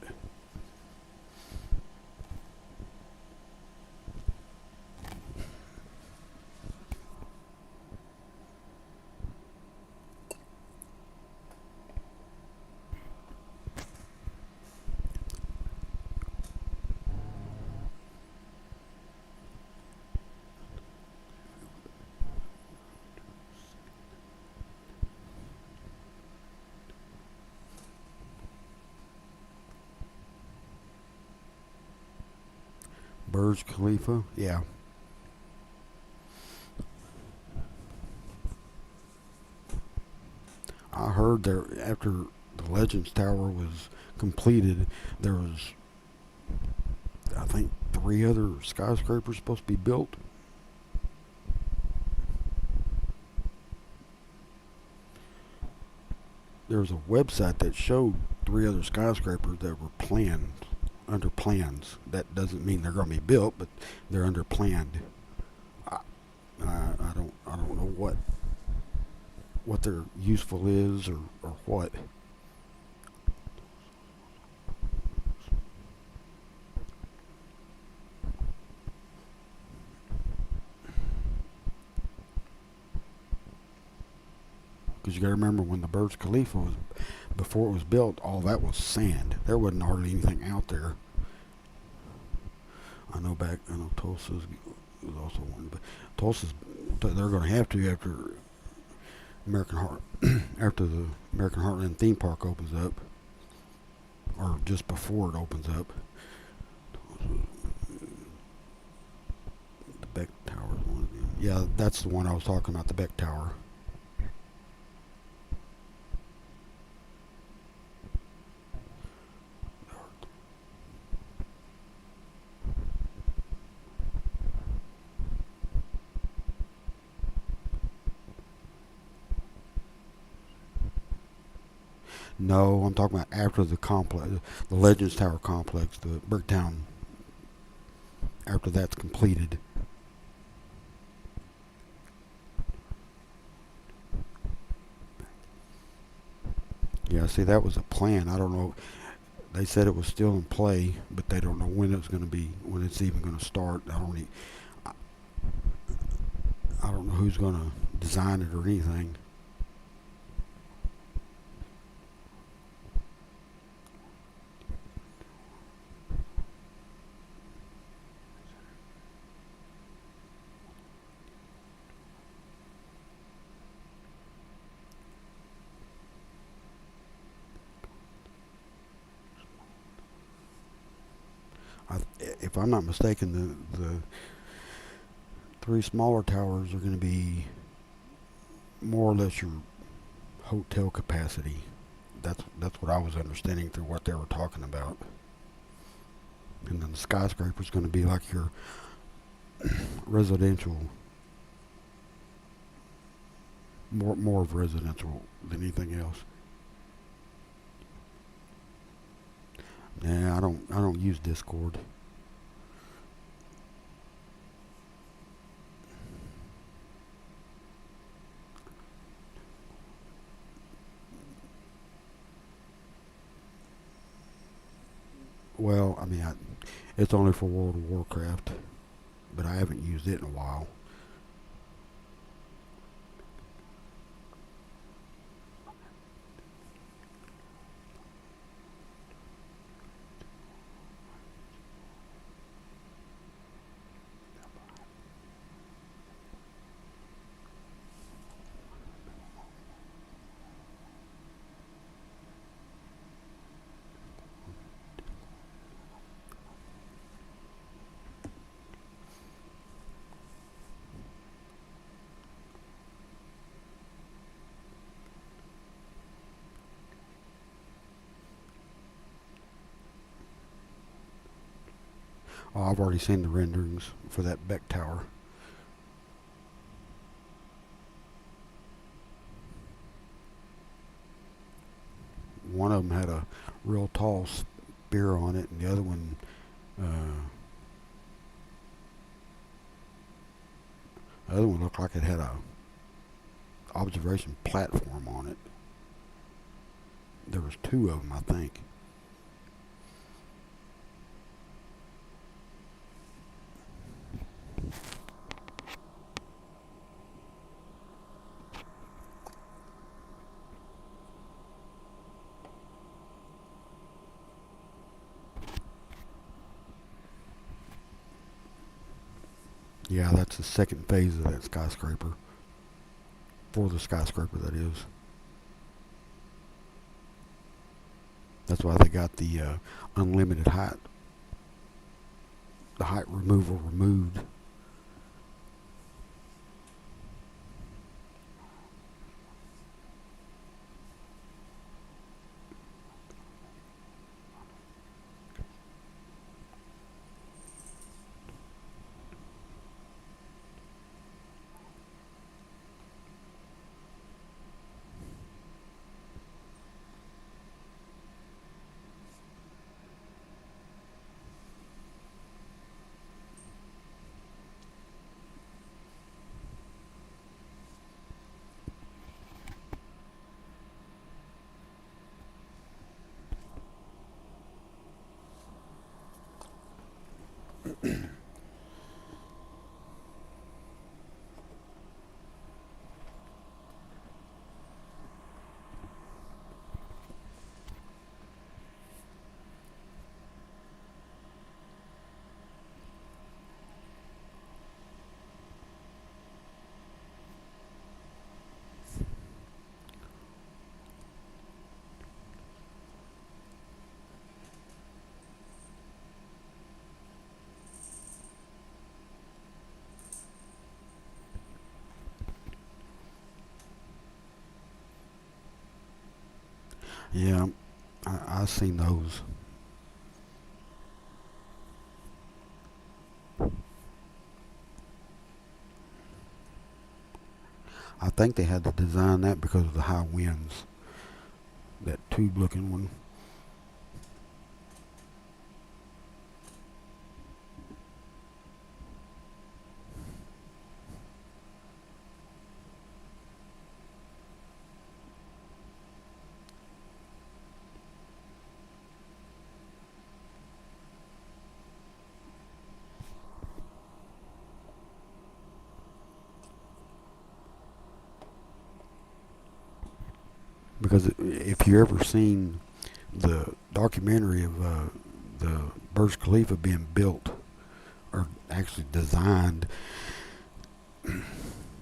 Burj Khalifa, yeah. I heard there after the Legends Tower was completed, there was I think 3 other skyscrapers supposed to be built. There was a website that showed 3 other skyscrapers that were planned under plans. That doesn't mean they're going to be built, but they're under planned. I, I don't know what their useful is or what. Because you got to remember when the Burj Khalifa was before it was built, all that was sand. There wasn't hardly anything out there. I know Tulsa's was also one, but Tulsa's they're going to have to after American Heart after the American Heartland theme park opens up, or just before it opens up. The Beck Tower is one of them. Yeah, that's the one I was talking about. The Beck Tower. No, I'm talking about after the complex, the Legends Tower complex, the Bricktown. After that's completed. Yeah, see, that was a plan. I don't know. They said it was still in play, but they don't know when it's going to be, when it's even going to start. I don't know who's going to design it or anything. if I'm not mistaken, the three smaller towers are going to be more or less your hotel capacity. That's what I was understanding through what they were talking about. And then the skyscraper is going to be like your residential, more of residential than anything else. Nah, I don't use Discord. Well, I mean, it's only for World of Warcraft, but I haven't used it in a while. Oh, I've already seen the renderings for that Beck Tower. One of them had a real tall spear on it, and the other one, looked like it had a observation platform on it. There was two of them, I think. Yeah, that's the second phase of that skyscraper. For the skyscraper, that is. That's why they got the unlimited height. The height removal removed. Yeah, I seen those. I think they had to design that because of the high winds. That tube-looking one. Because if you ever seen the documentary of the Burj Khalifa being built, or actually designed,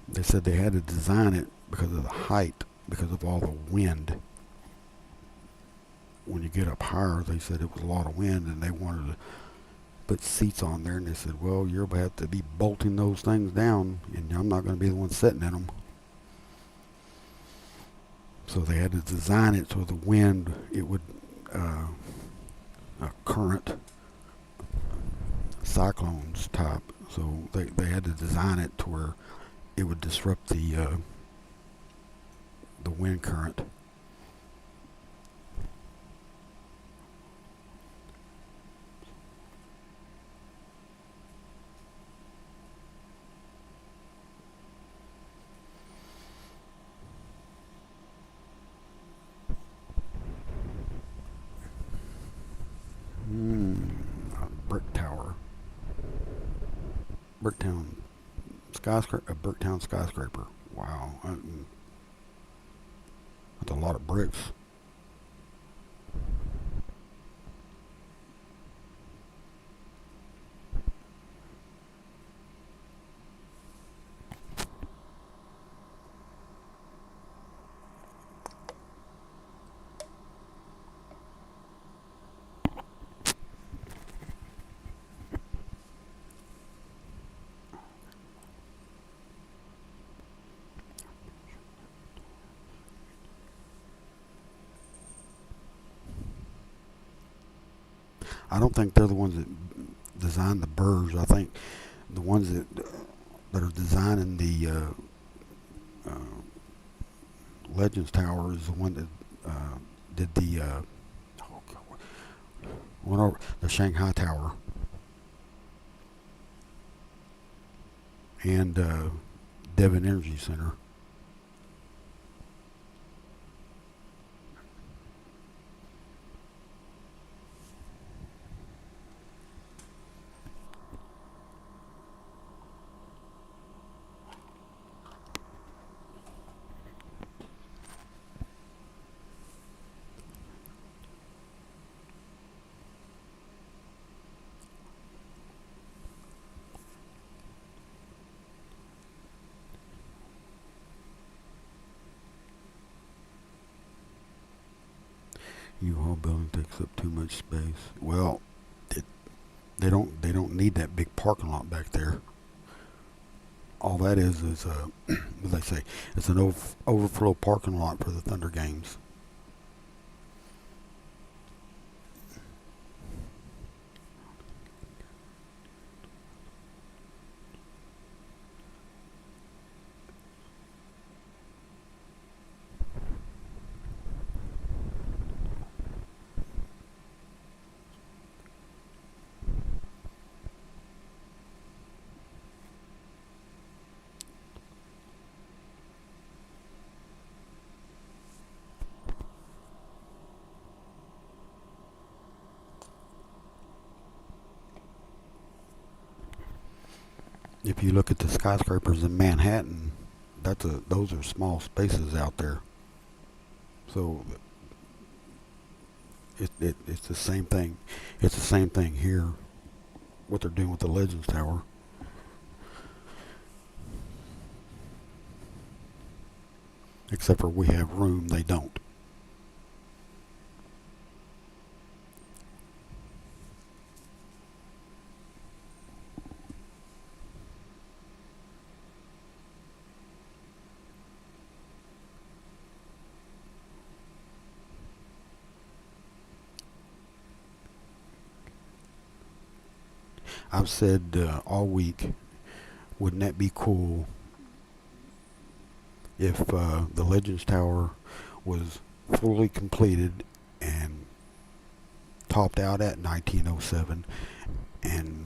they said they had to design it because of the height, because of all the wind. When you get up higher, they said it was a lot of wind, and they wanted put seats on there, and they said, well, you're going to have to be bolting those things down, and I'm not going to be the one sitting in them. So they had to design it so the wind, it would, a current, cyclones type. So they had to design it to where it would disrupt the wind current. Brick tower, Bricktown skyscraper, a Bricktown skyscraper. Wow, that's a lot of bricks. I don't think they're the ones that designed the burrs. I think the ones that are designing the uh, Legends Tower is the one that did the oh God, one over the Shanghai Tower and Devon Energy Center. U-Haul building takes up too much space. Well, it, they don't need that big parking lot back there. All that is what they say, it's an overflow parking lot for the Thunder games. If you look at the skyscrapers in Manhattan, those are small spaces out there. So it's the same thing. It's the same thing here. What they're doing with the Legends Tower. Except for we have room, they don't. I've said all week, wouldn't that be cool if the Legends Tower was fully completed and topped out at 1907 and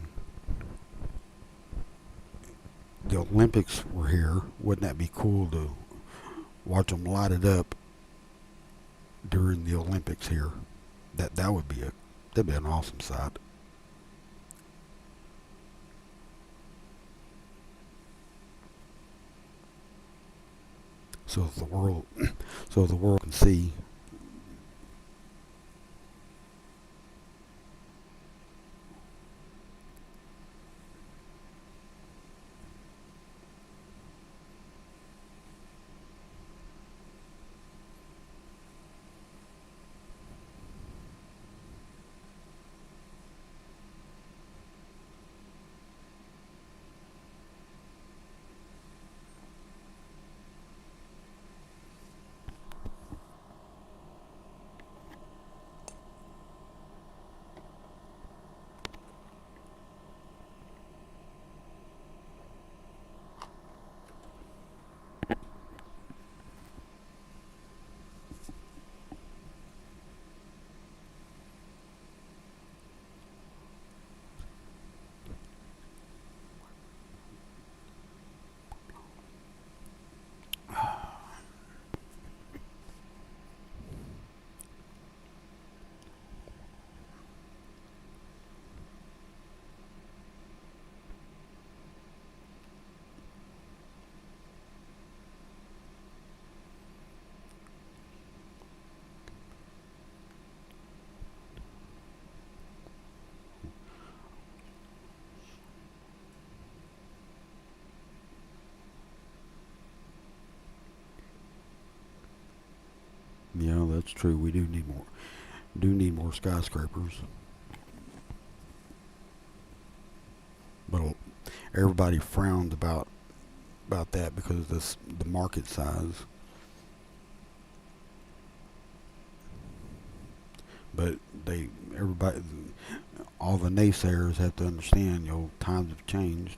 the Olympics were here? Wouldn't that be cool to watch them light it up during the Olympics here? That would be that'd be an awesome sight. So the world, so the world can see. Yeah, that's true. We do need more skyscrapers, but everybody frowned about that because of the market size. But everybody, all the naysayers have to understand. Times have changed.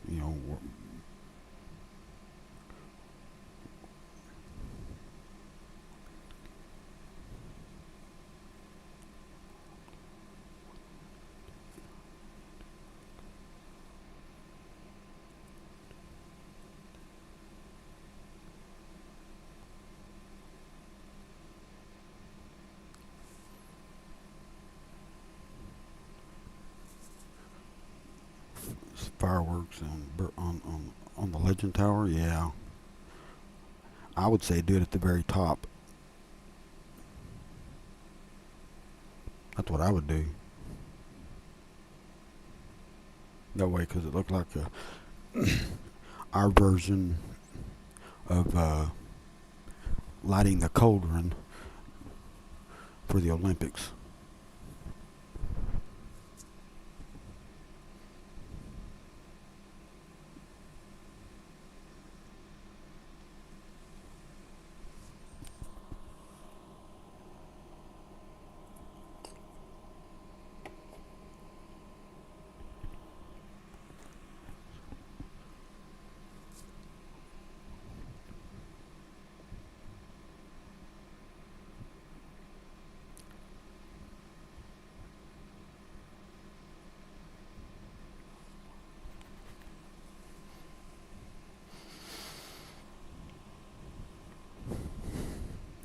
Fireworks on the Legend Tower. Yeah, I would say do it at the very top. That's what I would do. That way, because it looked like our version of lighting the cauldron for the Olympics.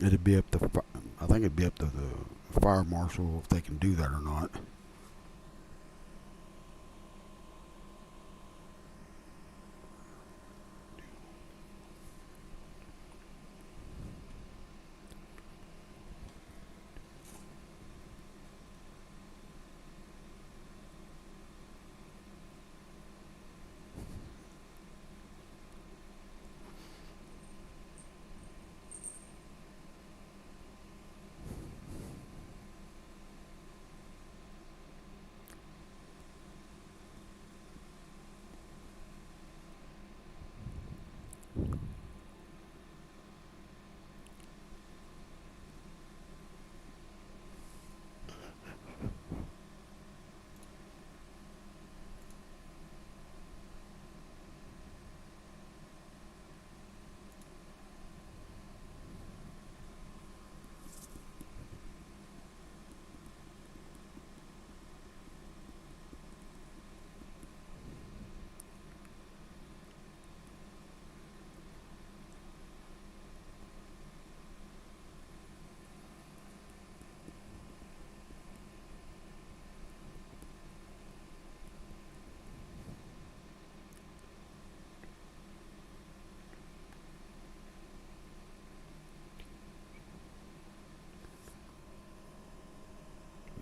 It'd be up to, I think it'd be up to the fire marshal if they can do that or not.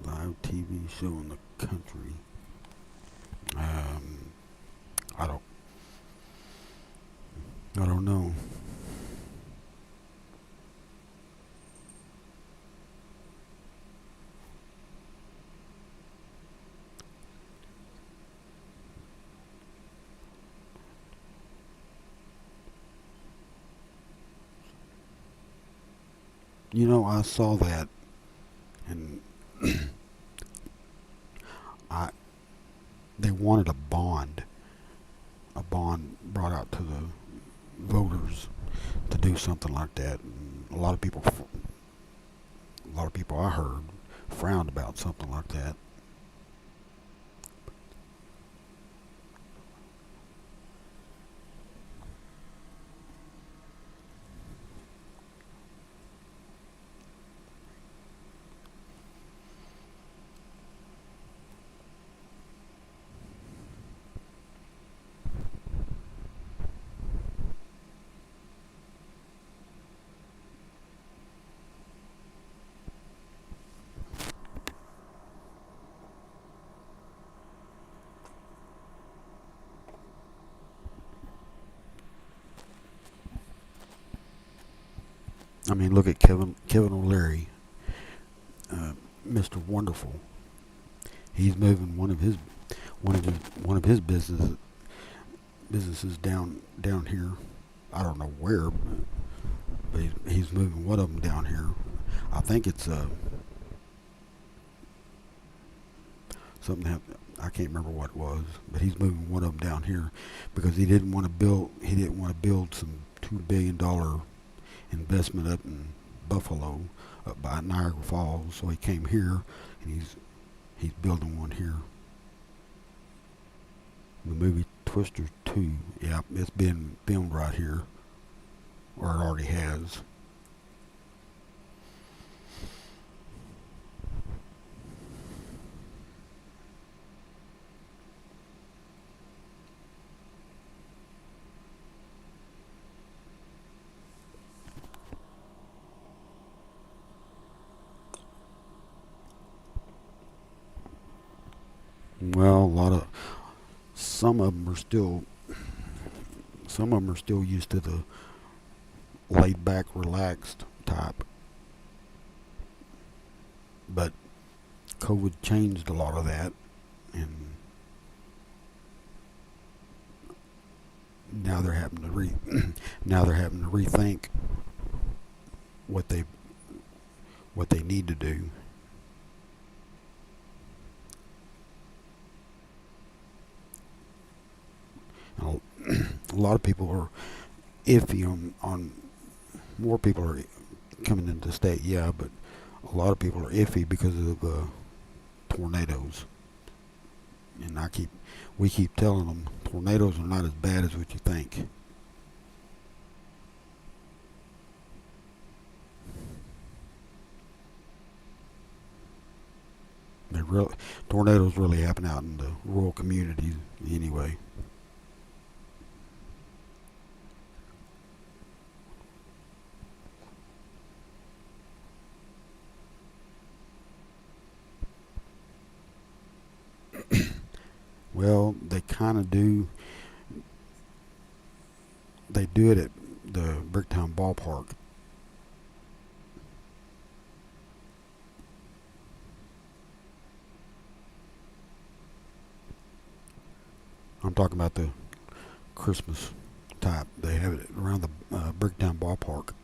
Live TV show in the country. Um, I don't, I don't know. I saw that, and I they wanted a bond brought out to the voters to do something like that. And a lot of people I heard frowned about something like that. I mean, look at Kevin O'Leary, Mr. Wonderful. He's moving one of his businesses down here. I don't know where, but he's moving one of them down here. I think it's something that I can't remember what it was, but he's moving one of them down here because he didn't want to build some $2 billion investment up in Buffalo, up by Niagara Falls. So he came here, and he's building one here. The movie Twister 2, yeah, it's been filmed right here, or it already has. Well, some of them are still used to the laid back, relaxed type, but COVID changed a lot of that, and now they're having to rethink what they need to do. And a lot of people are iffy on more people are coming into the state, yeah, but a lot of people are iffy because of tornadoes. And we keep telling them tornadoes are not as bad as what you think. Tornadoes really happen out in the rural communities anyway. Well, they kind of do. They do it at the Bricktown Ballpark. I'm talking about the Christmas type. They have it around the Bricktown Ballpark.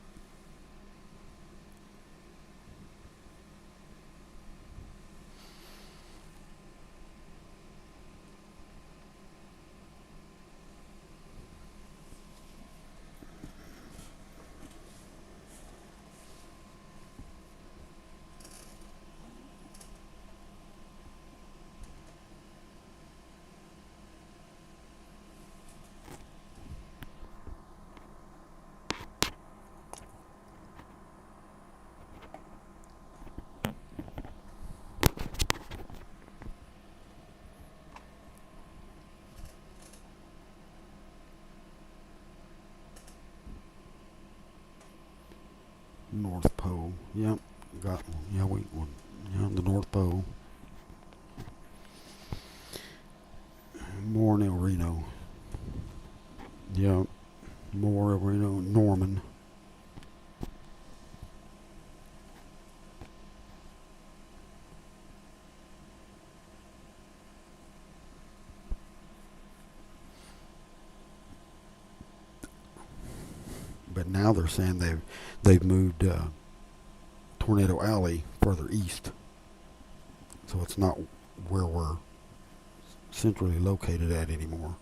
North Pole. Yep, got one. Yeah, the North Pole. More in El Reno. Yep, more El Reno. Norman. But now they're saying they've moved Tornado Alley further east, so it's not where we're centrally located at anymore.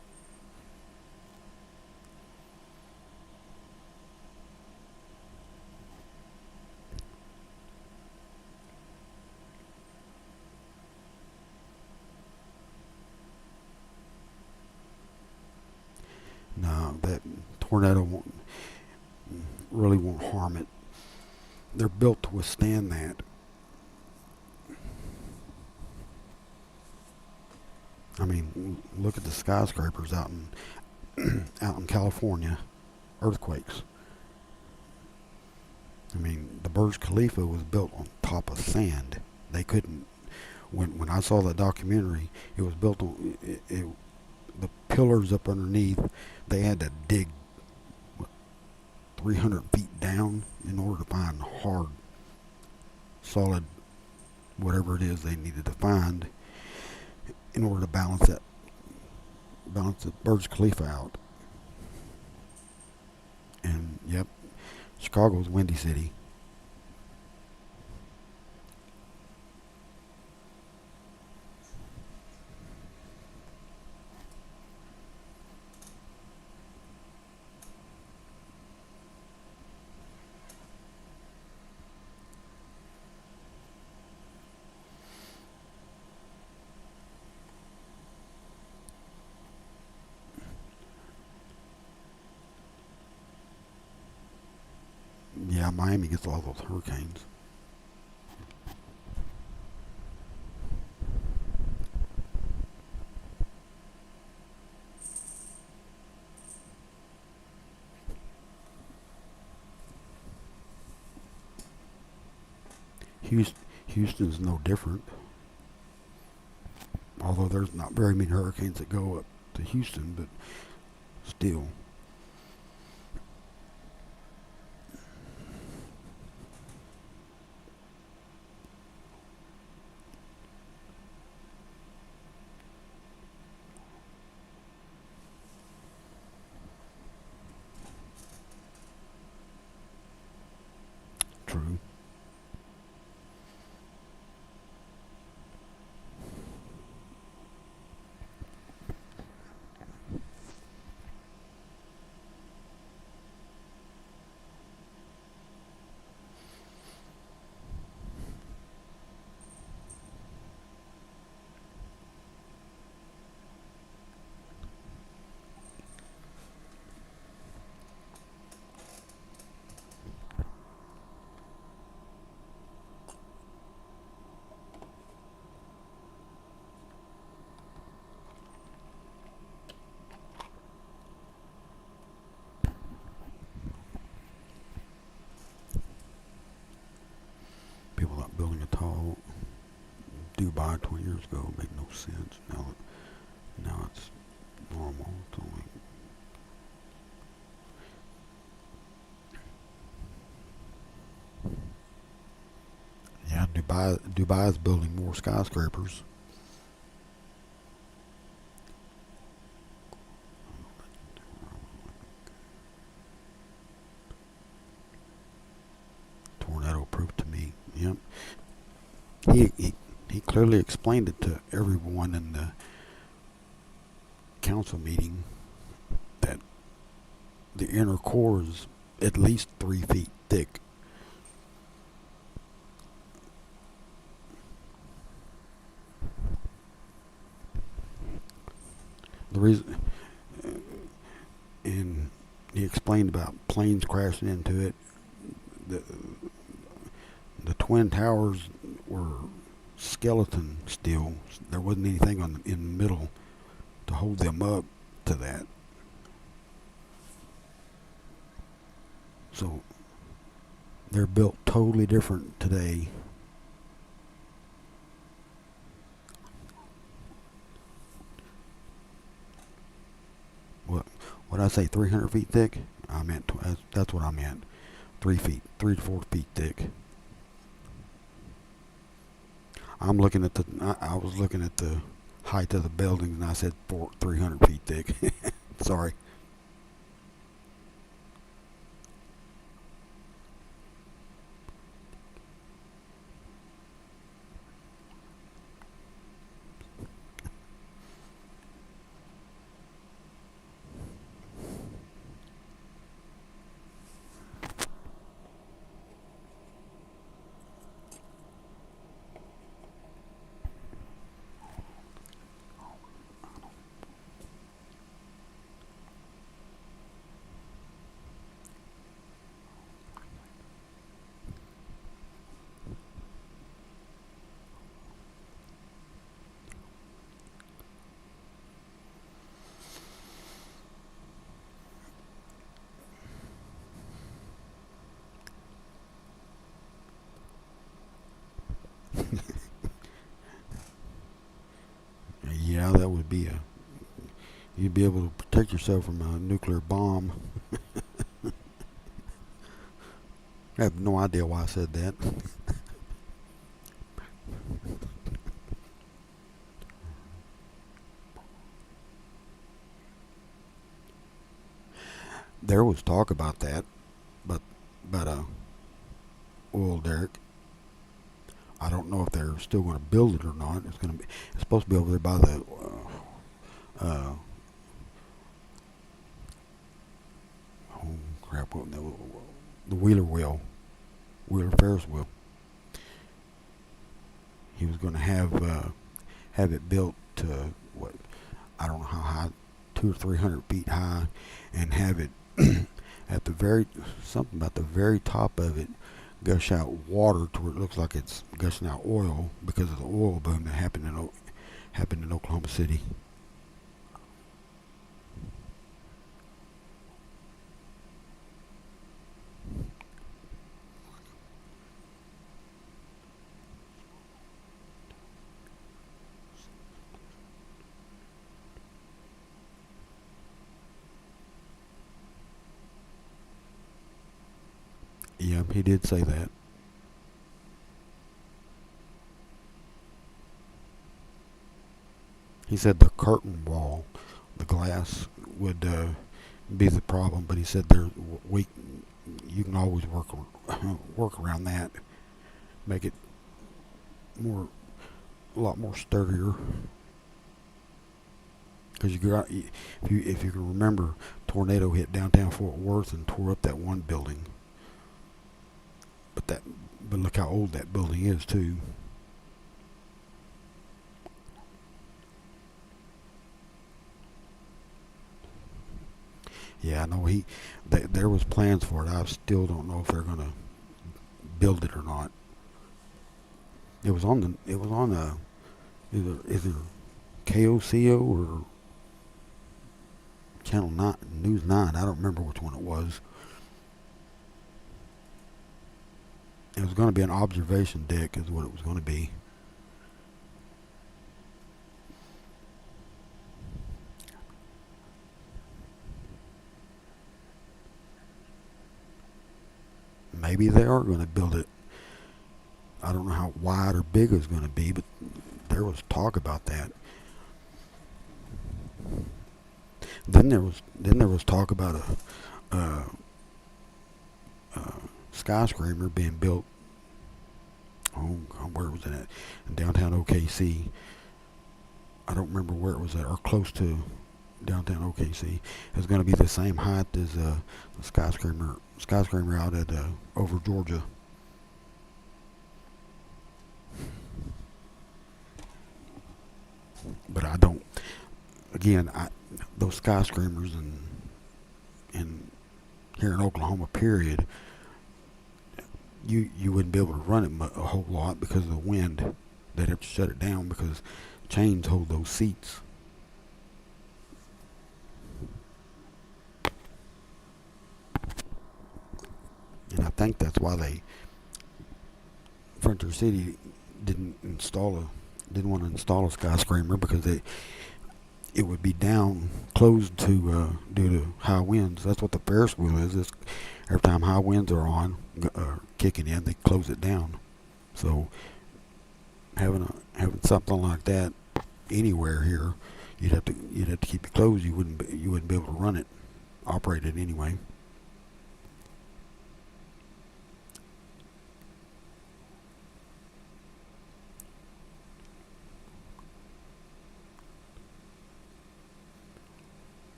No, that tornado really won't harm it. They're built to withstand that. I mean, look at the skyscrapers out in California, earthquakes. I mean, the Burj Khalifa was built on top of sand. They couldn't. When I saw that documentary, it was built on the pillars up underneath. They had to dig 300 feet down in order to find hard, solid, whatever it is they needed to find in order to balance the Burj Khalifa out. And yep, Chicago's Windy City. Yeah, Miami gets all those hurricanes. Houston's no different. Although there's not very many hurricanes that go up to Houston, but still. True. People not building a tall Dubai 20 years ago made no sense. Now it's normal. It's only yeah, Dubai's building more skyscrapers. Tornado proof to me. Yep. He clearly explained it to everyone in the council meeting that the inner core is at least 3 feet thick. The reason, and he explained about planes crashing into it. The, the twin towers were skeleton steel. There wasn't anything in the middle to hold them up to that. So they're built totally different today. What I say, 300 feet thick? I meant that's what I meant. 3 feet, 3 to 4 feet thick. I was looking at the height of the building, and I said 300 feet thick. Sorry. Yeah, that would be you'd be able to protect yourself from a nuclear bomb. I have no idea why I said that. There was talk about that, but about a oil derrick. I don't know if they're still going to build it or not. It's supposed to be over there by the uh, oh crap, what the Wheeler Ferris wheel. He was going to have it built to what, I don't know how high, 200 or 300 feet high, and have it at the very, something about the very top of it, gush out water to where it looks like it's gushing out oil because of the oil boom that happened in Oklahoma City. Yeah, he did say that. He said the curtain wall, the glass, would be the problem, but he said we you can always work around that, make it more a lot more sturdier. Because if you can remember, tornado hit downtown Fort Worth and tore up that one building. But look how old that building is too. Yeah, I know there was plans for it. I still don't know if they're gonna build it or not. It was on either KOCO or Channel 9, News 9. I don't remember which one it was. It was going to be an observation deck, is what it was going to be. Maybe they are going to build it. I don't know how wide or big it's going to be, but there was talk about that. Then there was talk about a skyscraper being built. Oh, where was it at? In downtown OKC. I don't remember where it was at, or close to downtown OKC. It's going to be the same height as the skyscraper out at over Georgia. But I don't. Again, those skyscrapers and here in Oklahoma, period, you wouldn't be able to run it a whole lot because of the wind. They'd have to shut it down because chains hold those seats. And I think that's why Frontier City didn't want to install a skyscraper, because it would be down, closed to due to high winds. That's what the Ferris wheel is. Every time high winds are on, kicking in, they close it down. So having something like that anywhere here, you'd have to keep it closed. You wouldn't be able to run it, operate it anyway.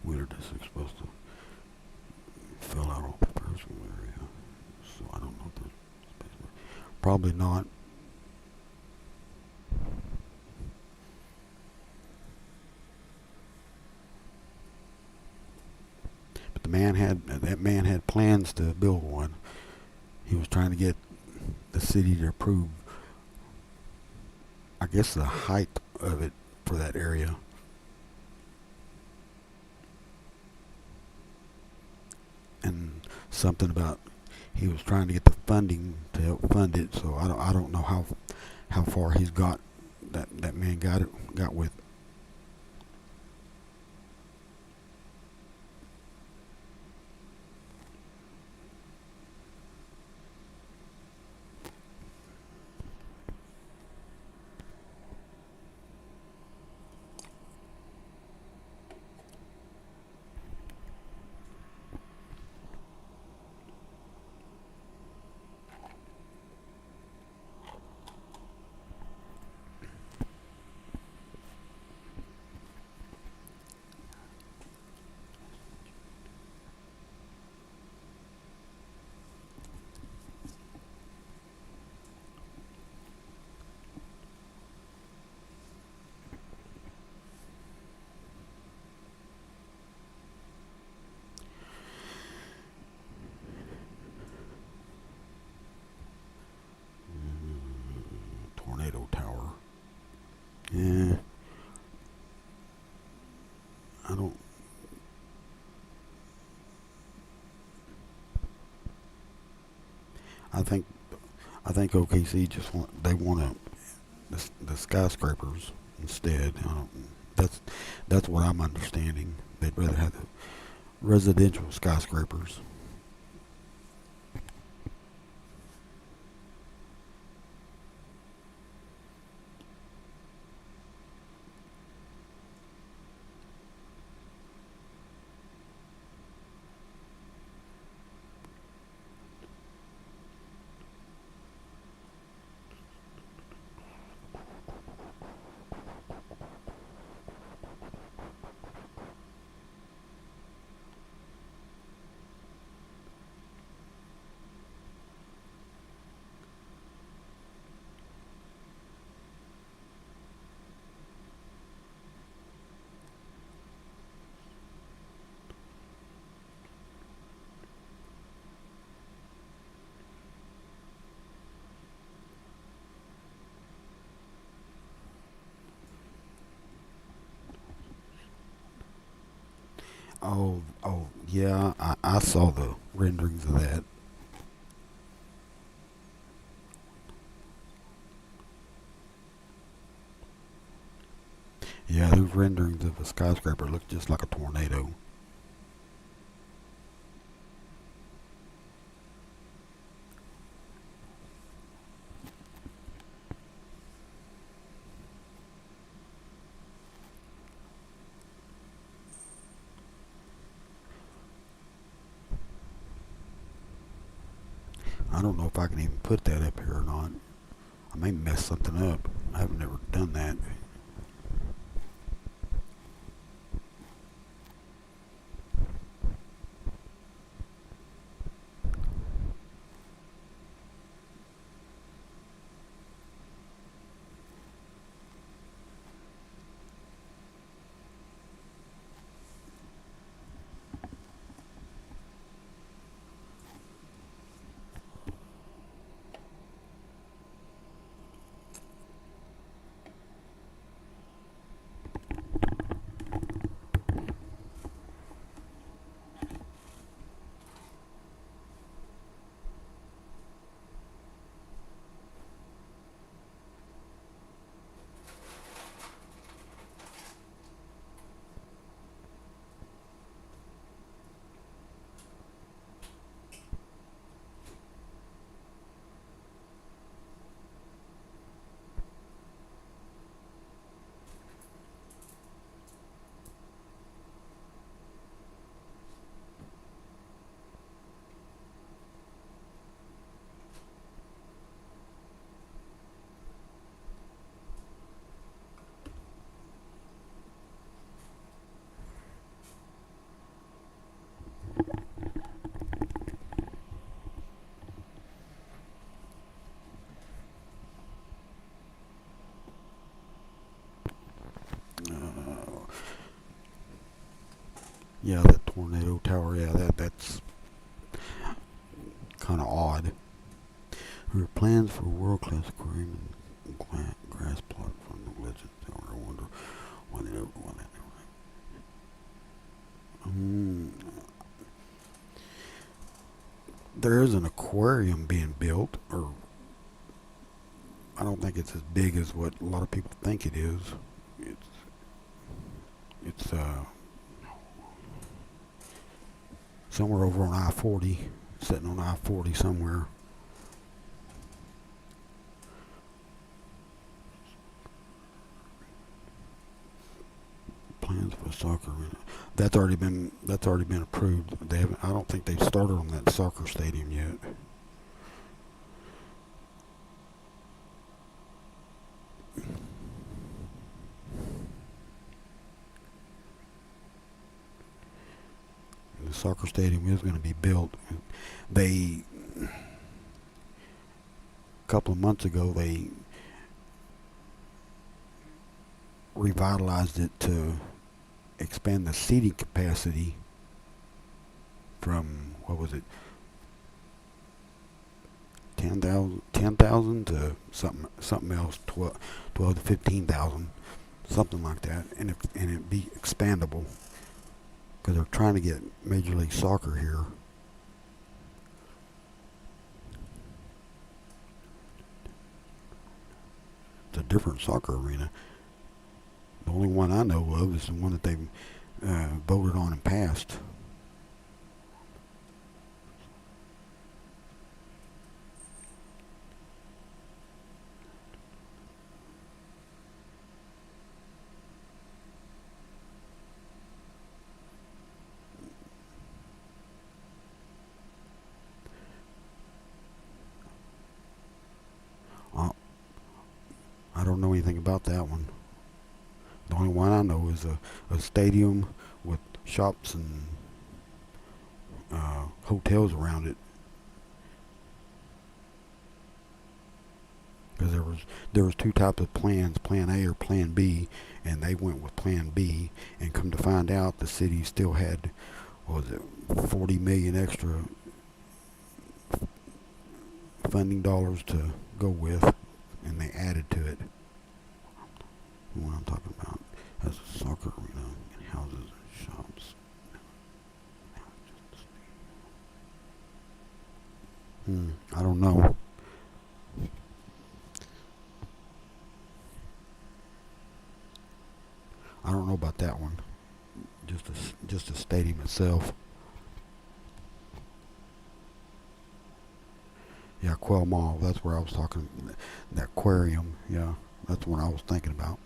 Wheeler District supposed to fill out all the personal area, so I don't know if there's space. Probably not. But that man had plans to build one. He was trying to get the city to approve, I guess, the height of it for that area. And something about he was trying to get the funding to help fund it. So I don't know how far he's got. That man got with. Tornado tower. Yeah, I don't. I think I think OKC just want the skyscrapers instead. That's that's what I'm understanding. They'd rather have the residential skyscrapers. Oh, yeah. I saw the renderings of that. Yeah, those renderings of a skyscraper look just like a tornado. I don't know if I can even put that up here or not. I may mess something up. I've never done that. Uh, yeah, that tornado tower. Yeah, that's kind of odd. Her plans for world-class aquarium and grass plot from the legend tower. I wonder why they never won that. There is an aquarium being built, or I don't think it's as big as what a lot of people think it is. It's it's somewhere over on I-40, sitting on I-40 somewhere. Plans for soccer arena. That's already been approved. They haven't. I don't think they've started on that soccer stadium yet. The soccer stadium is going to be built. They a couple of months ago they revitalized it to expand the seating capacity from what was it, 10,000 to something else, 12 to 15,000, something like that, and it be expandable because they're trying to get Major League Soccer here. It's a different soccer arena. The only one I know of is the one that they've voted on and passed. Uh, I don't know anything about that one. The only one I know is a stadium with shops and hotels around it. Because there was two types of plans, Plan A or Plan B, and they went with Plan B. And come to find out, the city still had, what was it, 40 million extra funding dollars to go with, and they added to it. What I'm talking about, that's a soccer arena and houses and shops. I don't know. I don't know about that one. Just the stadium itself. Yeah, Quell Mall. That's where I was talking. The aquarium. Yeah, that's what I was thinking about.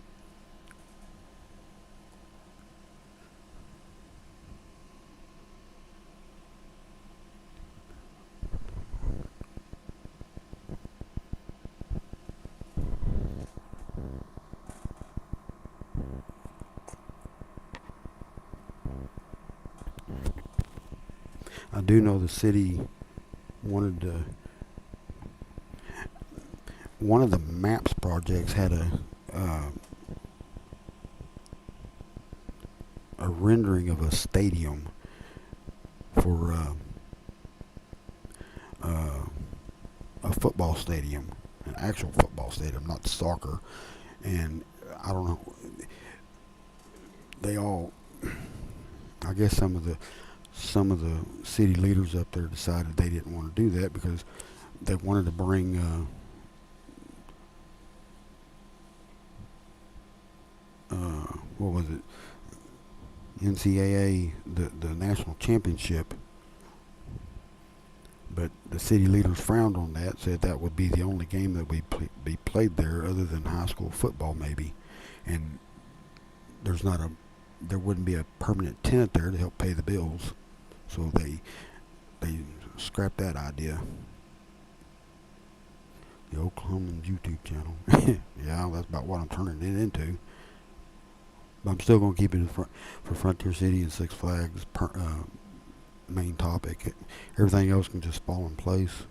I do know the city wanted to. One of the maps projects had a rendering of a stadium for a football stadium, an actual football stadium, not soccer. And I don't know. They all, I guess some of the city leaders up there decided they didn't want to do that because they wanted to bring what was it, NCAA, the national championship. But the city leaders frowned on that, said that would be the only game that would be played there other than high school football maybe. And there wouldn't be a permanent tenant there to help pay the bills. So they scrapped that idea. The Oklahoman YouTube channel. Yeah, that's about what I'm turning it into. But I'm still going to keep it for Frontier City and Six Flags main topic. Everything else can just fall in place.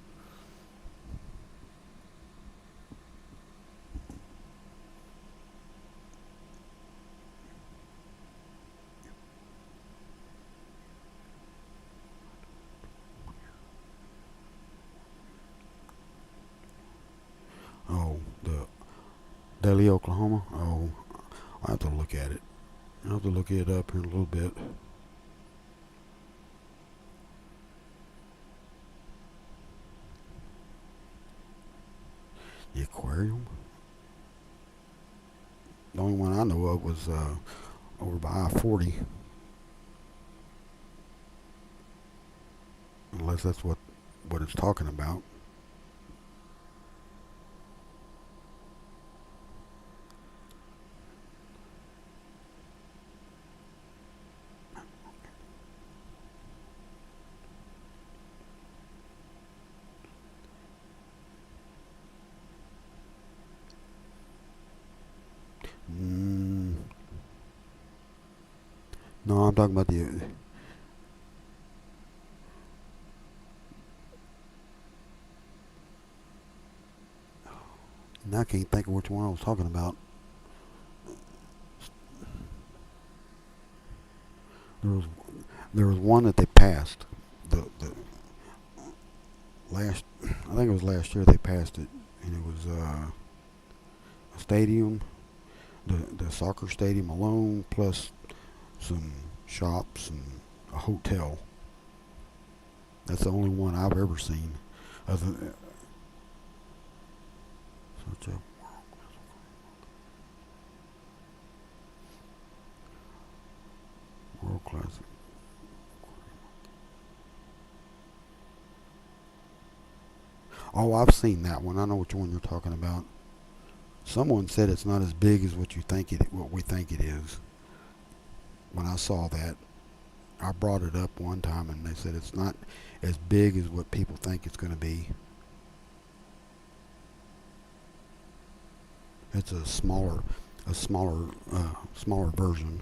Oh, the Daily Oklahoma. Oh, I have to look at it. I'll have to look it up here in a little bit. The aquarium. The only one I know of was over by I-40, unless that's what it's talking about. Mm, no, I'm talking about the. Now I can't think of which one I was talking about. There was there was one that they passed. The last, I think it was last year they passed it, and it was a stadium, the soccer stadium alone, plus some shops and a hotel. That's the only one I've ever seen. Other than, such a world class. Oh, I've seen that one. I know which one you're talking about. Someone said it's not as big as what we think it is. When I saw that, I brought it up one time, and they said it's not as big as what people think it's going to be. It's smaller version.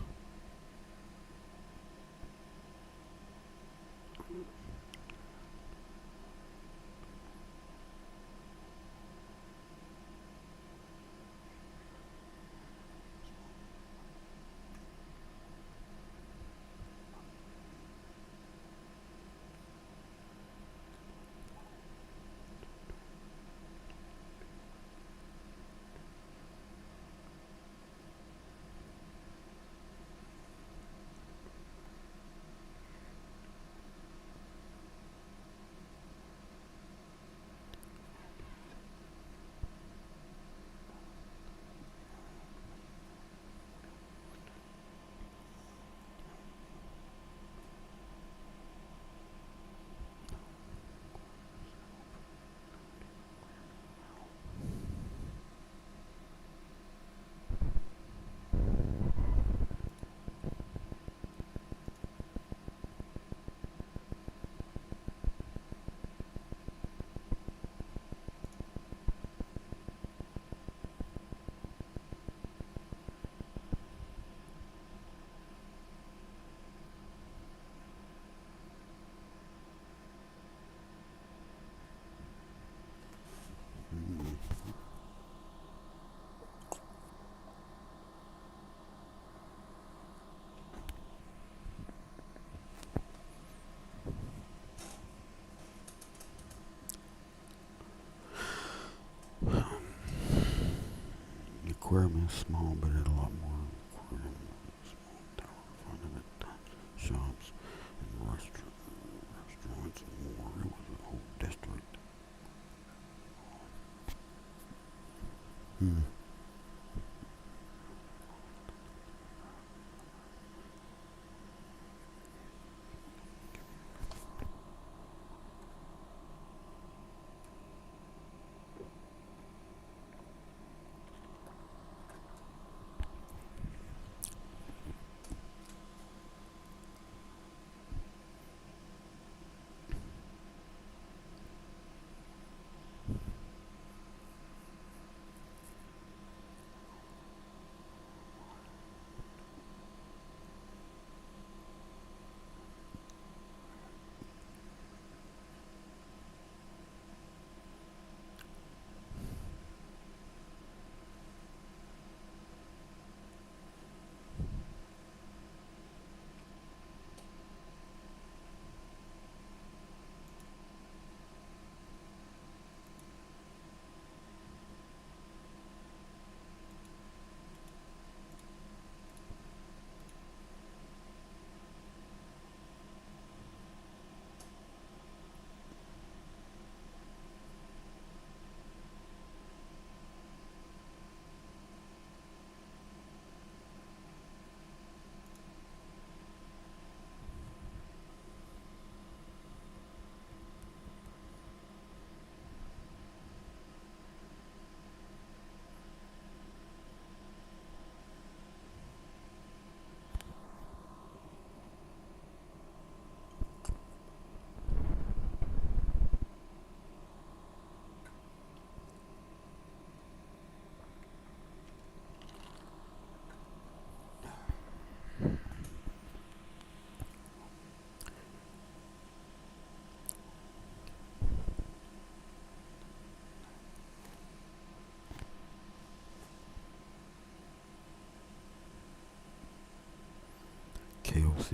The aquarium is small, but it's a lot more. Aquarium, small tower, front of it, shops and restaurants and more. It was a whole district. Hmm.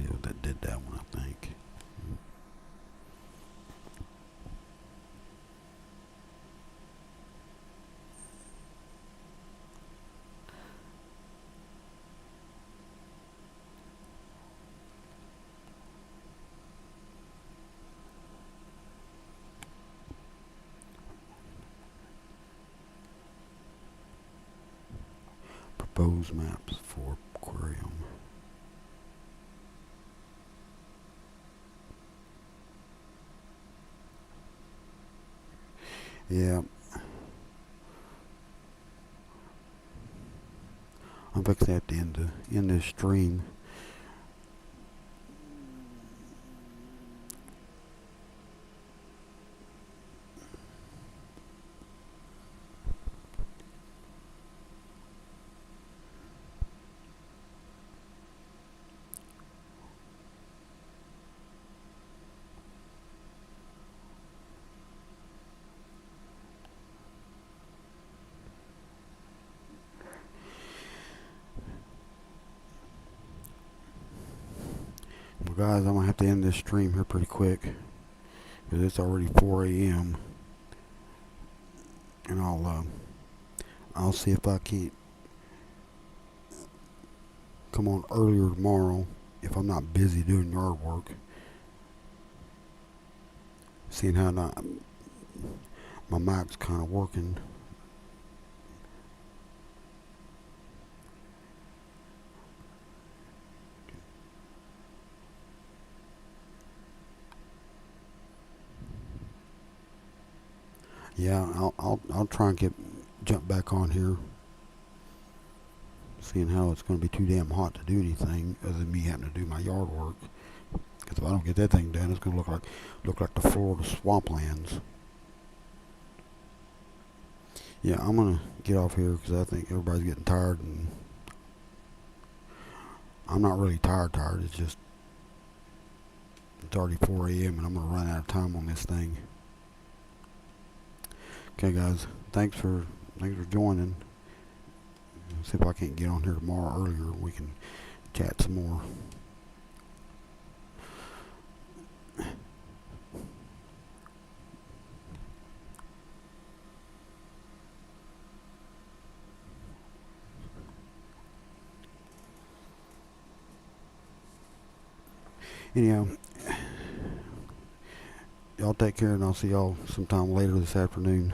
see that did that one, I think. Propose maps for aquarium. Yeah, I'm fixing to have to end this stream. Well, guys, I'm gonna have to end this stream here pretty quick because it's already 4 a.m. and I'll see if I can't come on earlier tomorrow if I'm not busy doing yard work. Seeing how my mic's kind of working. Yeah, I'll try and jump back on here. Seeing how it's going to be too damn hot to do anything other than me having to do my yard work. Because if I don't get that thing done, it's going to look like the Florida swamplands. Yeah, I'm going to get off here because I think everybody's getting tired, and I'm not really tired. It's just it's already 4 a.m. and I'm going to run out of time on this thing. Okay, guys, thanks for joining. See if I can't get on here tomorrow earlier. We can chat some more. Anyhow, y'all take care, and I'll see y'all sometime later this afternoon.